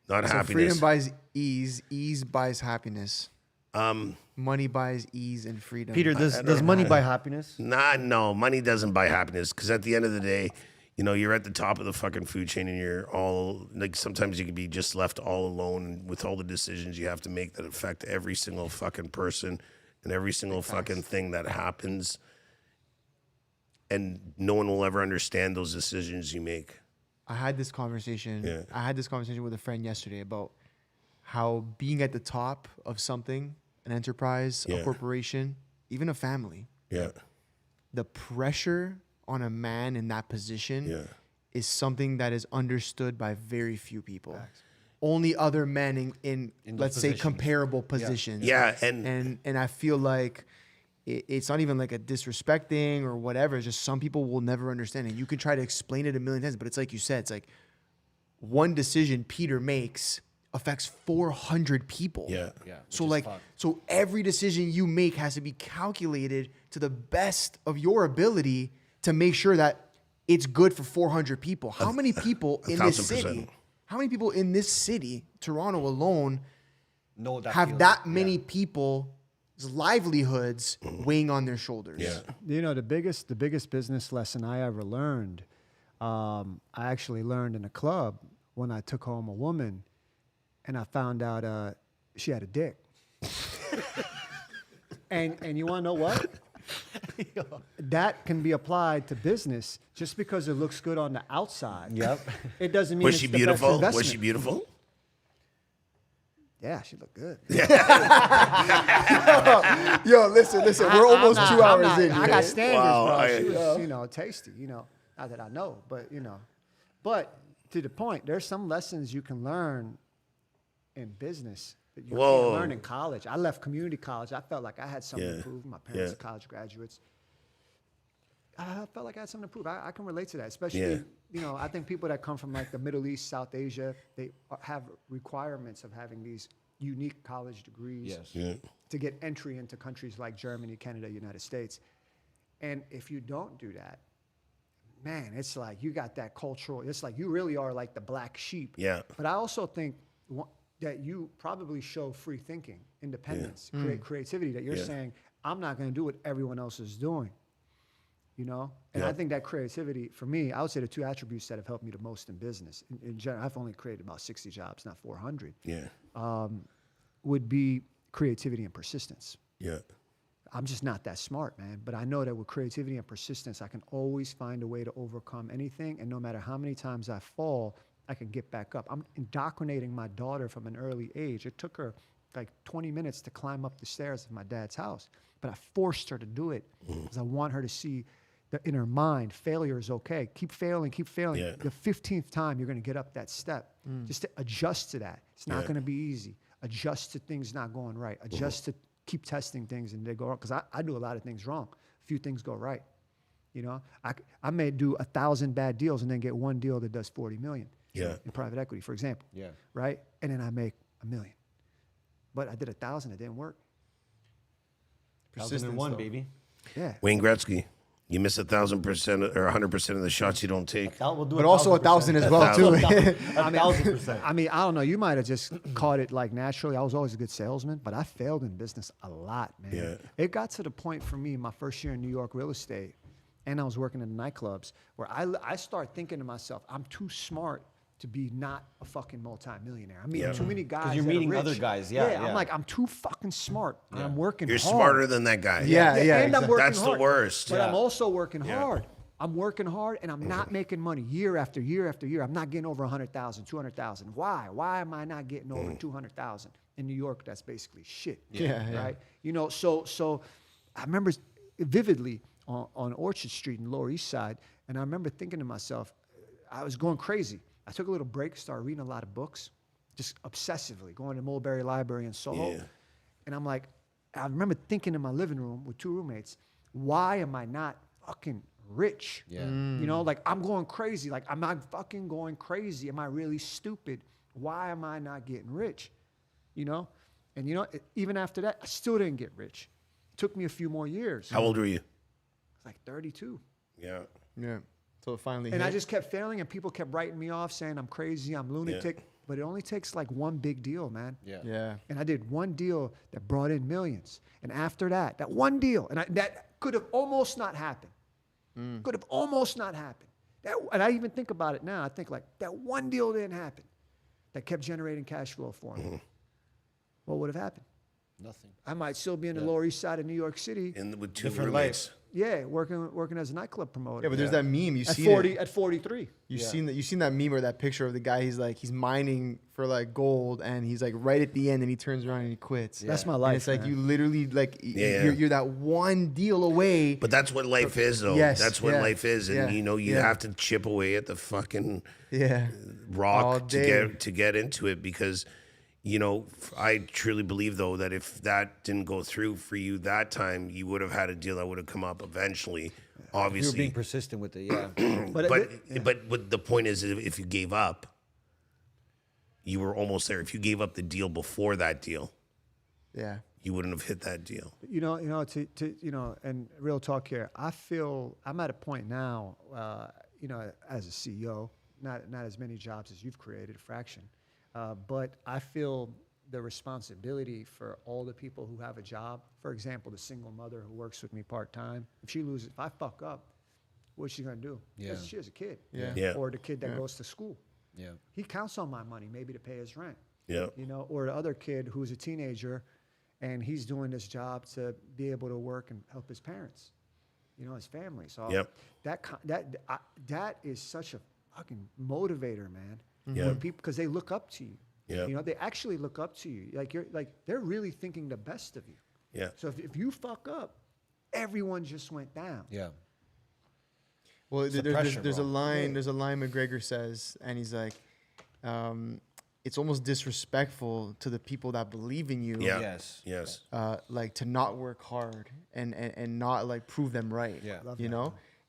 not So happiness. freedom buys ease. Ease buys happiness. Money buys ease and freedom. Peter, does money buy happiness? No, money doesn't buy happiness because at the end of the day, you know, you're at the top of the fucking food chain and you're all like, sometimes you can be just left all alone with all the decisions you have to make that affect every single fucking person and every single fucking thing that happens. And no one will ever understand those decisions you make. I had this conversation. Yeah. I had this conversation with a friend yesterday about how being at the top of something, an enterprise, a corporation, even a family, the pressure on a man in that position is something that is understood by very few people. Only other men in let's say comparable positions. Yeah, and I feel like it's not even like a disrespect thing or whatever. It's just some people will never understand it. You can try to explain it a million times, but it's like you said, it's like one decision Peter makes affects 400 people. So like, so every decision you make has to be calculated to the best of your ability to make sure that it's good for 400 people. How many people in this city? How many people in this city, Toronto alone, have that many people's livelihoods weighing on their shoulders? You know, the biggest business lesson I ever learned, I actually learned in a club when I took home a woman, and I found out she had a dick. and you want to know what? That can be applied to business. Just because it looks good on the outside, it doesn't mean Was it's she the best beautiful? investment. Was she beautiful? Yeah, she looked good. Yo, listen. We're almost 2 hours in. I got standards, Wow, bro. She was, you know, tasty. You know, not that I know, but you know. But to the point, there's some lessons you can learn in business that you can't learn in college. I left community college. I felt like I had something to prove. My parents are college graduates. I felt like I had something to prove. I can relate to that, especially, you know, I think people that come from like the Middle East, South Asia, they have requirements of having these unique college degrees to get entry into countries like Germany, Canada, United States. And if you don't do that, man, it's like you got that cultural, it's like you really are like the black sheep. But I also think that you probably show free thinking, independence, creativity, that you're saying, I'm not going to do what everyone else is doing. You know, and I think that creativity, for me, I would say the two attributes that have helped me the most in business, in general, I've only created about 60 jobs, not 400, would be creativity and persistence. I'm just not that smart, man. But I know that with creativity and persistence, I can always find a way to overcome anything. And no matter how many times I fall, I can get back up. I'm indoctrinating my daughter from an early age. It took her like 20 minutes to climb up the stairs of my dad's house, but I forced her to do it because I want her to see that in her mind, failure is okay. Keep failing, keep failing. The 15th time, you're going to get up that step. Just to adjust to that. It's not going to be easy. Adjust to things not going right. Adjust to keep testing things and they go wrong. Because I do a lot of things wrong. A few things go right. You know, I may do 1,000 bad deals and then get one deal that does 40 million in private equity, for example. Right? And then I make $1 million. But I did 1,000, it didn't work. 1,001, baby. Yeah. Wayne Gretzky. You miss 1,000% or 100% of the shots you don't take. But also 1,000 as well, too. 1,000%. I mean, I don't know. You might have just caught it like naturally. I was always a good salesman, but I failed in business a lot, man. It got to the point for me, my first year in New York real estate, and I was working in the nightclubs, where I started thinking to myself, I'm too smart to be not a fucking multimillionaire. I mean, too many guys. You're that are meeting rich. other guys, I'm like, I'm too fucking smart. And I'm working You're hard. smarter than that guy. And I'm working That's hard. the worst. But I'm also working hard. I'm working hard and I'm not making money year after year after year. I'm not getting over 100,000, 200,000. Why? Why am I not getting over 200,000? In New York, that's basically shit. Right? You know, so I remember vividly on Orchard Street in Lower East Side, and I remember thinking to myself, I was going crazy. I took a little break, started reading a lot of books, just obsessively, going to Mulberry Library in Soho. And I'm like, I remember thinking in my living room with two roommates, why am I not fucking rich? You know, like I'm going crazy. Like, am I fucking going crazy? Am I really stupid? Why am I not getting rich? You know? And you know, even after that, I still didn't get rich. It took me a few more years. How old were you? Like 32. Yeah. So it finally And hit. I just kept failing, and people kept writing me off, saying I'm crazy, I'm lunatic. but it only takes like one big deal, man. Yeah. And I did one deal that brought in millions. And after that, that one deal, that could have almost not happened. Could have almost not happened. And I even think about it now. I think like that one deal didn't happen that kept generating cash flow for me. What would have happened? Nothing. I might still be in the Lower East Side of New York City. And with 2 Different roommates. Yeah, working as a nightclub promoter. Yeah, but there's that meme you at see 40 at 43. You've seen that meme or that picture of the guy. He's mining for like gold, and he's like right at the end, and he turns around and he quits. That's my And life. it's like man. you literally like Yeah. you're that one deal away. But that's what life is, though. Yes, That's what yeah, life is, and yeah, you yeah. have to chip away at the fucking Yeah. All rock day. to get into it, because I truly believe, though, that if that didn't go through for you that time, you would have had a deal that would have come up eventually. You were Obviously, being persistent with it, yeah. but the point is, if you gave up, you were almost there. If you gave up the deal before that deal, Yeah. you wouldn't have hit that deal. And real talk here. I feel I'm at a point now, as a CEO, not as many jobs as you've created, a fraction, but I feel the responsibility for all the people who have a job. For example, the single mother who works with me part-time. If I fuck up, what's she gonna do? Yeah. She has a kid. Yeah. Or the kid that goes to school. Yeah. He counts on my money maybe to pay his rent. Yeah. Or the other kid who's a teenager and he's doing this job to be able to work and help his parents, his family. So Yep. that is such a fucking motivator, man. Yeah. When people, because they look up to you. Yeah. They actually look up to you. They're really thinking the best of you. Yeah. So if you fuck up, everyone just went down. Yeah. Well, the there's pressure, a bro. line. There's a line McGregor says, and he's like, it's almost disrespectful to the people that believe in you. Yeah. Yes. Like to not work hard and not like prove them right. Yeah.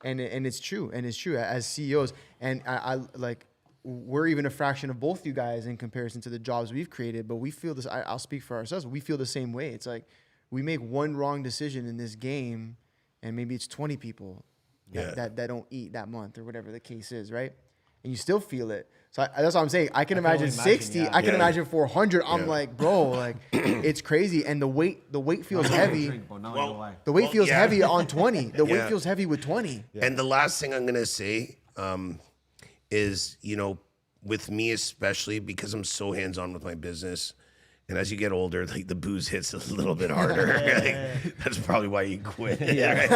And it's true. And it's true as CEOs. And I like, we're even a fraction of both you guys in comparison to the jobs we've created, but we feel this. I'll speak for ourselves. We feel the same way. It's like we make one wrong decision in this game, and maybe it's 20 people that don't eat that month or whatever the case is, right? And you still feel it. So that's what I'm saying. I can imagine only imagine, 60. yeah. I can Yeah. imagine 400. I'm Yeah. like, bro, like it's crazy. And the weight feels heavy. Well, The weight feels yeah. heavy on 20. The weight Yeah. feels heavy with 20. And the last thing I'm gonna say is, with me especially, because I'm so hands-on with my business, and as you get older, like the booze hits a little bit harder. Like, that's probably why you quit. Yeah,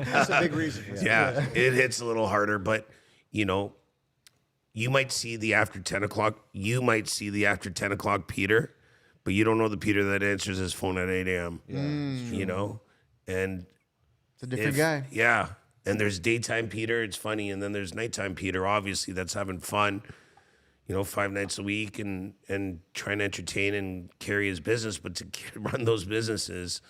That's a big reason. yeah, it hits a little harder. But you might see the after 10 o'clock. You might see the after 10 o'clock Peter, but you don't know the Peter that answers his phone at 8 a.m. Yeah. And It's a different guy. yeah. And there's daytime Peter, it's funny, and then there's nighttime Peter, obviously, that's having fun, 5 nights a week and trying to entertain and carry his business. But to run those businesses,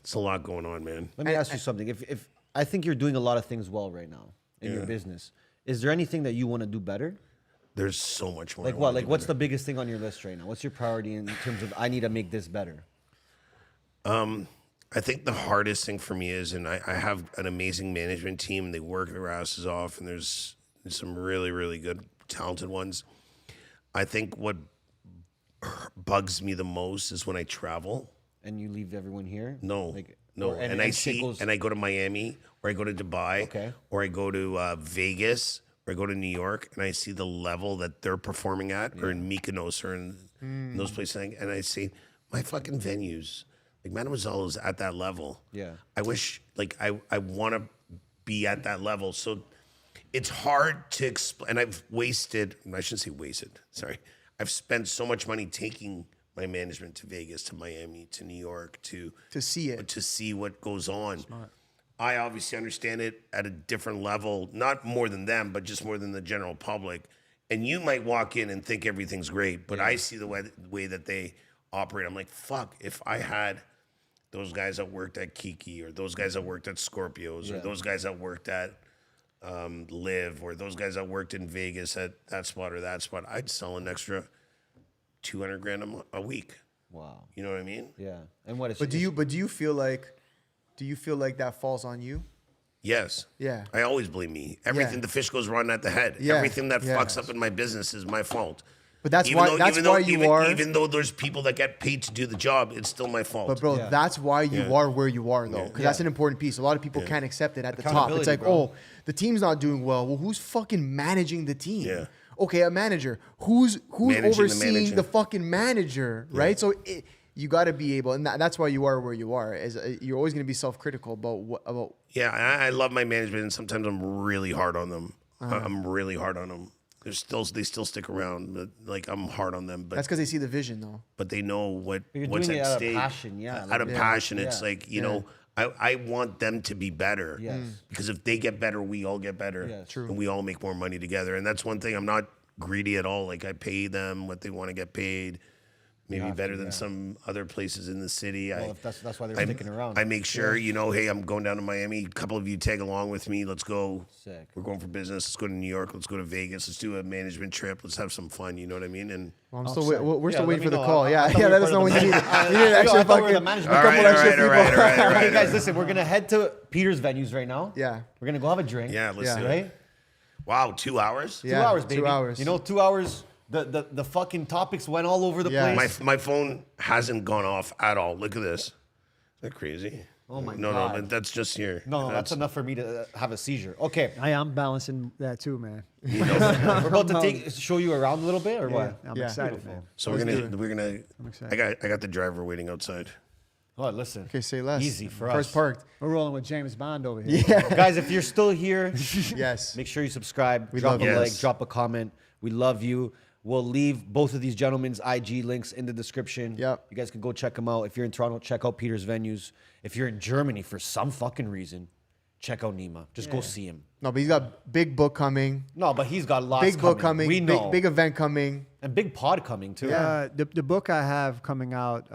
it's a lot going on, man. Let me ask you something. If I think you're doing a lot of things well right now in your business, is there anything that you want to do better? There's so much more. Like what? Like what's the biggest thing on your list right now? What's your priority in terms of I need to make this better? I think the hardest thing for me is, and I have an amazing management team, and they work their asses off, and there's some really, really good, talented ones. I think what bugs me the most is when I travel. And you leave everyone here? No, no. or- And I shit see, goes- and I go to Miami, or I go to Dubai, Okay. or I go to Vegas, or I go to New York, and I see the level that they're performing at, or in Mykonos, or in those places, and I see my fucking venues. Like Mademoiselle is at that level. Yeah. I wish, like, I want to be at that level. So it's hard to explain. And I shouldn't say wasted, sorry. I've spent so much money taking my management to Vegas, to Miami, to New York, to see it. to see what goes on. I obviously understand it at a different level, not more than them, but just more than the general public. And you might walk in and think everything's great, but I see the way that they operate. I'm like, fuck, if I had those guys that worked at Kiki, or those guys that worked at Scorpios, or those guys that worked at Live, or those guys that worked in Vegas at that spot or that spot, I'd sell an extra $200,000 a week. Wow. You know what I mean? Yeah. And what is But do you feel like that falls on you? Yes. Yeah. I always blame me. Everything, Yeah. the fish goes rotten at the head. Yeah. Everything that Yeah. fucks up in my business is my fault. But that's Even why though- that's even though- why you even- are. Even though there's people that get paid to do the job, it's still my fault. But bro, Yeah. that's why you Yeah. are where you are though, because that's an important piece. A lot of people can't accept it at the top. It's Accountability, like, bro. oh, the team's not doing well. Who's fucking managing the team? Yeah. Okay, a manager. Who's Managing the overseeing manager. the fucking manager, right? So you got to be able, and that's why you are where you are. Is you're always going to be self-critical about Yeah, I love my management, and sometimes I'm really hard on them. I'm really hard on them. They still stick around, but like I'm hard on them. But that's because they see the vision though. but they know You're what's doing it at out of stake. passion, yeah, Out of like- passion, it's Yeah. like know, I want them to be better. Yes. Because if they get better, we all get better. Yes. True. And we all make more money together. And that's one thing. I'm not greedy at all. Like I pay them what they want to get paid. Maybe better than some other places in the city. Well, if that's why they're sticking around. I make sure, hey, I'm going down to Miami. A couple of you tag along with me. Let's go. Sick. We're going for business. Let's go to New York. Let's go to Vegas. Let's do a management trip. Let's have some fun. You know what I mean? And Well, I'm still we're Yeah, still let waiting me for the know. call. I Yeah, thought we yeah. were Let us part know of when the you need management. you need an extra I thought we were the fucking management. a couple All extra right, people. all right. Okay, guys, listen. We're gonna head to Peter's venues right now. Yeah. We're gonna go have a drink. yeah, let's Yeah. do it. Right. Wow, 2 hours? Yeah, 2 hours, baby. 2 hours. 2 hours. The fucking topics went all over the Yeah. place. My phone hasn't gone off at all. Look at this. Is that crazy? Oh my no, God. No, but that's just here. No, that's enough for me to have a seizure. Okay, I'm balancing that too, man. we're about to show you around a little bit, or what? I'm Yeah. excited, Beautiful. man. So Let's do we're gonna. excited. I got the driver waiting outside. Oh, listen. Okay, say less. Easy for First us. parked. We're rolling with James Bond over here. Yeah. Guys, if you're still here, Yes. make sure you subscribe, We drop love a you. like, Yes. drop a comment. We love you. We'll leave both of these gentlemen's IG links in the description. Yep. You guys can go check them out. If you're in Toronto, check out Peter's venues. If you're in Germany for some fucking reason, check out Nima. Just go see him. No, but he's got big book coming. No, but he's got lots Big book coming. We know. Big event coming. And big pod coming too. The book I have coming out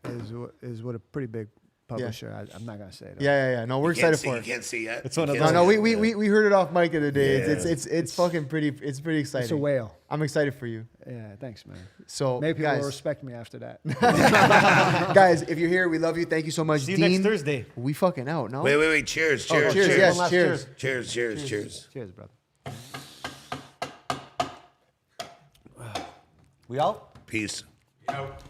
is with a pretty big publisher. I'm not gonna say that. Yeah. No, we're excited for You it. can't see yet. It's one of You those- can't No, see it. we heard it off mic the other day. Yeah. It's fucking pretty. It's pretty exciting. It's a whale. I'm excited for you. Yeah, thanks, man. So Maybe people will guys, respect me after that. guys, if you're here, we love you. Thank you so much, See you Dean. next Thursday. We fucking out. No. Wait. Cheers. Cheers. cheers. Cheers. Yes. One last cheers. Cheers. Cheers, brother. We out? Peace. Out.